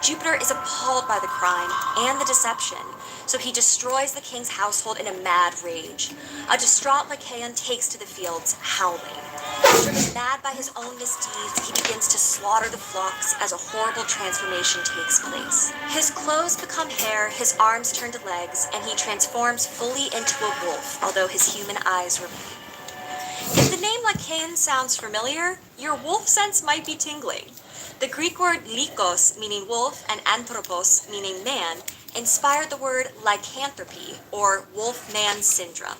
Jupiter is appalled by the crime and the deception, so he destroys the king's household in a mad rage. A distraught Lycaon takes to the fields, howling. Driven mad by his own misdeeds, he begins to slaughter the flocks as a horrible transformation takes place. His clothes become hair, his arms turn to legs, and he transforms fully into a wolf, although his human eyes remain. If the name Lycaon sounds familiar, your wolf sense might be tingling. The Greek word lykos, meaning wolf, and anthropos, meaning man, inspired the word lycanthropy, or wolf-man syndrome.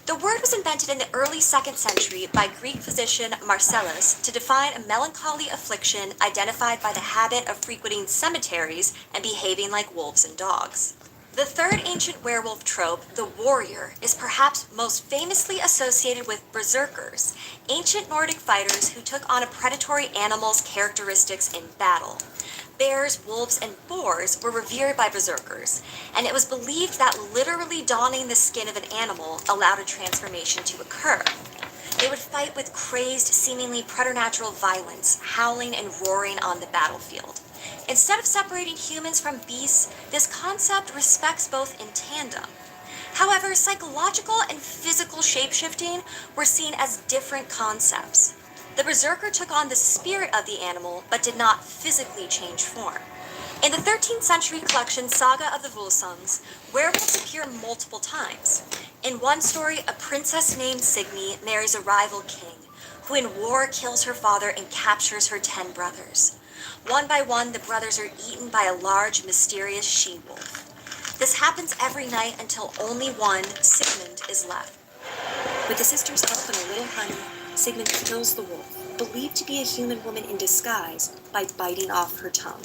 The word was invented in the early 2nd century by Greek physician Marcellus to define a melancholy affliction identified by the habit of frequenting cemeteries and behaving like wolves and dogs. The 3rd ancient werewolf trope, the warrior, is perhaps most famously associated with berserkers, ancient Nordic fighters who took on a predatory animal's characteristics in battle. Bears, wolves, and boars were revered by berserkers, and it was believed that literally donning the skin of an animal allowed a transformation to occur. They would fight with crazed, seemingly preternatural violence, howling and roaring on the battlefield. Instead of separating humans from beasts, this concept respects both in tandem. However, psychological and physical shapeshifting were seen as different concepts. The berserker took on the spirit of the animal, but did not physically change form. In the 13th century collection Saga of the Volsungs, werewolves appear multiple times. In one story, a princess named Signy marries a rival king, who in war kills her father and captures her 10 brothers. One by one, the brothers are eaten by a large, mysterious she-wolf. This happens every night until only one, Sigmund, is left. With the sisters help and a little honey, Sigmund kills the wolf, believed to be a human woman in disguise, by biting off her tongue.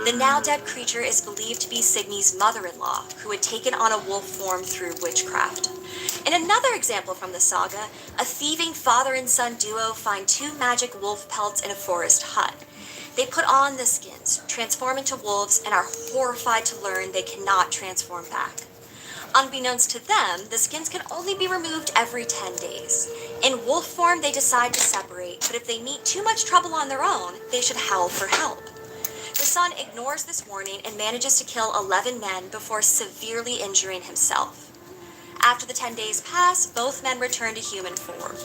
The now-dead creature is believed to be Signy's mother-in-law, who had taken on a wolf form through witchcraft. In another example from the saga, a thieving father and son duo find 2 magic wolf pelts in a forest hut. They put on the skins, transform into wolves, and are horrified to learn they cannot transform back. Unbeknownst to them, the skins can only be removed every 10 days. In wolf form, they decide to separate, but if they meet too much trouble on their own, they should howl for help. The son ignores this warning and manages to kill 11 men before severely injuring himself. After the 10 days pass, both men return to human form.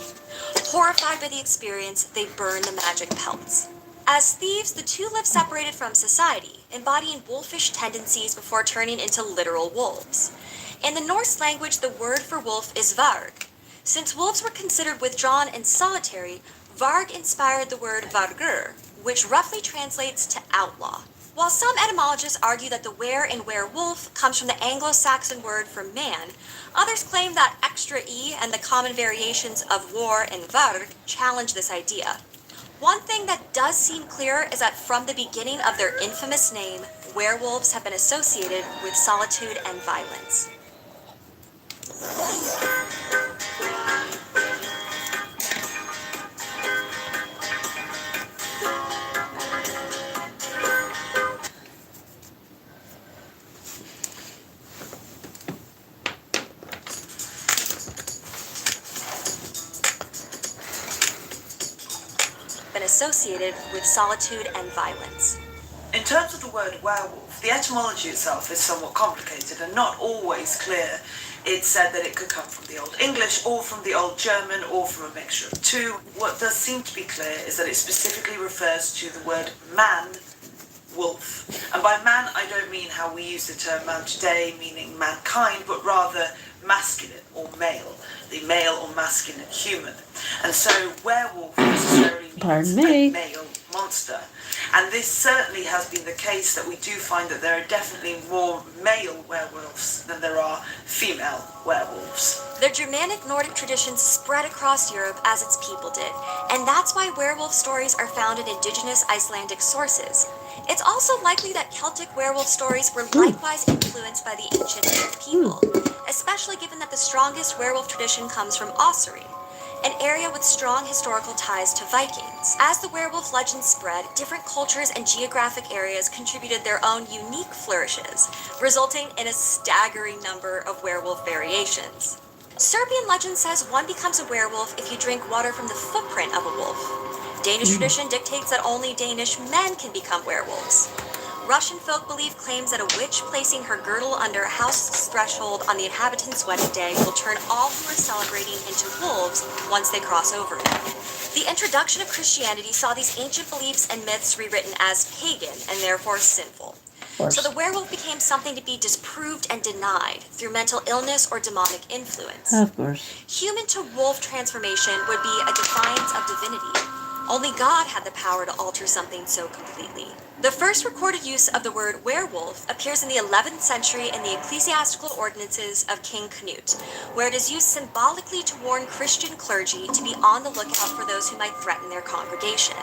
Horrified by the experience, they burn the magic pelts. As thieves, the two live separated from society, embodying wolfish tendencies before turning into literal wolves. In the Norse language, the word for wolf is varg. Since wolves were considered withdrawn and solitary, varg inspired the word vargur, which roughly translates to outlaw. While some etymologists argue that the were in werewolf comes from the Anglo-Saxon word for man, others claim that extra e and the common variations of war and varg challenge this idea. One thing that does seem clear is that from the beginning of their infamous name, werewolves have been associated with solitude and violence. associated with solitude and violence. In terms of the word werewolf, the etymology itself is somewhat complicated and not always clear. It's said that it could come from the Old English or from the Old German or from a mixture of the two. What does seem to be clear is that it specifically refers to the word man, wolf. And by man, I don't mean how we use the term man today, meaning mankind, but rather masculine or male, the male or masculine human. And so werewolf necessarily means a male monster. And this certainly has been the case, that we do find that there are definitely more male werewolves than there are female werewolves. The Germanic Nordic traditions spread across Europe as its people did, and that's why werewolf stories are found in indigenous Icelandic sources. It's also likely that Celtic werewolf stories were likewise influenced by the ancient Norse people, especially given that the strongest werewolf tradition comes from Ossory, an area with strong historical ties to Vikings. As the werewolf legend spread, different cultures and geographic areas contributed their own unique flourishes, resulting in a staggering number of werewolf variations. Serbian legend says one becomes a werewolf if you drink water from the footprint of a wolf. Danish tradition dictates that only Danish men can become werewolves. Russian folk belief claims that a witch placing her girdle under a house's threshold on the inhabitants' wedding day will turn all who are celebrating into wolves once they cross over it. The introduction of Christianity saw these ancient beliefs and myths rewritten as pagan and therefore sinful. So the werewolf became something to be disproved and denied through mental illness or demonic influence. Of course. Human to wolf transformation would be a defiance of divinity. Only God had the power to alter something so completely. The first recorded use of the word werewolf appears in the 11th century in the ecclesiastical ordinances of King Canute, where it is used symbolically to warn Christian clergy to be on the lookout for those who might threaten their congregation.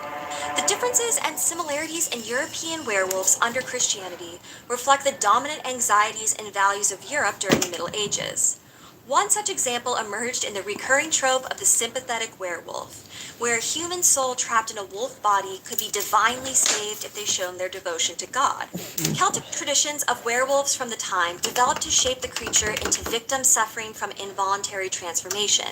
The differences and similarities in European werewolves under Christianity reflect the dominant anxieties and values of Europe during the Middle Ages. One such example emerged in the recurring trope of the sympathetic werewolf, where a human soul trapped in a wolf body could be divinely saved if they shown their devotion to God. Celtic traditions of werewolves from the time developed to shape the creature into victims suffering from involuntary transformation,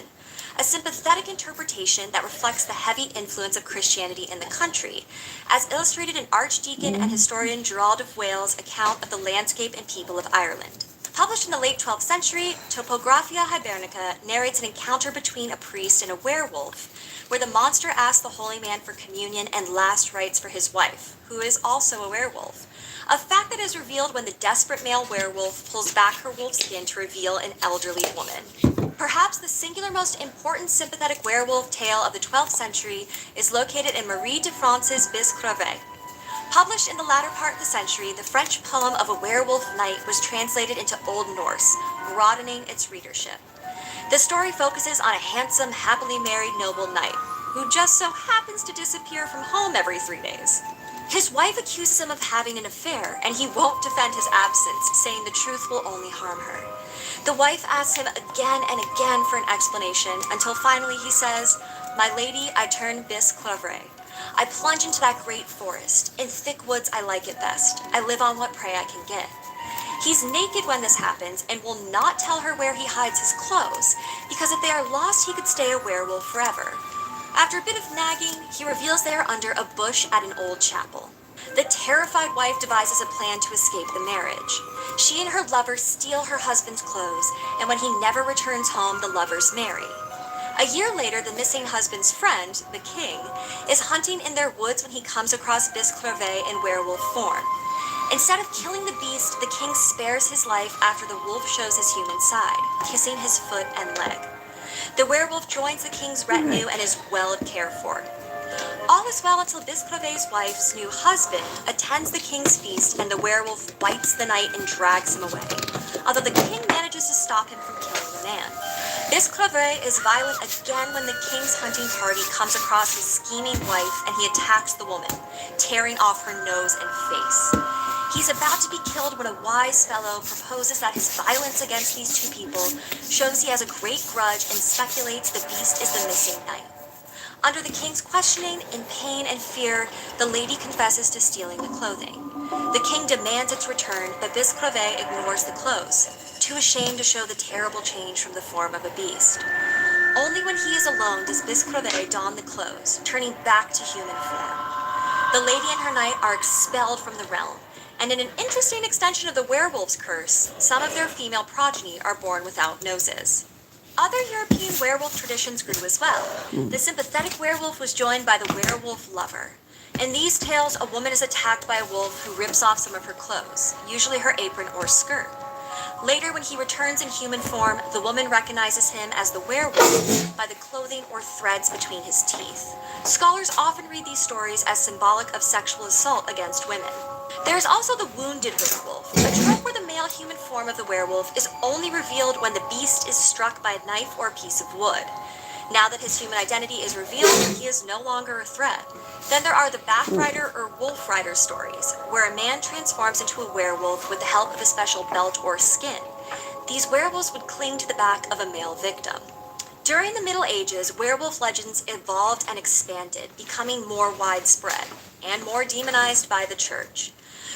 a sympathetic interpretation that reflects the heavy influence of Christianity in the country, as illustrated in Archdeacon and historian Gerald of Wales' account of the landscape and people of Ireland. Published in the late 12th century, Topographia Hibernica narrates an encounter between a priest and a werewolf, where the monster asks the holy man for communion and last rites for his wife, who is also a werewolf, a fact that is revealed when the desperate male werewolf pulls back her wolf skin to reveal an elderly woman. Perhaps the singular most important sympathetic werewolf tale of the 12th century is located in Marie de France's Bis Crevé. Published in the latter part of the century, the French poem of a werewolf night was translated into Old Norse, broadening its readership. The story focuses on a handsome, happily married noble knight, who just so happens to disappear from home every 3 days. His wife accuses him of having an affair, and he won't defend his absence, saying the truth will only harm her. The wife asks him again and again for an explanation, until finally he says, "My lady, I turn bis clovre. I plunge into that great forest. In thick woods I like it best. I live on what prey I can get." He's naked when this happens and will not tell her where he hides his clothes, because if they are lost he could stay a werewolf forever. After a bit of nagging, he reveals they are under a bush at an old chapel. The terrified wife devises a plan to escape the marriage. She and her lover steal her husband's clothes, and when he never returns home, the lovers marry. A year later, the missing husband's friend, the king, is hunting in their woods when he comes across Bis Crevé in werewolf form. Instead of killing the beast, the king spares his life after the wolf shows his human side, kissing his foot and leg. The werewolf joins the king's retinue and is well cared for. All is well until Bis Crevé's wife's new husband attends the king's feast and the werewolf bites the knight and drags him away, although the king manages to stop him from killing the man. Bis Crevé is violent again when the king's hunting party comes across his scheming wife and he attacks the woman, tearing off her nose and face. He's about to be killed when a wise fellow proposes that his violence against these two people shows he has a great grudge and speculates the beast is the missing knight. Under the king's questioning, in pain and fear, the lady confesses to stealing the clothing. The king demands its return, but Biscreve ignores the clothes, too ashamed to show the terrible change from the form of a beast. Only when he is alone does Biscreve don the clothes, turning back to human form. The lady and her knight are expelled from the realm, and in an interesting extension of the werewolf's curse, some of their female progeny are born without noses. Other European werewolf traditions grew as well. The sympathetic werewolf was joined by the werewolf lover. In these tales, a woman is attacked by a wolf who rips off some of her clothes, usually her apron or skirt. Later, when he returns in human form, the woman recognizes him as the werewolf by the clothing or threads between his teeth. Scholars often read these stories as symbolic of sexual assault against women. There is also the wounded werewolf, a trope where the male human form of the werewolf is only revealed when the beast is struck by a knife or a piece of wood. Now that his human identity is revealed, he is no longer a threat. Then there are the backrider or wolf rider stories, where a man transforms into a werewolf with the help of a special belt or skin. These werewolves would cling to the back of a male victim. During the Middle Ages, werewolf legends evolved and expanded, becoming more widespread and more demonized by the church.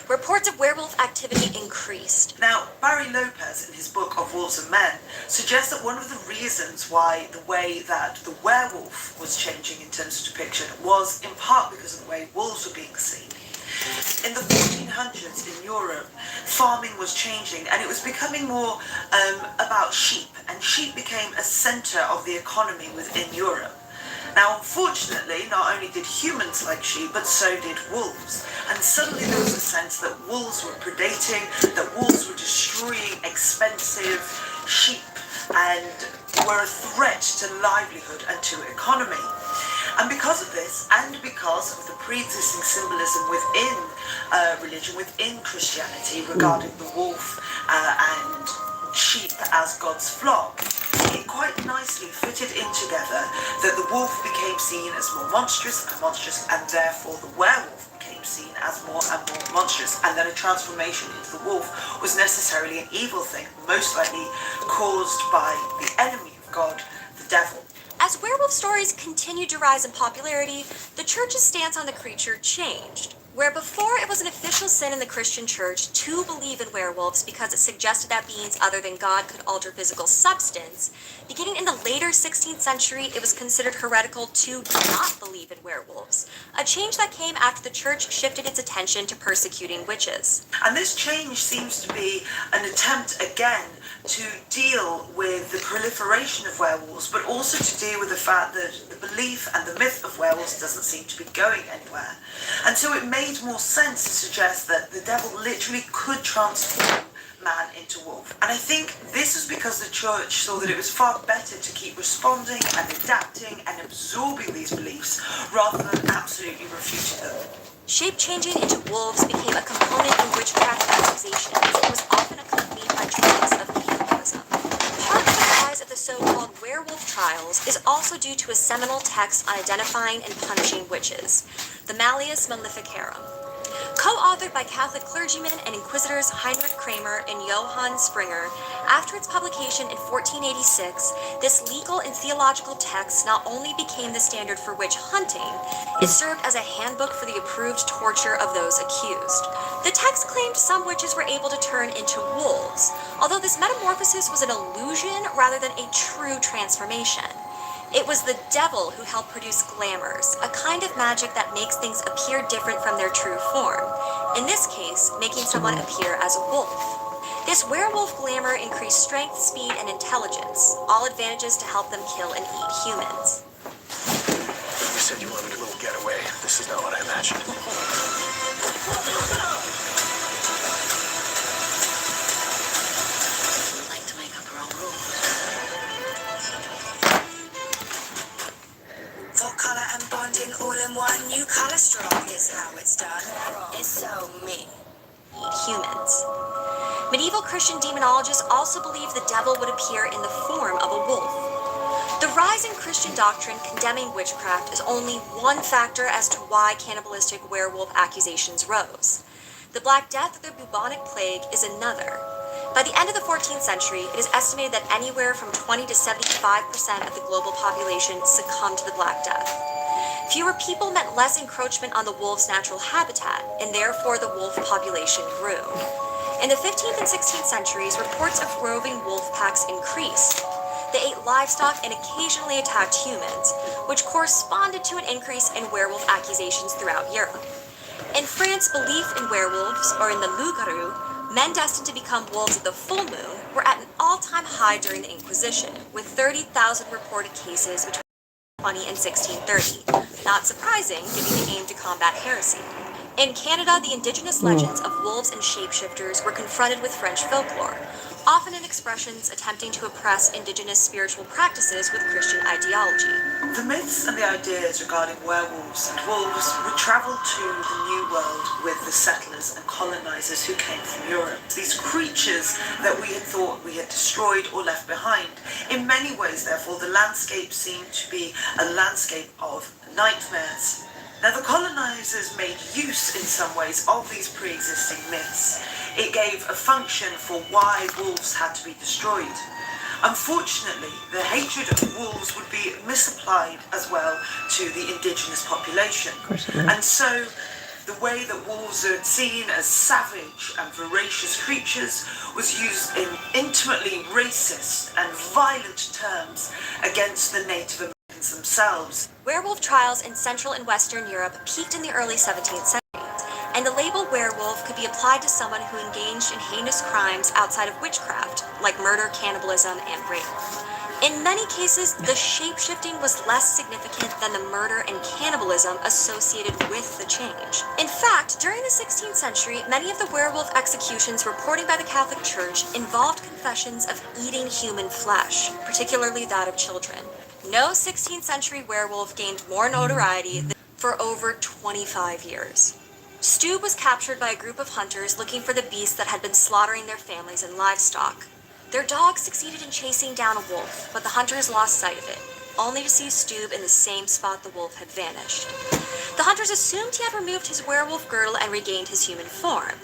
Reports of werewolf activity increased. Now, Barry Lopez, in his book Of Wolves and Men, suggests that one of the reasons why the way that the werewolf was changing in terms of depiction was in part because of the way wolves were being seen. In the 1400s in Europe, farming was changing and it was becoming more about sheep, and sheep became a centre of the economy within Europe. Now, unfortunately, not only did humans like sheep, but so did wolves. And suddenly there was a sense that wolves were predating, that wolves were destroying expensive sheep and were a threat to livelihood and to economy. And because of this, and because of the pre-existing symbolism within religion, within Christianity, regarding the wolf and sheep as God's flock, it quite nicely fitted in together that the wolf became seen as more monstrous, and therefore the werewolf became seen as more and more monstrous, and then a transformation into the wolf was necessarily an evil thing, most likely caused by the enemy of God, the devil. As werewolf stories continued to rise in popularity, the church's stance on the creature changed. Where before it was an official sin in the Christian church to believe in werewolves because it suggested that beings other than God could alter physical substance, beginning in the later 16th century, it was considered heretical to not believe in werewolves, a change that came after the church shifted its attention to persecuting witches. And this change seems to be an attempt again to deal with the proliferation of werewolves, but also to deal with the fact that the belief and the myth of werewolves doesn't seem to be going anywhere. And so it made more sense to suggest that the devil literally could transform man into wolf. And I think this was because the church saw that it was far better to keep responding and adapting and absorbing these beliefs rather than absolutely refuting them. Shape changing into wolves became a component in witchcraft accusations and was often accompanied by trials of cannibalism. Part of the rise of the so-called werewolf trials is also due to a seminal text on identifying and punishing witches, the Malleus Maleficarum. Co-authored by Catholic clergymen and inquisitors Heinrich Kramer and Johann Springer, after its publication in 1486, this legal and theological text not only became the standard for witch hunting, it served as a handbook for the approved torture of those accused. The text claimed some witches were able to turn into wolves, although this metamorphosis was an illusion rather than a true transformation. It was the devil who helped produce glamours, a kind of magic that makes things appear different from their true form. In this case, making someone appear as a wolf. This werewolf glamour increased strength, speed, and intelligence, all advantages to help them kill and eat humans. You said you wanted a little getaway. This is not what I imagined. All in one new color strong is how it's done. It's so me. Eat humans. Medieval Christian demonologists also believed the devil would appear in the form of a wolf. The rise in Christian doctrine condemning witchcraft is only one factor as to why cannibalistic werewolf accusations rose. The Black Death or the bubonic plague is another. By the end of the 14th century, it is estimated that anywhere from 20 to 75% of the global population succumbed to the Black Death. Fewer people meant less encroachment on the wolf's natural habitat, and therefore the wolf population grew. In the 15th and 16th centuries, reports of roving wolf packs increased. They ate livestock and occasionally attacked humans, which corresponded to an increase in werewolf accusations throughout Europe. In France, belief in werewolves, or in the loup-garou, men destined to become wolves at the full moon, were at an all-time high during the Inquisition, with 30,000 reported cases between 1620 and 1630. Not surprising, given the aim to combat heresy. In Canada, the indigenous legends of wolves and shapeshifters were confronted with French folklore, often in expressions attempting to oppress indigenous spiritual practices with Christian ideology. The myths and the ideas regarding werewolves and wolves would travel to the New World with the settlers and colonizers who came from Europe. These creatures that we had thought we had destroyed or left behind. In many ways, therefore, the landscape seemed to be a landscape of nightmares. Now, the colonizers made use in some ways of these pre-existing myths. It gave a function for why wolves had to be destroyed. Unfortunately, the hatred of wolves would be misapplied as well to the indigenous population. And so, the way that wolves are seen as savage and voracious creatures was used in intimately racist and violent terms against the Native Americans themselves. Werewolf trials in Central and Western Europe peaked in the early 17th century, and the label werewolf could be applied to someone who engaged in heinous crimes outside of witchcraft, like murder, cannibalism, and rape. In many cases, the shape-shifting was less significant than the murder and cannibalism associated with the change. In fact, during the 16th century, many of the werewolf executions reported by the Catholic Church involved confessions of eating human flesh, particularly that of children. No 16th century werewolf gained more notoriety than for over 25 years. Stube was captured by a group of hunters looking for the beasts that had been slaughtering their families and livestock. Their dogs succeeded in chasing down a wolf, but the hunters lost sight of it, only to see Stube in the same spot the wolf had vanished. The hunters assumed he had removed his werewolf girdle and regained his human form.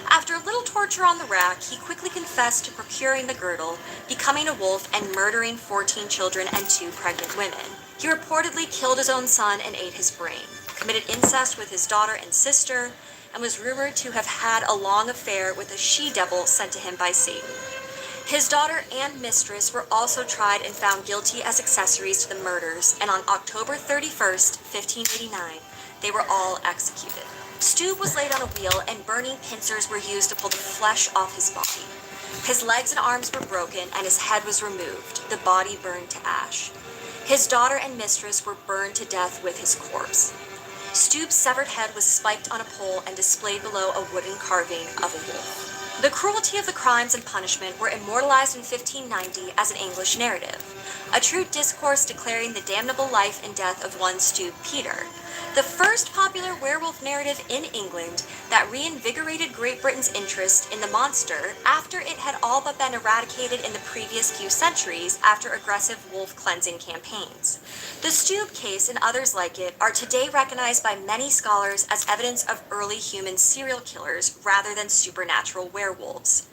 After a little torture on the rack, he quickly confessed to procuring the girdle, becoming a wolf, and murdering 14 children and 2 pregnant women. He reportedly killed his own son and ate his brain, committed incest with his daughter and sister, and was rumored to have had a long affair with a she-devil sent to him by Satan. His daughter and mistress were also tried and found guilty as accessories to the murders, and on October 31st, 1589, they were all executed. Stube was laid on a wheel, and burning pincers were used to pull the flesh off his body. His legs and arms were broken, and his head was removed, the body burned to ash. His daughter and mistress were burned to death with his corpse. Stube's severed head was spiked on a pole and displayed below a wooden carving of a wolf. The cruelty of the crimes and punishment were immortalized in 1590 as an English narrative, a true discourse declaring the damnable life and death of one Stube Peter, the first popular werewolf narrative in England that reinvigorated Great Britain's interest in the monster after it had all but been eradicated in the previous few centuries after aggressive wolf cleansing campaigns. The Stube case and others like it are today recognized by many scholars as evidence of early human serial killers rather than supernatural werewolves.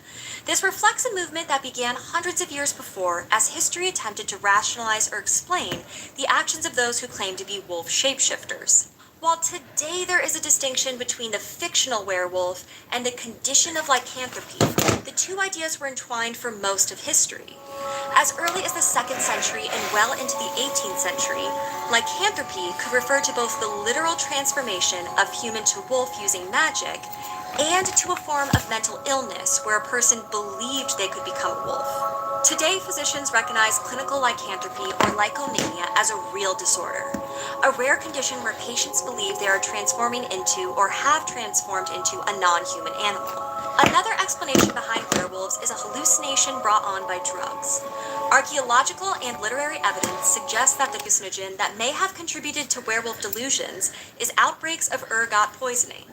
This reflects a movement that began hundreds of years before as history attempted to rationalize or explain the actions of those who claimed to be wolf shapeshifters. While today there is a distinction between the fictional werewolf and the condition of lycanthropy, the two ideas were entwined for most of history. As early as the 2nd century and well into the 18th century, lycanthropy could refer to both the literal transformation of human to wolf using magic and to a form of mental illness where a person believed they could become a wolf. Today, physicians recognize clinical lycanthropy or lycomania as a real disorder, a rare condition where patients believe they are transforming into or have transformed into a non-human animal. Another explanation behind werewolves is a hallucination brought on by drugs. Archaeological and literary evidence suggests that the hallucinogen that may have contributed to werewolf delusions is outbreaks of ergot poisoning.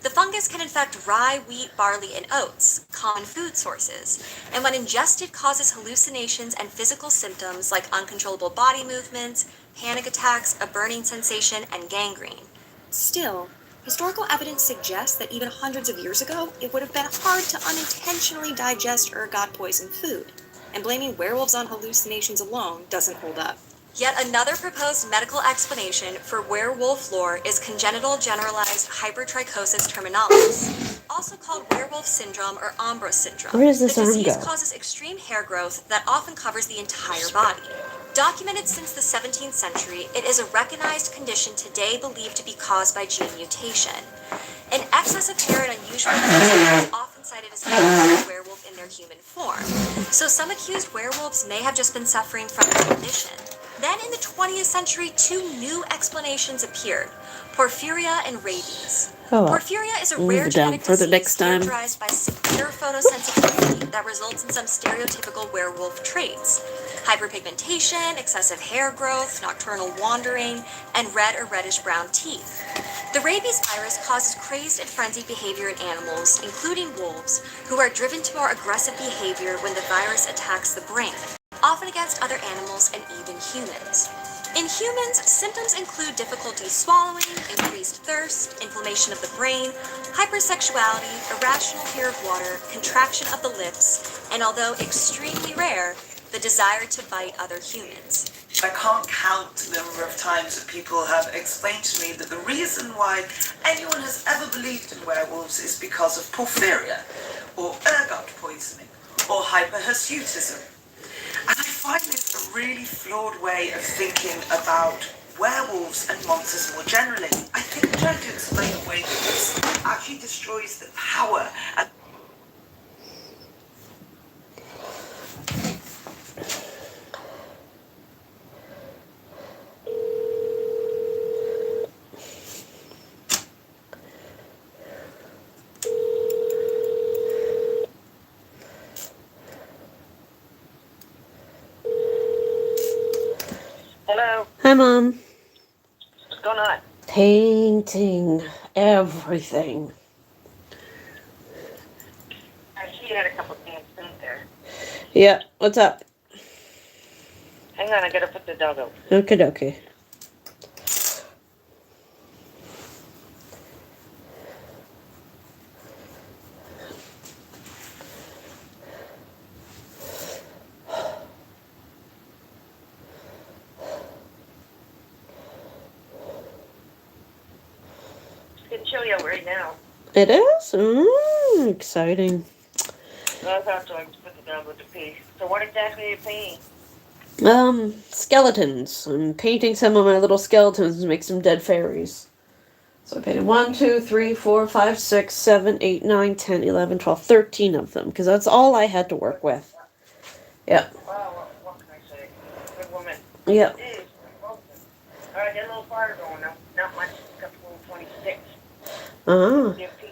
The fungus can infect rye, wheat, barley, and oats, common food sources, and when ingested causes hallucinations and physical symptoms like uncontrollable body movements, panic attacks, a burning sensation, and gangrene. Still, historical evidence suggests that even hundreds of years ago, it would have been hard to unintentionally digest ergot-poisoned food, and blaming werewolves on hallucinations alone doesn't hold up. Yet another proposed medical explanation for werewolf lore is congenital generalized hypertrichosis terminalis, also called werewolf syndrome or Ambra syndrome. Where does this the arm disease go? causes extreme hair growth that often covers the entire body. Documented since the 17th century, it is a recognized condition today believed to be caused by gene mutation. An excess of hair and unusual hair is often cited as a werewolf in their human form. So some accused werewolves may have just been suffering from the condition. Then in the 20th century, two new explanations appeared: porphyria and rabies. Oh, well. Porphyria is a We'll rare move it down genetic further disease next time. characterized by severe photosensitivity that results in some stereotypical werewolf traits: hyperpigmentation, excessive hair growth, nocturnal wandering, and red or reddish-brown teeth. The rabies virus causes crazed and frenzied behavior in animals, including wolves, who are driven to more aggressive behavior when the virus attacks the brain, often against other animals and even humans. In humans, symptoms include difficulty swallowing, increased thirst, inflammation of the brain, hypersexuality, irrational fear of water, contraction of the lips, and although extremely rare, the desire to bite other humans. I can't count the number of times that people have explained to me that the reason why anyone has ever believed in werewolves is because of porphyria, or ergot poisoning, or hyperhirsutism. And I find this a really flawed way of thinking about werewolves and monsters more generally. I think trying to explain away that this actually destroys the power and Hello. Hi, Mom. What's going on? Painting everything. I see you had a couple things in there. Yeah, what's up? Hang on, I gotta put the dog out. Okie dokie. It's getting chilly out right now. It is? Exciting. I thought so. I just put the dog out to pee. So what exactly are you painting? Skeletons. I'm painting some of my little skeletons to make some dead fairies. So I painted 1, 2, 3, 4, 5, 6, 7, 8, 9, 10, 11, 12, 13 of them, because that's all I had to work with. Yep. Wow, what can I say? Good woman. Yep. It is. Alright, get a little fire going now. Not much. Got 26. Uh-huh. 15.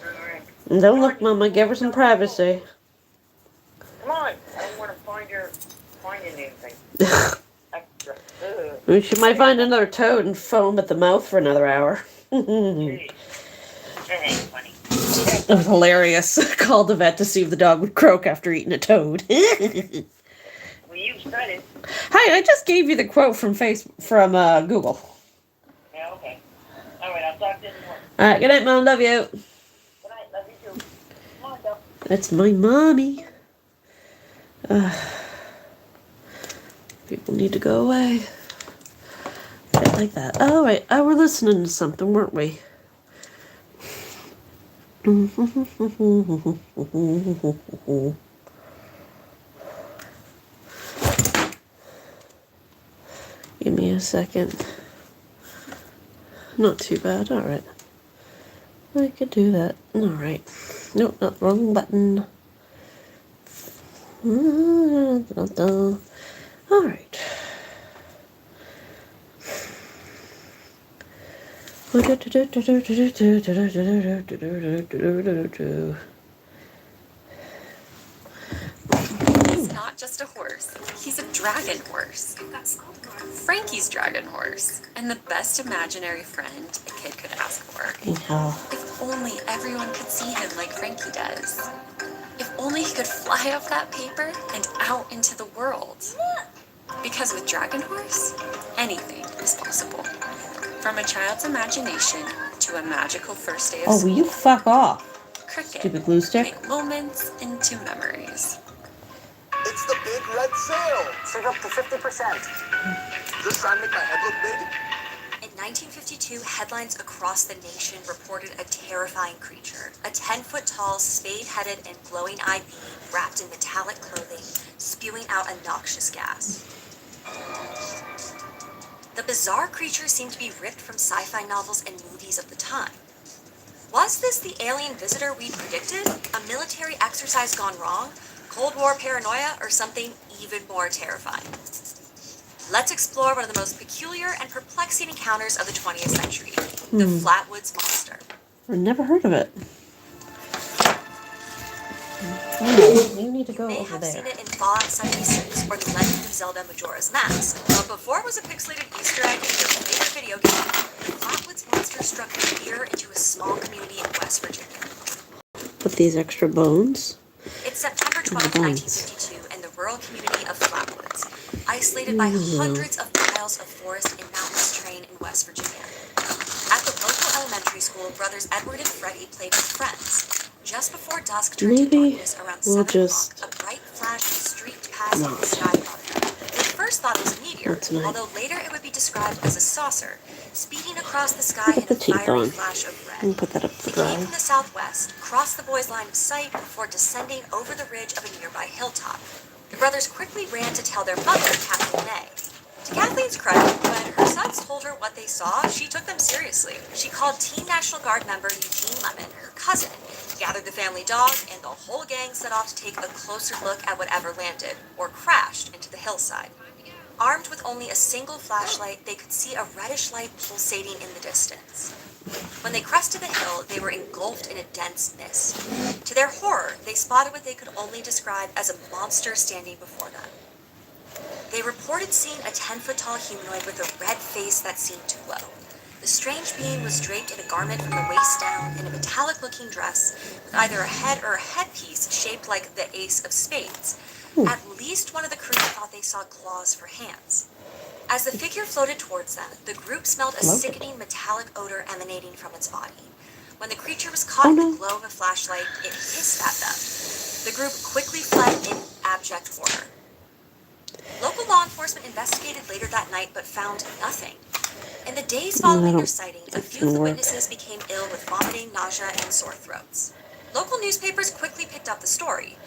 Alright. Don't look, Mama. Give her some privacy. Come on. I don't want to finding anything. Extra. She might find another toad and foam at the mouth for another hour. Jeez. That ain't funny. It was hilarious. Called the vet to see if the dog would croak after eating a toad. Well, you said it. Hi, I just gave you the quote from Google. Yeah, okay. Alright, I'll talk to you in the morning. Alright, good night, Mom. Love you. Good night. Love you too. Come on, Doc. That's my mommy. People need to go away. Right like that. Oh, right. Oh, we're listening to something, weren't we? Give me a second. Not too bad. All right. I could do that. All right. Nope, not wrong button. All right. He's not just a horse, he's a dragon horse. Frankie's dragon horse, and the best imaginary friend a kid could ask for. If only everyone could see him like Frankie does. If only he could fly off that paper and out into the world. Because with Dragon Horse, anything is possible. From a child's imagination to a magical first day of Oh, school. will you fuck off? Cricket. Stupid glue stick. Make moments into memories. It's the big red sale. Save up to 50%. Does this sign make my head look big? In 1952, headlines across the nation reported a terrifying creature, a 10-foot-tall, spade-headed, and glowing-eyed being wrapped in metallic clothing, spewing out a noxious gas. The bizarre creature seemed to be ripped from sci-fi novels and movies of the time. Was this the alien visitor we predicted? A military exercise gone wrong? Cold War paranoia? Or something even more terrifying? Let's explore one of the most peculiar and perplexing encounters of the 20th century, the Flatwoods Monster. I've never heard of it. You need to go may over have there. seen it in Fallout 76 or The Legend of Zelda Majora's Mask, but before it was a pixelated Easter egg in your favorite video game, the Flatwoods Monster struck fear into a small community in West Virginia. Put these extra bones. It's September 12th, 1952, and the rural community of Flatwoods, isolated by hundreds of miles of forest and mountainous terrain in West Virginia. At the local elementary school, brothers Edward and Freddie played with friends. Just before dusk turned to darkness around 7 o'clock, a bright flash streaked past in the sky above them. They first thought it was a meteor, although later it would be described as a saucer, speeding across the sky in a fiery flash of red. Put that up for It came from the southwest, crossed the boys' line of sight before descending over the ridge of a nearby hilltop. The brothers quickly ran to tell their mother, Kathleen May. To Kathleen's credit, when her sons told her what they saw, she took them seriously. She called Teen National Guard member Eugene Lemon, her cousin, gathered the family dog, and the whole gang set off to take a closer look at whatever landed, or crashed, into the hillside. Armed with only a single flashlight, they could see a reddish light pulsating in the distance. When they crested the hill, they were engulfed in a dense mist. To their horror, they spotted what they could only describe as a monster standing before them. They reported seeing a 10-foot-tall humanoid with a red face that seemed to glow. The strange being was draped in a garment from the waist down in a metallic-looking dress with either a head or a headpiece shaped like the ace of spades. At least one of the crew thought they saw claws for hands. As the figure floated towards them, the group smelled a sickening metallic odor emanating from its body. When the creature was caught in the glow of a flashlight, it hissed at them. The group quickly fled in abject horror. Local law enforcement investigated later that night but found nothing. In the days following their sighting, a few of the witnesses became ill with vomiting, nausea, and sore throats. Local newspapers quickly picked up the story.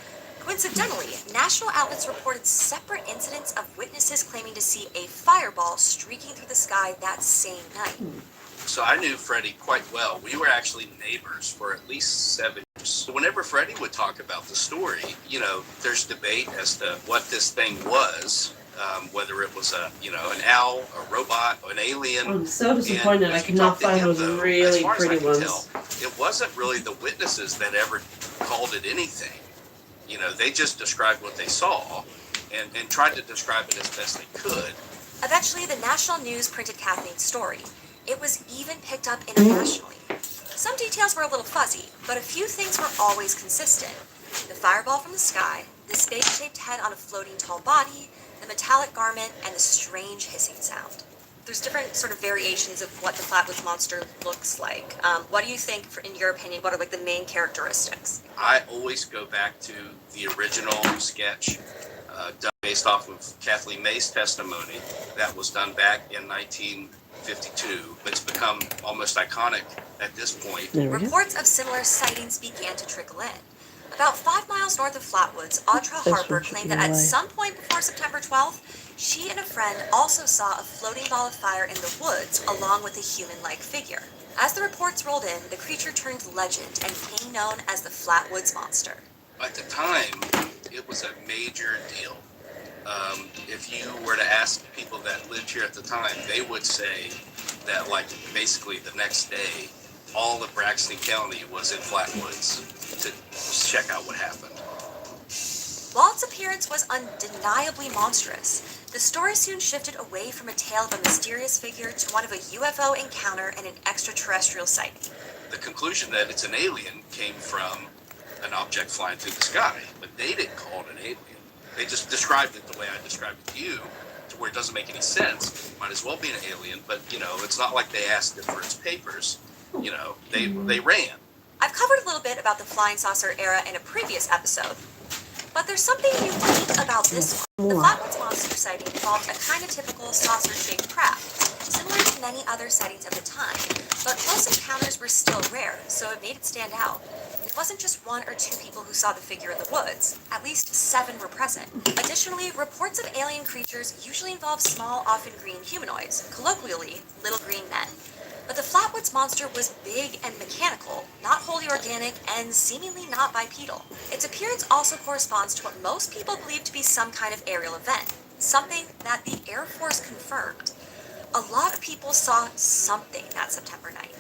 Coincidentally, national outlets reported separate incidents of witnesses claiming to see a fireball streaking through the sky that same night. So I knew Freddie quite well. We were actually neighbors for at least 7 years. So whenever Freddie would talk about the story, you know, there's debate as to what this thing was, whether it was an owl, a robot, an alien. I'm so disappointed I could not find those really pretty ones. It wasn't really the witnesses that ever called it anything. You know, they just described what they saw and tried to describe it as best they could. Eventually, the national news printed Kathleen's story. It was even picked up internationally. Some details were a little fuzzy, but a few things were always consistent. The fireball from the sky, the spade-shaped head on a floating tall body, the metallic garment, and the strange hissing sound. There's different sort of variations of what the Flatwoods Monster looks like. What do you think, in your opinion, what are like the main characteristics? I always go back to the original sketch done based off of Kathleen May's testimony that was done back in 1952. It's become almost iconic at this point. Reports of similar sightings began to trickle in. About 5 miles north of Flatwoods, Audra Harper claimed that at some point before September 12th, she and a friend also saw a floating ball of fire in the woods along with a human-like figure. As the reports rolled in, the creature turned legend and became known as the Flatwoods Monster. At the time, it was a major deal. If you were to ask people that lived here at the time, they would say that, like, basically the next day, all of Braxton County was in Flatwoods to check out what happened. While its appearance was undeniably monstrous, the story soon shifted away from a tale of a mysterious figure to one of a UFO encounter and an extraterrestrial sighting. The conclusion that it's an alien came from an object flying through the sky, but they didn't call it an alien. They just described it the way I described it to you, to where it doesn't make any sense. Might as well be an alien, but, you know, it's not like they asked it for its papers. You know, they ran. I've covered a little bit about the flying saucer era in a previous episode. But there's something unique about this one. The Flatwoods monster sighting involved a kind of typical saucer-shaped craft, similar to many other sightings of the time, but close encounters were still rare, so it made it stand out. It wasn't just 1 or 2 people who saw the figure in the woods. At least 7 were present. Additionally, reports of alien creatures usually involve small, often green humanoids, colloquially, little green men. But the Flatwoods monster was big and mechanical, not wholly organic, and seemingly not bipedal. Its appearance also corresponds to what most people believe to be some kind of aerial event, something that the Air Force confirmed. A lot of people saw something that September night.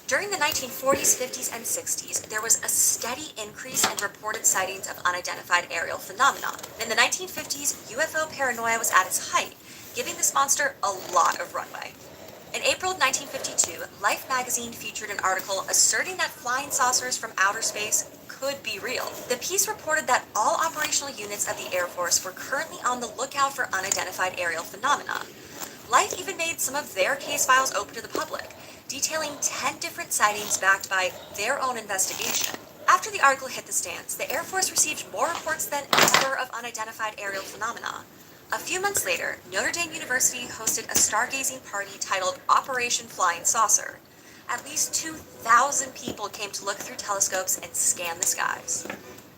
During the 1940s, 50s, and 60s, there was a steady increase in reported sightings of unidentified aerial phenomena. In the 1950s, UFO paranoia was at its height, giving this monster a lot of runway. In April of 1952, Life magazine featured an article asserting that flying saucers from outer space could be real. The piece reported that all operational units of the Air Force were currently on the lookout for unidentified aerial phenomena. Life even made some of their case files open to the public, detailing 10 different sightings backed by their own investigation. After the article hit the stands, the Air Force received more reports than ever of unidentified aerial phenomena. A few months later, Notre Dame University hosted a stargazing party titled Operation Flying Saucer. At least 2,000 people came to look through telescopes and scan the skies.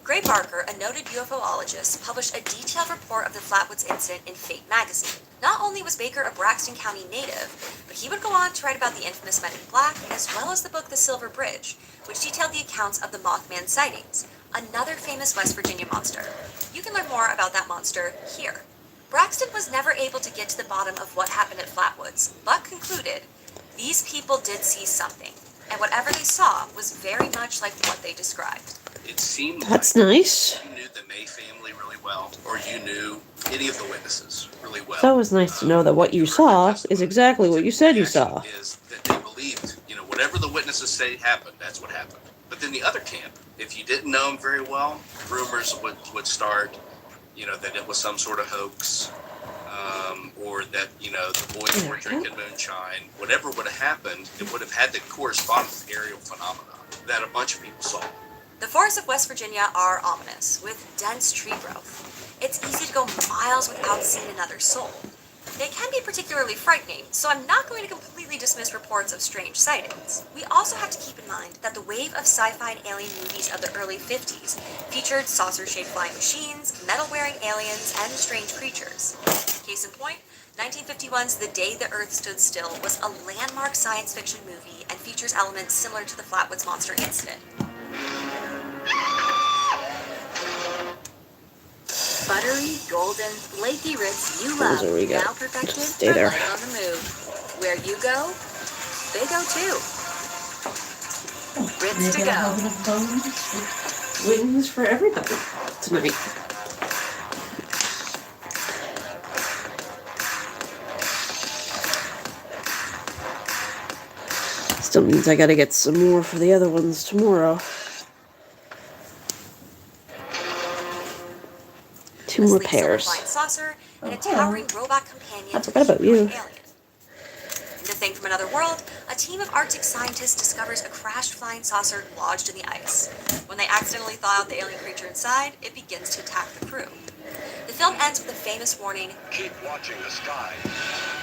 Gray Barker, a noted UFOologist, published a detailed report of the Flatwoods incident in Fate magazine. Not only was Baker a Braxton County native, but he would go on to write about the infamous Men in Black, as well as the book The Silver Bridge, which detailed the accounts of the Mothman sightings, another famous West Virginia monster. You can learn more about that monster here. Braxton was never able to get to the bottom of what happened at Flatwoods, but concluded these people did see something, and whatever they saw was very much like what they described. It seemed That's like nice. you knew the May family really well, or you knew any of the witnesses really well. It's always nice to know that what you saw is exactly what you said you saw. Is that they believed, whatever the witnesses say happened, that's what happened. But then the other camp, if you didn't know them very well, rumors would start, that it was some sort of hoax, or that, the boys were drinking moonshine. Whatever would have happened, it would have had to correspond with aerial phenomena that a bunch of people saw. The forests of West Virginia are ominous, with dense tree growth. It's easy to go miles without seeing another soul. They can be particularly frightening, so I'm not going to completely dismiss reports of strange sightings. We also have to keep in mind that the wave of sci-fi and alien movies of the early 50s featured saucer-shaped flying machines, metal-wearing aliens, and strange creatures. Case in point, 1951's The Day the Earth Stood Still was a landmark science fiction movie and features elements similar to the Flatwoods monster incident. Buttery, golden, flaky Ritz you love, That's what we got. now perfected Stay for there. life on the move. Where you go, they go too. Ritz to Maybe I'll have go. enough bones with wings for everybody tonight. Still means I gotta get some more for the other ones tomorrow. 2 more Sleek silver pairs. flying saucer and a towering robot companion I to forgot the about you. humanoid alien. In The Thing from Another World, a team of Arctic scientists discovers a crashed flying saucer lodged in the ice. When they accidentally thaw out the alien creature inside, it begins to attack the crew. The film ends with a famous warning, Keep watching the sky.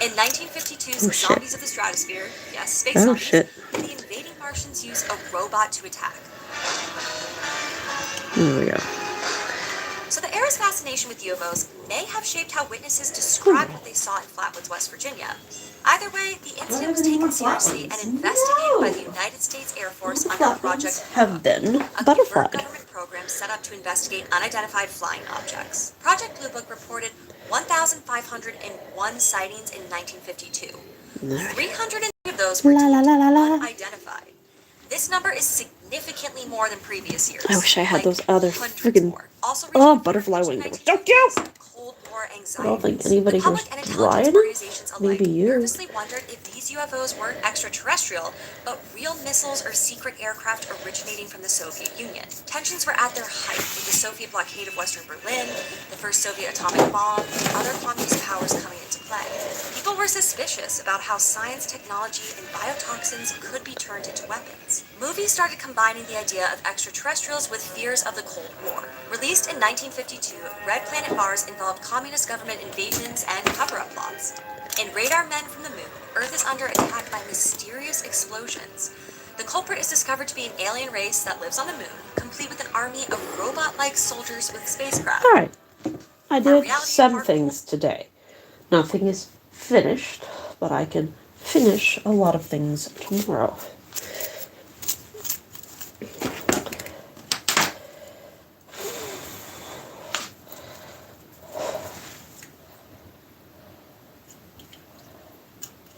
in 1952's Oh, shit. Zombies of the Stratosphere, yes, space Oh, zombies, shit. the invading Martians use a robot to attack. There we go. So the era's fascination with UFOs may have shaped how witnesses described what they saw in Flatwoods, West Virginia. Either way, the incident was taken seriously and investigated by the United States Air Force under Project Flatwoods have been a butterflied. covert government program set up to investigate unidentified flying objects. Project Blue Book reported 1,501 sightings in 1952. 303 of those were deemed unidentified. This number is significantly more than previous years. I wish I had like those other hundreds friggin' more. Also butterfly wings. They were so cute! Cold War I anxiety. don't think anybody The was public and trying intelligence it. organizations alike Maybe you. nervously wondered if these UFOs weren't extraterrestrial, but real missiles or secret aircraft originating from the Soviet Union. Tensions were at their height with the Soviet blockade of Western Berlin, the first Soviet atomic bomb, and other communist powers coming into play. People were suspicious about how science, technology, and biotoxins could be turned into weapons. Movies started combining the idea of extraterrestrials with fears of the Cold War. Released in 1952, Red Planet Mars involved communist government invasions and cover-up plots. In Radar Men from the Moon, Earth is under attack by mysterious explosions. The culprit is discovered to be an alien race that lives on the moon, complete with an army of robot-like soldiers with spacecraft. Alright, I did some things today. Nothing is finished, but I can finish a lot of things tomorrow.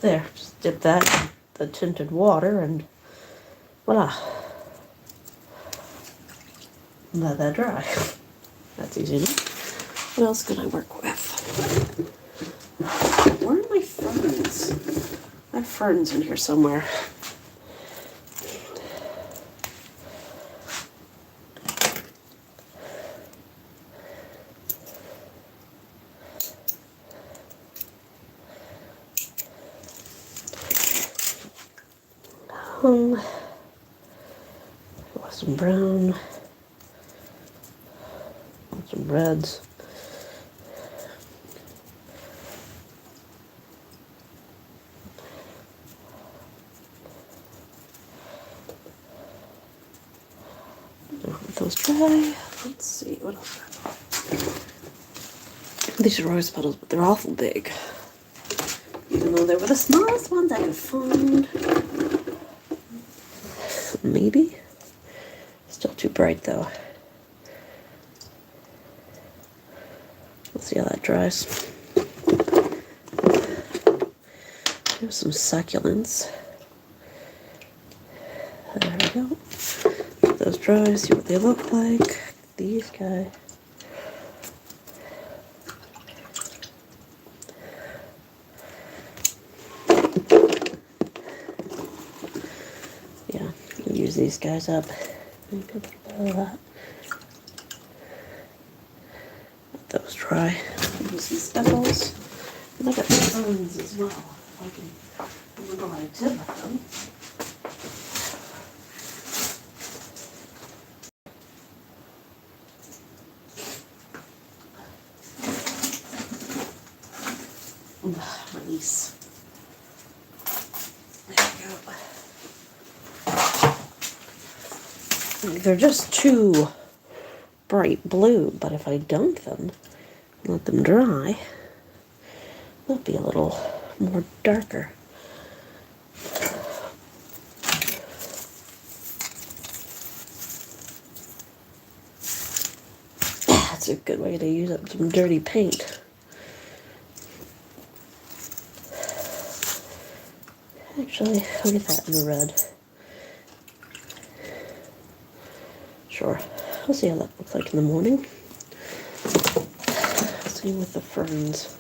There, just dip that in the tinted water and voila. Let that dry. That's easy enough. What else can I work with? Where are my ferns? I have ferns in here somewhere. Some brown, some reds. Let those dry. Let's see what else. These are rose petals, but they're awful big. Even though they were the smallest ones I could find. Maybe. Still too bright though. Let's see how that dries. There's some succulents. There we go. Let those dry, see what they look like. These guys. Yeah, we'll use these guys up. Maybe a little bit of that. Let those dry. Use these petals. And I got some ferns as well. I can remember what I did with them. Release. There we go. They're just too bright blue, but if I dunk them, let them dry, they'll be a little more darker. That's a good way to use up some dirty paint. Actually, I'll get that in the red. Sure. We'll see how that looks like in the morning. Same with the ferns.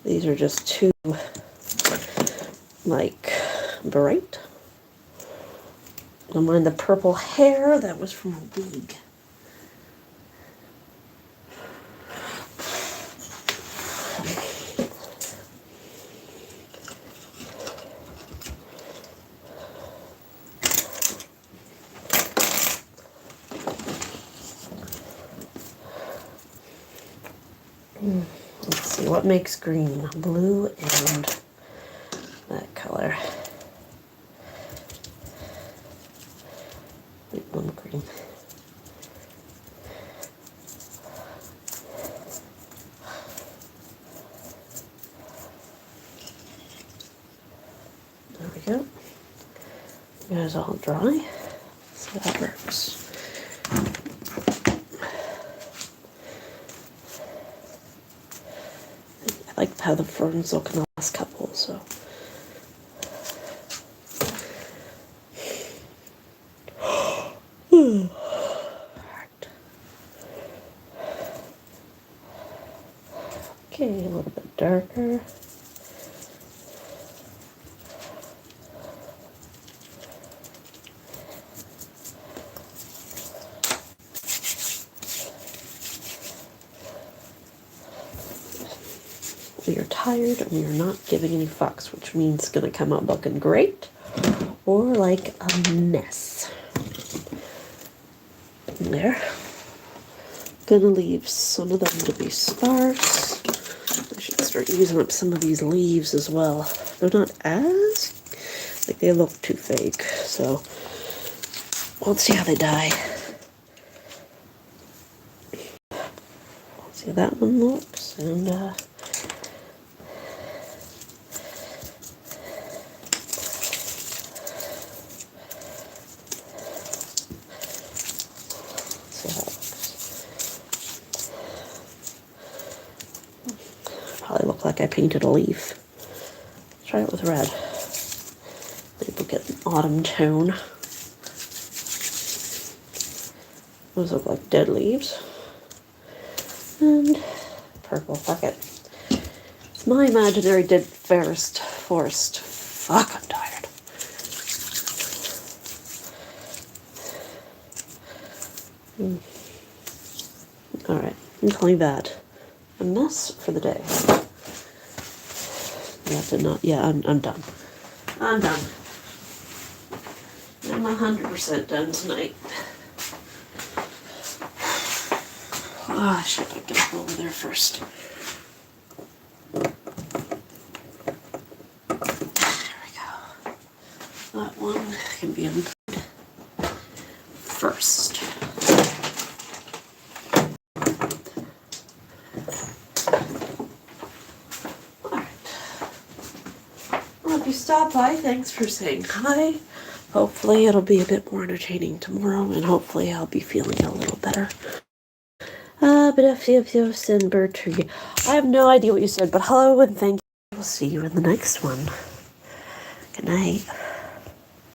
These are just too, like, bright. Don't mind the purple hair. That was from a wig. Let's see, what makes green? Blue and that color. One green. There we go. You guys all dry. So that works. I like how the ferns look in the last couple, so. Okay, a little bit darker. we are tired and we are not giving any fucks, which means it's gonna come out looking great or like a mess. There. Gonna leave some of them to be sparse. I should start using up some of these leaves as well. They're not as, like, they look too fake, so we'll see how they die. Let's see how that one looks, and probably look like I painted a leaf. Let's try it with red. Maybe we'll get an autumn tone. Those look like dead leaves. And purple, fuck it. It's my imaginary dead forest. Fuck, I'm tired. Alright, I'm calling that a mess for the day. I'm done. I'm done. I'm 100% done tonight. Ah, shit, I gotta go over there first. There we go. That one can be in first. If you stop by, thanks for saying hi. Hopefully it'll be a bit more entertaining tomorrow, and hopefully I'll be feeling a little better. But if you send bird tree, I have no idea what you said, but hello and thank you. We'll see you in the next one. Good night.